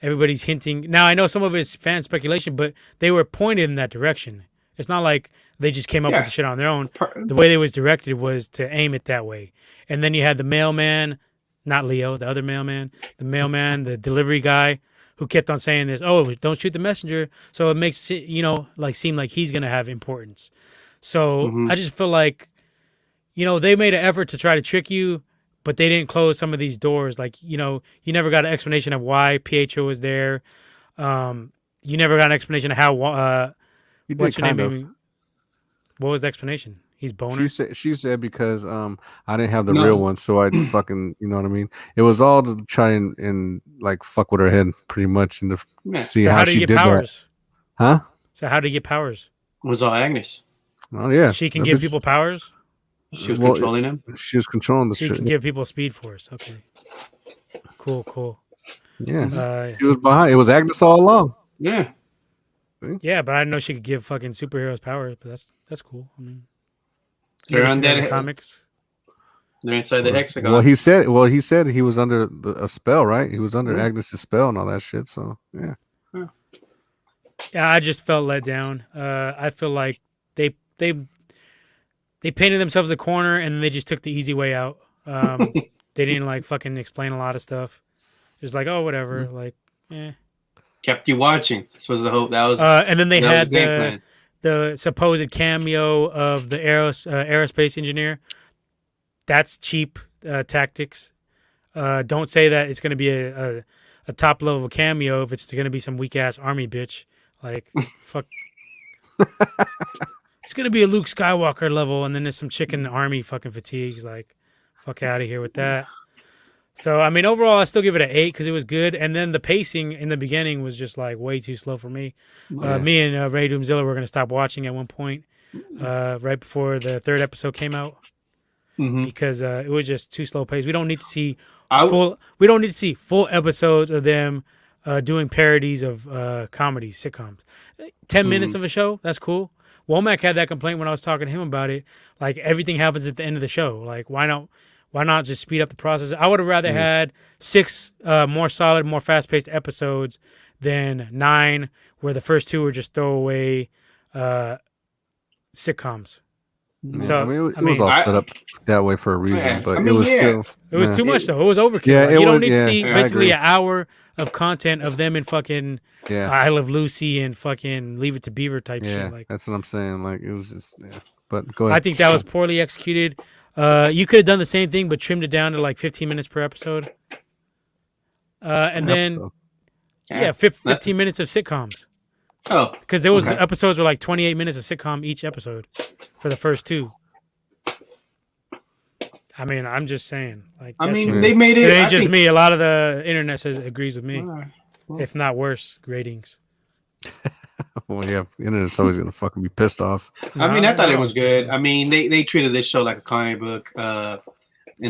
C: everybody's hinting. Now I know some of it's fan speculation, but they were pointed in that direction. It's not like they just came up with the shit on their own. The way they was directed was to aim it that way. And then you had the mailman, not Leo, the other mailman, the delivery guy who kept on saying this. Oh, don't shoot the messenger. So it makes it, like seem like he's gonna have importance. So I just feel like, they made an effort to try to trick you, but they didn't close some of these doors. Like, you never got an explanation of why PHO was there. You never got an explanation of how. What's your name? What was the explanation? He's boner.
A: She said because I didn't have the real one, so I fucking you know what I mean. It was all to try and like fuck with her head, pretty much, and to see how she did powers? That. Huh?
C: So how did he get powers?
B: It was all Agnes.
A: Oh yeah,
C: she can give people powers.
B: She was controlling him.
A: She was controlling the shit.
C: She can give people Speed Force. Okay, cool.
A: Yeah, she was behind. It was Agnes all along.
B: Yeah.
C: Yeah, but I didn't know she could give fucking superheroes powers. But that's cool. I mean,
B: they're on that
C: comics.
B: They're inside the hexagon.
A: Well, he said he was under a spell, right? He was under Agnes's spell and all that shit. So yeah.
C: Yeah, I just felt let down. I feel like they painted themselves a corner and they just took the easy way out. They didn't like fucking explain a lot of stuff. It was like, oh, whatever. Like,
B: kept you watching. This was the hope. That was.
C: And then they had the supposed cameo of the aerospace engineer. That's cheap tactics. Don't say that it's going to be a top level cameo if it's going to be some weak ass army bitch. Like, fuck. It's going to be a Luke Skywalker level, and then there's some chicken army fucking fatigues. Like, fuck out of here with that. So, I mean, overall, I still give it an 8 because it was good. And then the pacing in the beginning was just like way too slow for me. Me and Ray Doomzilla were going to stop watching at one point right before the third episode came out because it was just too slow paced. We don't need to see full episodes of them doing parodies of comedies, sitcoms. 10 minutes of a show, that's cool. Womack had that complaint when I was talking to him about it. Like, everything happens at the end of the show. Like, why not just speed up the process? I would have rather had 6 more solid, more fast-paced episodes than 9 where the first 2 were just throwaway sitcoms.
A: Yeah, so I mean, it was all set up that way for a reason, but it was still.
C: It was too much though. It was overkill.
A: Yeah,
C: like, you don't need to see basically an hour of content of them in fucking I Love Lucy and fucking Leave It to Beaver type shit. Like,
A: that's what I'm saying. Like, it was just But go ahead.
C: I think that was poorly executed. You could have done the same thing, but trimmed it down to like 15 minutes per episode. And then, 15 minutes of sitcoms.
B: Oh,
C: because there was the episodes were like 28 minutes of sitcom each episode for the first 2. I mean, I'm just saying. Like,
B: they made it.
C: It ain't just me. A lot of the internet agrees with me, if not worse. Ratings.
A: Well, yeah, the internet's always gonna fucking be pissed off.
B: I mean, I thought it was good. I mean, they treated this show like a comic book, and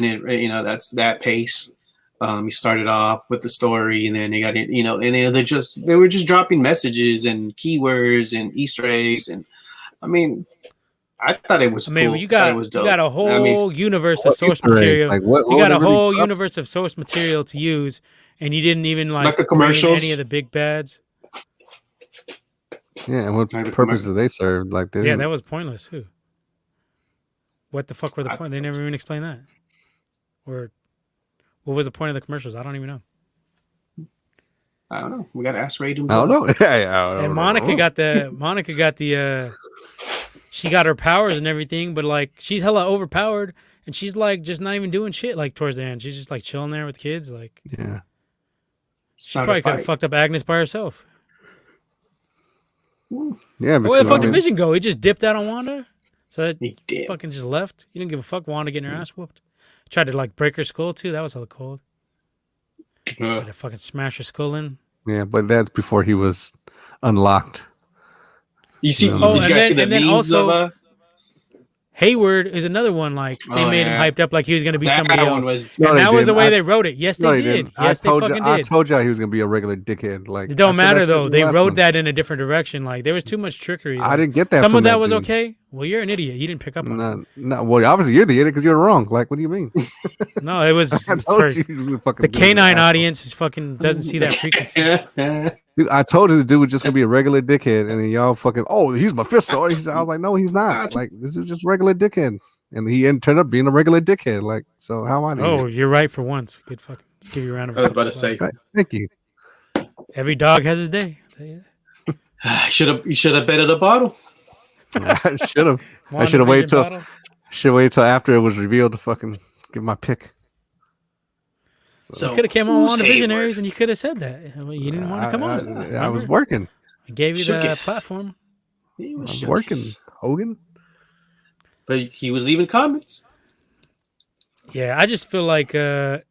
B: it, that's that pace. You started off with the story, and then they got it, and they were just dropping messages and keywords and Easter eggs, and I mean, I thought it was. Cool.
C: You got a whole universe of source material.
A: Like,
C: you got a whole universe of source material to use, and you didn't even like
B: the commercials,
C: any of the big bads.
A: Yeah, and what purpose did they serve? Like,
C: that was pointless too. What the fuck were the point? They never even explained that. Or what was the point of the commercials? I don't even know.
B: I don't know. We got to ask Ray Doomzilla.
A: I don't know.
C: And Monica got the. She got her powers and everything, but like she's hella overpowered, and she's like just not even doing shit. Like towards the end, she's just like chilling there with kids. Like, she probably could have fucked up Agnes by herself.
A: Yeah,
C: where the fuck did Vision go? He just dipped out on Wanda, so that fucking just left. He didn't give a fuck. Wanda getting her ass whooped. Tried to like break her skull too. That was hella cold. Tried to fucking smash her skull in.
A: Yeah, but that's before he was unlocked.
B: You see? Did you guys see the memes of?
C: Hayward is another one. Like they made him hyped up like he was going to be somebody else.
A: And
C: that was the way they wrote it. Yes, they did. Yes, they fucking did.
A: I told y'all he was going to be a regular dickhead. Like,
C: it don't matter though. They wrote that in a different direction. Like there was too much trickery. Like,
A: I didn't get that.
C: Some of that was okay. Well, you're an idiot. You didn't pick up on it.
A: No, well, obviously you're the idiot because you're wrong. Like, what do you mean?
C: No, it was for the canine audience. Is fucking doesn't see that frequency.
A: Dude, I told you this dude was just gonna be a regular dickhead, and then y'all fucking, he's Mephisto. I was like, no, he's not. Like, this is just regular dickhead, and he turned up being a regular dickhead. Like, so how am I?
C: You're right for once. Good fucking. Let's give you a round of applause.
B: I was about to say.
A: Thank you.
C: Every dog has his day. I'll tell you
B: that. You should have betted a bottle.
A: I should have. I
C: that.
A: should have waited
C: WandaVision
A: till after it was revealed to fucking give my pick.
C: So you could have came on WandaVisionaries and you could have said that. I mean, you didn't want to come on.
A: I was working.
C: I gave you the platform.
A: I was working, Hogan.
B: But he was leaving comments.
C: Yeah, I just feel like it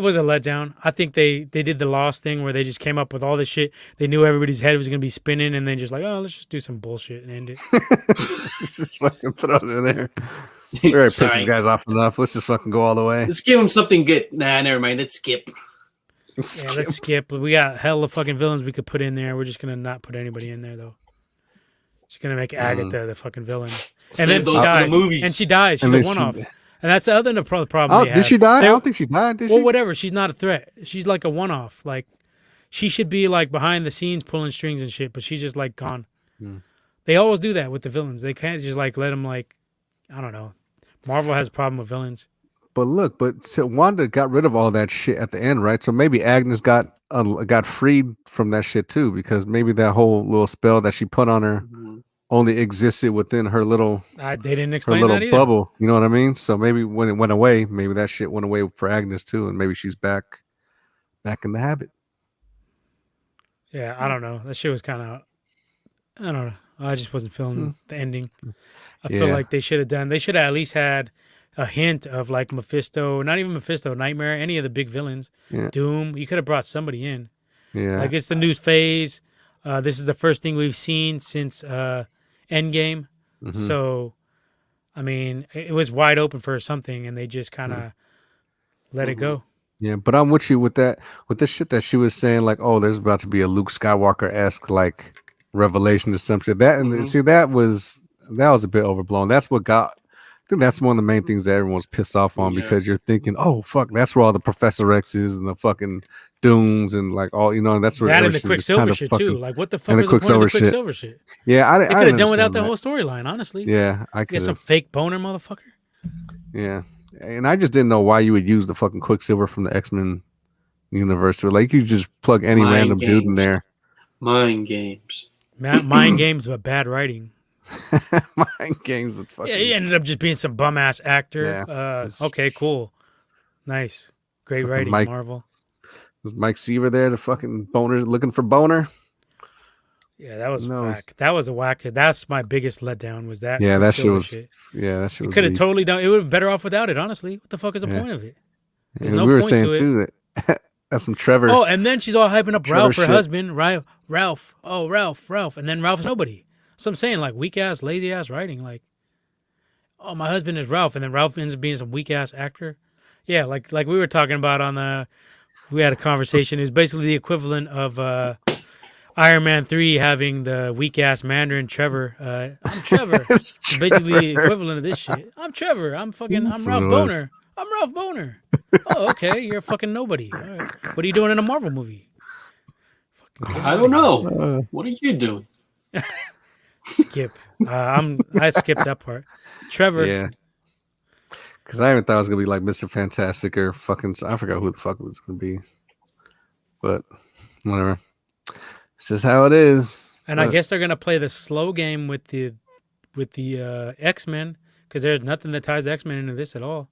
C: was a letdown. I think they did the Lost thing where they just came up with all this shit. They knew everybody's head was going to be spinning, and then just like, oh, let's just do some bullshit and end it.
A: Just fucking throw it in there. We already pissed these guys off enough. Let's just fucking go all the way.
B: Let's give them something good. Nah, never mind. Let's skip.
C: Yeah, let's skip. We got hella fucking villains we could put in there. We're just going to not put anybody in there, though. Just going to make Agatha the fucking villain. And then she dies. And she dies. She's a one-off. And that's the other problem.
A: Oh, did she die? I don't think she died. Did she?
C: Well, whatever. She's not a threat. She's like a one-off. Like, she should be like behind the scenes pulling strings and shit, but she's just like gone. They always do that with the villains. They can't just like let them like, I don't know. Marvel has a problem with villains.
A: But look, so Wanda got rid of all that shit at the end, right? So maybe Agnes got freed from that shit too, because maybe that whole little spell that she put on her only existed within her little
C: they didn't explain
A: her little
C: that either.
A: bubble. You know what I mean? So maybe when it went away, maybe that shit went away for Agnes too, and maybe she's back in the habit.
C: Yeah, I don't know. That shit was kind of, I don't know. I just wasn't feeling the ending. I feel like they should have at least had a hint of like Mephisto, not even Mephisto, Nightmare, any of the big villains. Yeah. Doom. You could have brought somebody in. Yeah. Like it's the new phase. This is the first thing we've seen since Endgame. So, I mean, it was wide open for something, and they just kind of let it go.
A: Yeah, but I'm with you with that, with the shit that she was saying, like, oh, there's about to be a Luke Skywalker-esque like revelation or some shit. That and see that was a bit overblown. That's what got. I think that's one of the main things that everyone's pissed off on because you're thinking, oh fuck, that's where all the Professor X's and the fucking Dooms and like all and that's where
C: that and the Quicksilver shit too. Like what the fuck is the point of the Quicksilver shit?
A: Yeah, I
C: could have done without the whole storyline, honestly.
A: Yeah, I could
C: get some fake boner motherfucker.
A: Yeah, and I just didn't know why you would use the fucking Quicksilver from the X-Men universe. Like you just plug any random dude in there.
B: Mind games.
C: Mind games, but bad writing.
A: Mind games. Fucking...
C: Yeah, he ended up just being some bum ass actor. Yeah, okay, cool, nice, great writing, Marvel.
A: Was Mike Seaver there, the fucking boner, looking for boner?
C: Yeah, that was whack. That was a whack. That's my biggest letdown. Was that?
A: Yeah, that shit was. Yeah, that shit.
C: It could have totally done. It would have been better off without it. Honestly, what the fuck is the point of it? There's no point to it.
A: Too, that's some Trevor.
C: Oh, and then she's all hyping up Ralph, her husband, right? Ralph. Oh, Ralph, and then Ralph's nobody. So I'm saying, like, weak ass, lazy ass writing. Like, oh, my husband is Ralph, and then Ralph ends up being some weak ass actor. Yeah, like we were talking about on the. We had a conversation. It was basically the equivalent of Iron Man 3 having the weak ass Mandarin Trevor. I'm Trevor. Basically the equivalent of this shit. I'm Trevor. I'm Ralph Boner. I'm Ralph Boner. Oh, okay. You're a fucking nobody. All right. What are you doing in a Marvel movie?
B: I don't know. What are you doing?
C: Skip. I skipped that part. Trevor.
A: Yeah. Because I even thought it was going to be like Mr. Fantastic or fucking... I forgot who the fuck it was going to be. But whatever. It's just how it is.
C: And I guess they're going to play the slow game with the X-Men because there's nothing that ties the X-Men into this at all.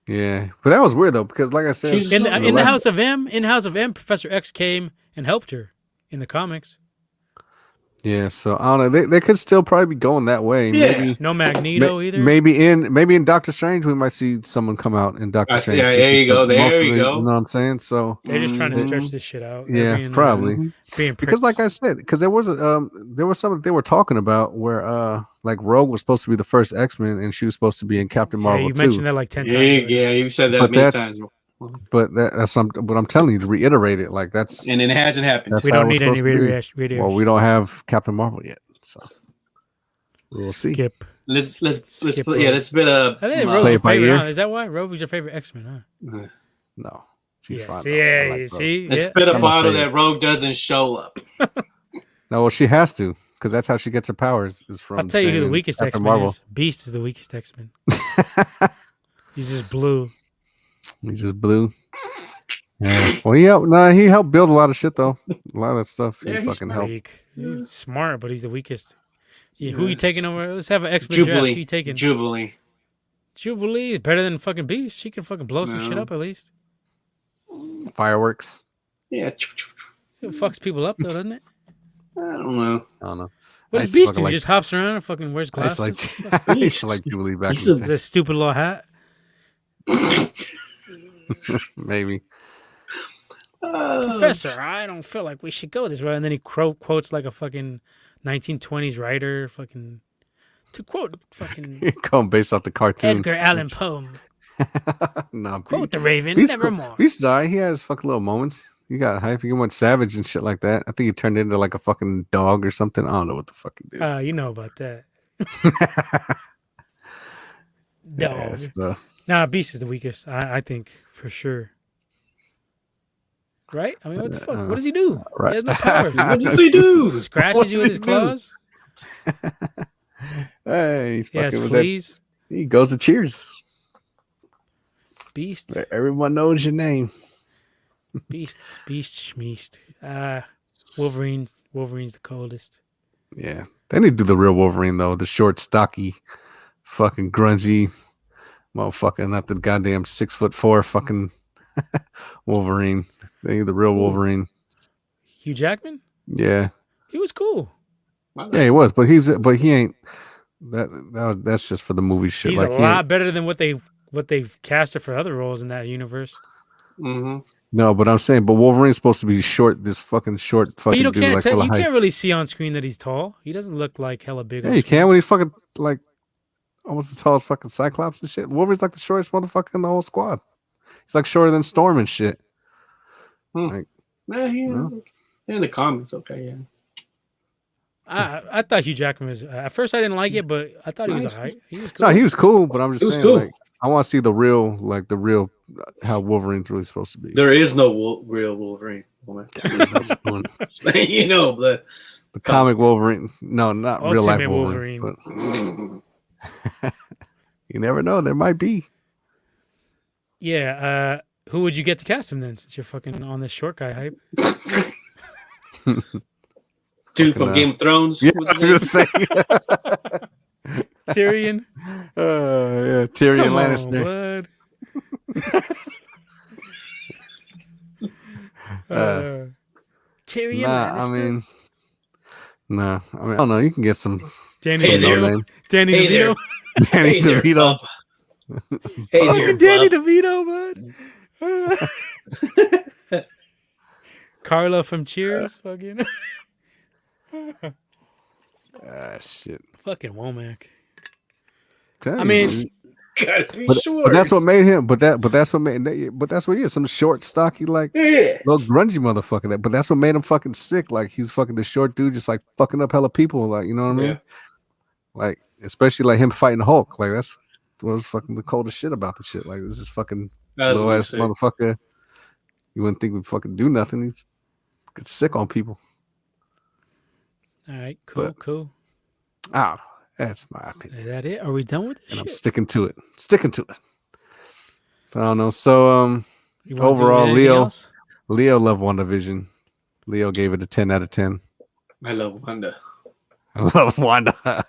A: Yeah. But that was weird, though, because like I said...
C: In the House of M, Professor X came and helped her in the comics.
A: Yeah, so I don't know. They could still probably be going that way.
B: Yeah.
C: Maybe no Magneto either.
A: Maybe in Doctor Strange we might see someone come out in Doctor Strange.
B: Yeah, there you go. There you go.
A: You know what I'm saying? So
C: they're just trying to stretch this shit out.
A: Yeah, probably. Because like I said, because there was something they were talking about where like Rogue was supposed to be the first X-Men and she was supposed to be in Captain Marvel
C: you mentioned that like 10 times.
B: Yeah, you said that many times.
A: But that's what I'm telling you to reiterate it. Like that's
B: and it hasn't happened.
C: We don't need any reiteration.
A: Well, we don't have Captain Marvel yet, so we'll see.
C: Skip.
B: Let's spit a.
C: I think Rogue's your favorite. Huh? Is that why Rogue was your favorite X-Men? Huh?
A: No, she's fine.
C: See,
B: let's spit a bottle that Rogue doesn't show up.
A: No, well, she has to because that's how she gets her powers. Is from.
C: I'll tell you who the weakest X-Men is. Beast is the weakest X-Men. He's just blue.
A: He's just blue. Yeah. Well, he helped build a lot of shit though. A lot of that stuff.
B: Yeah,
A: he
B: he's
A: fucking helped.
C: Weak. He's smart, but he's the weakest. Yeah, who you taking over? Let's have an expert draft.
B: Jubilee.
C: Who you taking?
B: Jubilee
C: is better than fucking Beast. She can fucking blow some shit up at least.
A: Fireworks.
B: Yeah.
C: It fucks people up though, doesn't it?
B: I don't know.
C: What does Beast do? He just hops around and fucking wears
A: I
C: glasses.
A: used to like Jubilee back in the day.
C: That stupid little hat.
A: Maybe.
C: Professor, I don't feel like we should go this way. And then he quotes like a fucking 1920s writer, fucking to quote fucking
A: going based off the cartoon.
C: Edgar Allan Poe.
A: No,
C: quote the Raven,
A: Beast
C: nevermore.
A: Beast died. He has fucking little moments. You got hype. He went savage and shit like that. I think he turned into like a fucking dog or something. I don't know what the fuck he did.
C: You know about that. Dog.
A: Yeah,
C: nah, Beast is the weakest. I think for sure. Right? I mean, what the fuck? What does he do?
A: Right.
C: He has no powers.
B: What does he do?
C: Scratches you with his claws.
A: Hey,
C: he has fleas.
A: He goes to Cheers.
C: Beast.
A: Everyone knows your name.
C: Beast, Schmeast. Wolverine's the coldest.
A: Yeah. They need to do the real Wolverine, though. The short, stocky, fucking grungy motherfucker. Not the goddamn 6'4" fucking Wolverine. They need the real Wolverine.
C: Hugh Jackman?
A: Yeah.
C: He was cool.
A: Yeah, he was, but he ain't. That's just for the movie shit.
C: He's
A: like,
C: a lot better than what they've casted for other roles in that universe.
B: Mm-hmm.
A: No, but I'm saying, Wolverine's supposed to be short. This fucking short fucking dude.
C: You can't really see on screen that he's tall. He doesn't look like hella big.
A: Yeah, you can when he's fucking like almost the tallest fucking Cyclops and shit. Wolverine's like the shortest motherfucker in the whole squad. He's like shorter than Storm and shit.
B: Like, in the comics, okay, yeah.
C: I thought Hugh Jackman was. At first, I didn't like it, but I thought he was alright. He was cool.
A: No, he was cool, but I'm just saying,
B: cool.
A: like, I want to see the real how Wolverine's really supposed to be.
B: There is no real Wolverine. You know, the
A: comic Wolverine. No, not
C: Ultimate
A: real life Wolverine. But you never know. There might be.
C: Yeah. Who would you get to cast him then? Since you're fucking on this short guy hype.
B: Dude from Game of Thrones.
A: Yeah, I was gonna say.
C: Tyrion.
A: Yeah, Tyrion
C: Come
A: Lannister.
C: Tyrion
A: Lannister. I don't know. You can get some.
C: Danny DeVito.
A: Danny DeVito.
B: Hey there,
C: Danny DeVito, bud. Carla from Cheers, fucking.
A: Shit.
C: Fucking Womack.
A: I mean,
B: gotta be
A: but that's what made him. But that's what he is. Some short, stocky, like little grungy motherfucker. But that's what made him fucking sick. Like he's fucking the short dude, just like fucking up hella people. Like, you know what I mean?
B: Yeah.
A: Like, especially like him fighting Hulk. Like that's what was fucking the coldest shit about the shit. Like this is fucking little ass motherfucker. You wouldn't think we'd fucking do nothing. He gets sick on people.
C: All right, cool.
A: That's my opinion.
C: Is that it? Are we done with this?
A: And I'm sticking to it. But I don't know. So overall, Leo loved WandaVision. Leo gave it a 10 out of 10.
B: I love Wanda.
A: I love Wanda.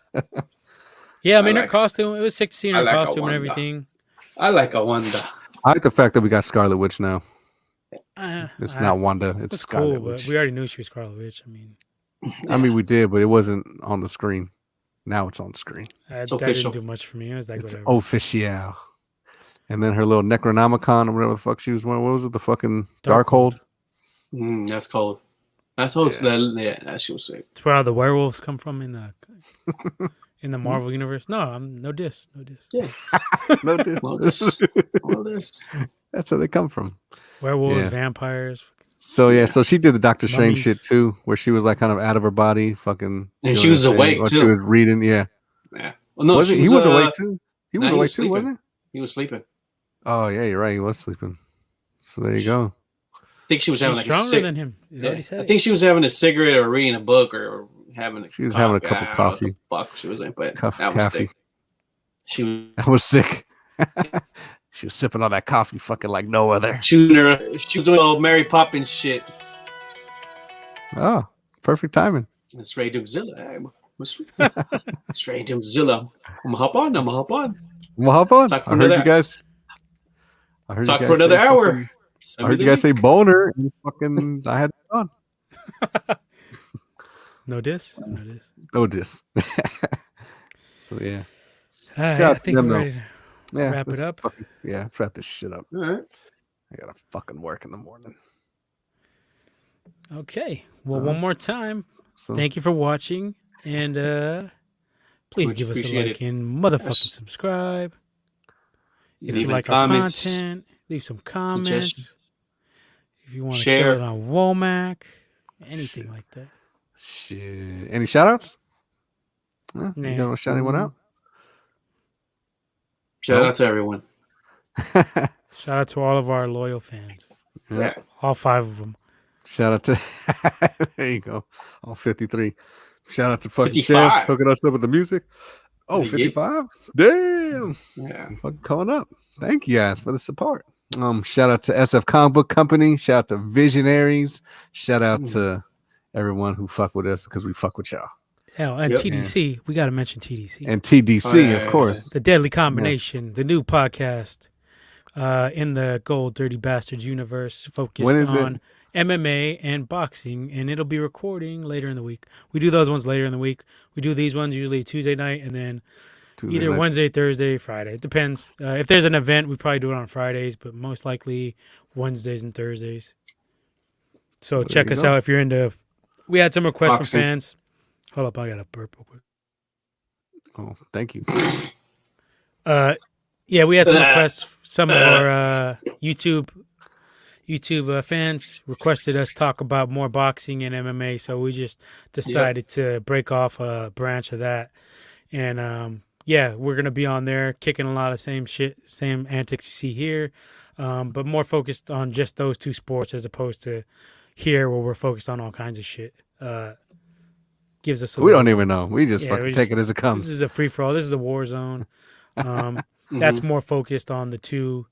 C: Yeah, I mean, her costume, it was sick to see her costume and everything.
B: I like a Wanda.
A: I like the fact that we got Scarlet Witch now. It's not Wanda. It's Scarlet Witch.
C: But we already knew she was Scarlet Witch.
A: I mean, we did, but it wasn't on the screen. Now it's on screen.
C: That didn't do much for me. It was like
A: it's
C: whatever.
A: official. And then her little Necronomicon or whatever the fuck she was wearing. What was it? The fucking Darkhold?
B: That's cold. I thought that she was sick.
C: It's where all the werewolves come from in the Marvel universe. No, no diss.
B: Yeah.
A: No diss. That's where they come from.
C: Werewolves, vampires.
A: So she did the Doctor Strange shit too, where she was like kind of out of her body, fucking.
B: And she was awake too.
A: She was reading, yeah.
B: Yeah. Well, no,
A: he was awake too. He was awake too, wasn't
B: he? He was sleeping.
A: Oh yeah, you're right. He was sleeping. So there you go.
B: I think she was having like
C: stronger than him.
B: I think she was having a cigarette or reading a book or having.
A: She was having a cup of coffee.
B: Fuck, she was in, but
A: coffee.
B: She
A: was sick. She was sipping on that coffee fucking like no other.
B: She was doing all Mary Poppins shit.
A: Oh, perfect timing.
B: It's Ray Doomzilla. It's Ray Doomzilla. I'm gonna hop on.
A: Well, hop on.
B: Talk for
A: I heard
B: another-
A: you guys.
B: Talk for another hour.
A: I heard you guys say boner. And fucking, I had it on.
C: No diss.
A: No diss. So yeah.
C: All right,
A: Shout out
C: I
A: to
C: think
A: them,
C: we're
A: though.
C: ready to
A: Yeah,
C: wrap it up.
A: Let's wrap this shit up.
B: All right.
A: I gotta fucking work in the morning.
C: Okay. Well, one more time.
A: So
C: Thank you for watching, and please
B: Much
C: give us a
B: appreciate
C: like
B: it.
C: and motherfucking
B: Yes.
C: subscribe. If
B: Leave
C: you like
B: comments.
C: our content, leave some comments.
B: Suggestions.
C: If you want to
B: Share.
C: kill it on Womack, anything like that.
A: shit. Any shout outs? Yeah,
C: Nah.
A: you gonna shout anyone out?
B: Shout
A: No?
B: out to everyone.
C: Shout out to all of our loyal fans,
B: Yeah.
C: all 5 of them.
A: Shout out to there you go. All 53. Shout out to fucking
B: 55.
A: Chef hooking us up with the music. Oh,
B: Yeah.
A: 55? Damn.
B: Yeah.
A: Fucking coming up. Thank you guys for the support. Shout out to SF Comic Book Company. Shout out to Visionaries. Shout out to everyone who fuck with us because we fuck with y'all.
C: Hell, and
B: Yep.
C: TDC. We got to mention TDC.
A: And TDC,
B: Oh, yeah,
A: of
B: yeah,
A: course.
C: The Deadly Combination, the new podcast in the Gold Dirty Bastards universe, focused
A: When is it?
C: on MMA and boxing, and it'll be recording later in the week. We do those ones later in the week. We do these ones usually Tuesday night, and then
A: Tuesday
C: either
A: nights.
C: Wednesday, Thursday, Friday. It depends. If there's an event, we probably do it on Fridays, but most likely Wednesdays and Thursdays. So
A: There
C: check
A: you
C: us
A: go.
C: out if you're into. We had some requests
B: Boxing.
C: from fans. Hold up, I got to burp real quick.
A: Oh, thank you.
C: Yeah, we had some requests. Some of our YouTube fans requested us talk about more boxing and MMA, so we just decided to break off a branch of that. And yeah, we're gonna be on there kicking a lot of same shit, same antics you see here, but more focused on just those 2 sports as opposed to here where we're focused on all kinds of shit. Gives us a
A: We
C: little-
A: don't even know. We just
C: Yeah,
A: fucking
C: we
A: take
C: just-
A: it as it
C: This
A: comes.
C: is a free for all. This is a war zone. That's more focused on the two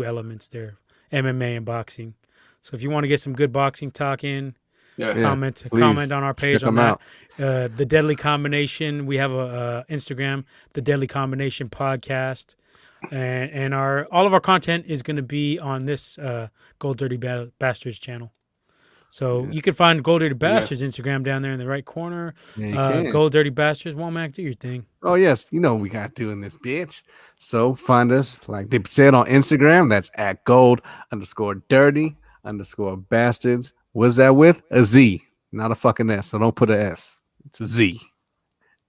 C: elements there, MMA and boxing. So if you want to get some good boxing talk in,
B: Yeah.
A: Yeah,
C: comment
A: please.
C: on our page
A: Check
C: on
A: them
C: that. The Deadly Combination. We have a Instagram, the Deadly Combination Podcast, and all of our content is going to be on this Gold Dirty Bastards channel. So you can find Gold Dirty Bastards Instagram down there in the right corner.
A: Yeah, you can.
C: Gold Dirty Bastards. Womack, do your thing.
A: Oh, yes. You know what we got doing this, bitch. So find us, like they said, on Instagram. That's at gold_dirty_bastards. What's that with? A Z, not a fucking S. So don't put an S. It's a Z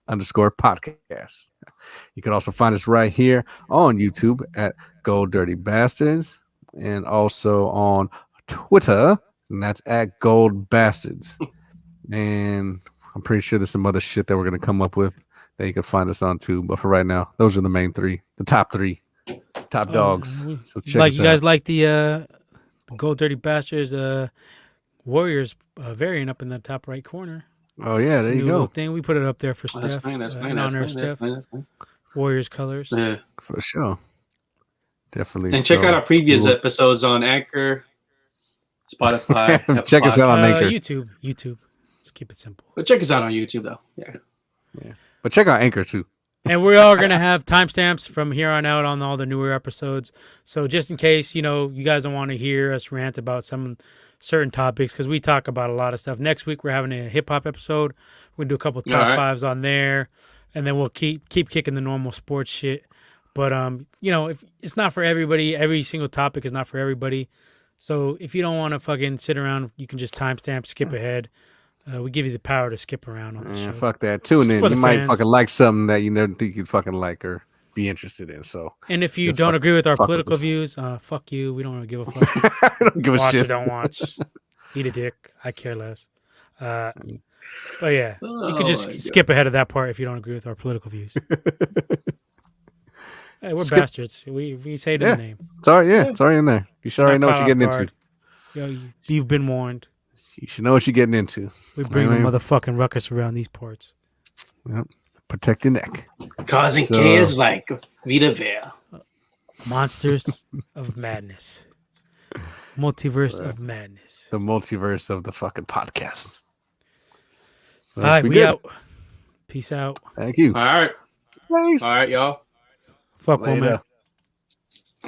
A: _podcast. You can also find us right here on YouTube at Gold Dirty Bastards and also on Twitter. And that's at Gold Bastards. And I'm pretty sure there's some other shit that we're going to come up with that you can find us on too. But for right now, those are the main 3, the top 3, top dogs. So check
C: Like
A: us
C: you guys
A: out.
C: like the Gold Dirty Bastards Warriors variant up in the top right corner.
A: Oh, yeah,
C: It's a
A: there you
C: new little
A: go.
C: thing. We put it up there for
B: Oh, that's
C: Steph.
B: fine. That's fine.
C: In
B: That's
C: honor
B: fine.
C: of
B: That's
C: Steph.
B: fine. That's fine.
C: Warriors colors.
B: Yeah.
A: For sure. Definitely.
B: And check
A: So,
B: out our previous
A: cool.
B: episodes on Anchor, Spotify. Apple
A: Check us out on
B: Podcasts.
A: Anchor.
C: YouTube. Let's keep it simple.
B: But check us out on YouTube, though. Yeah.
A: But check out Anchor too.
C: And we are going to have timestamps from here on out on all the newer episodes. So just in case, you guys don't want to hear us rant about some certain topics, because we talk about a lot of stuff. Next week, we're having a hip-hop episode. We're going to do a couple top
B: All right.
C: 5s on there. And then we'll keep kicking the normal sports shit. But, if it's not for everybody, every single topic is not for everybody. So if you don't want to fucking sit around, you can just timestamp, skip ahead. We give you the power to skip around on the show.
A: Fuck that. Tune
C: Just
A: in.
C: for
A: You
C: the
A: might
C: fans.
A: fucking like something that you never think you'd fucking like or be interested in. So
C: And if you
A: Just
C: don't
A: fuck-
C: agree with our
A: fuck with
C: political
A: us.
C: views, fuck you. We don't really give a fuck.
A: I don't give a
C: Watch
A: shit.
C: or don't watch. Eat a dick. I care less. But yeah, you could
B: Oh
C: just
B: my God.
C: skip ahead of that part if you don't agree with our political views. Hey, we're
A: Skip-
C: bastards. We say it in
A: Yeah.
C: the name.
A: Sorry, yeah, it's already in there. You should already know what you're getting into.
C: You've been warned.
A: You should know what you're getting into.
C: We bring the
A: Anyway.
C: motherfucking ruckus around these parts.
A: Yep. Protect your neck.
B: Causing
A: So-
B: chaos like Vita Vea.
C: Monsters of Madness. Multiverse of Madness.
A: The multiverse of the fucking podcast.
C: So all right, we out. Peace out.
A: Thank you.
B: All right.
A: Nice.
B: All right, y'all.
C: Fuck, woman.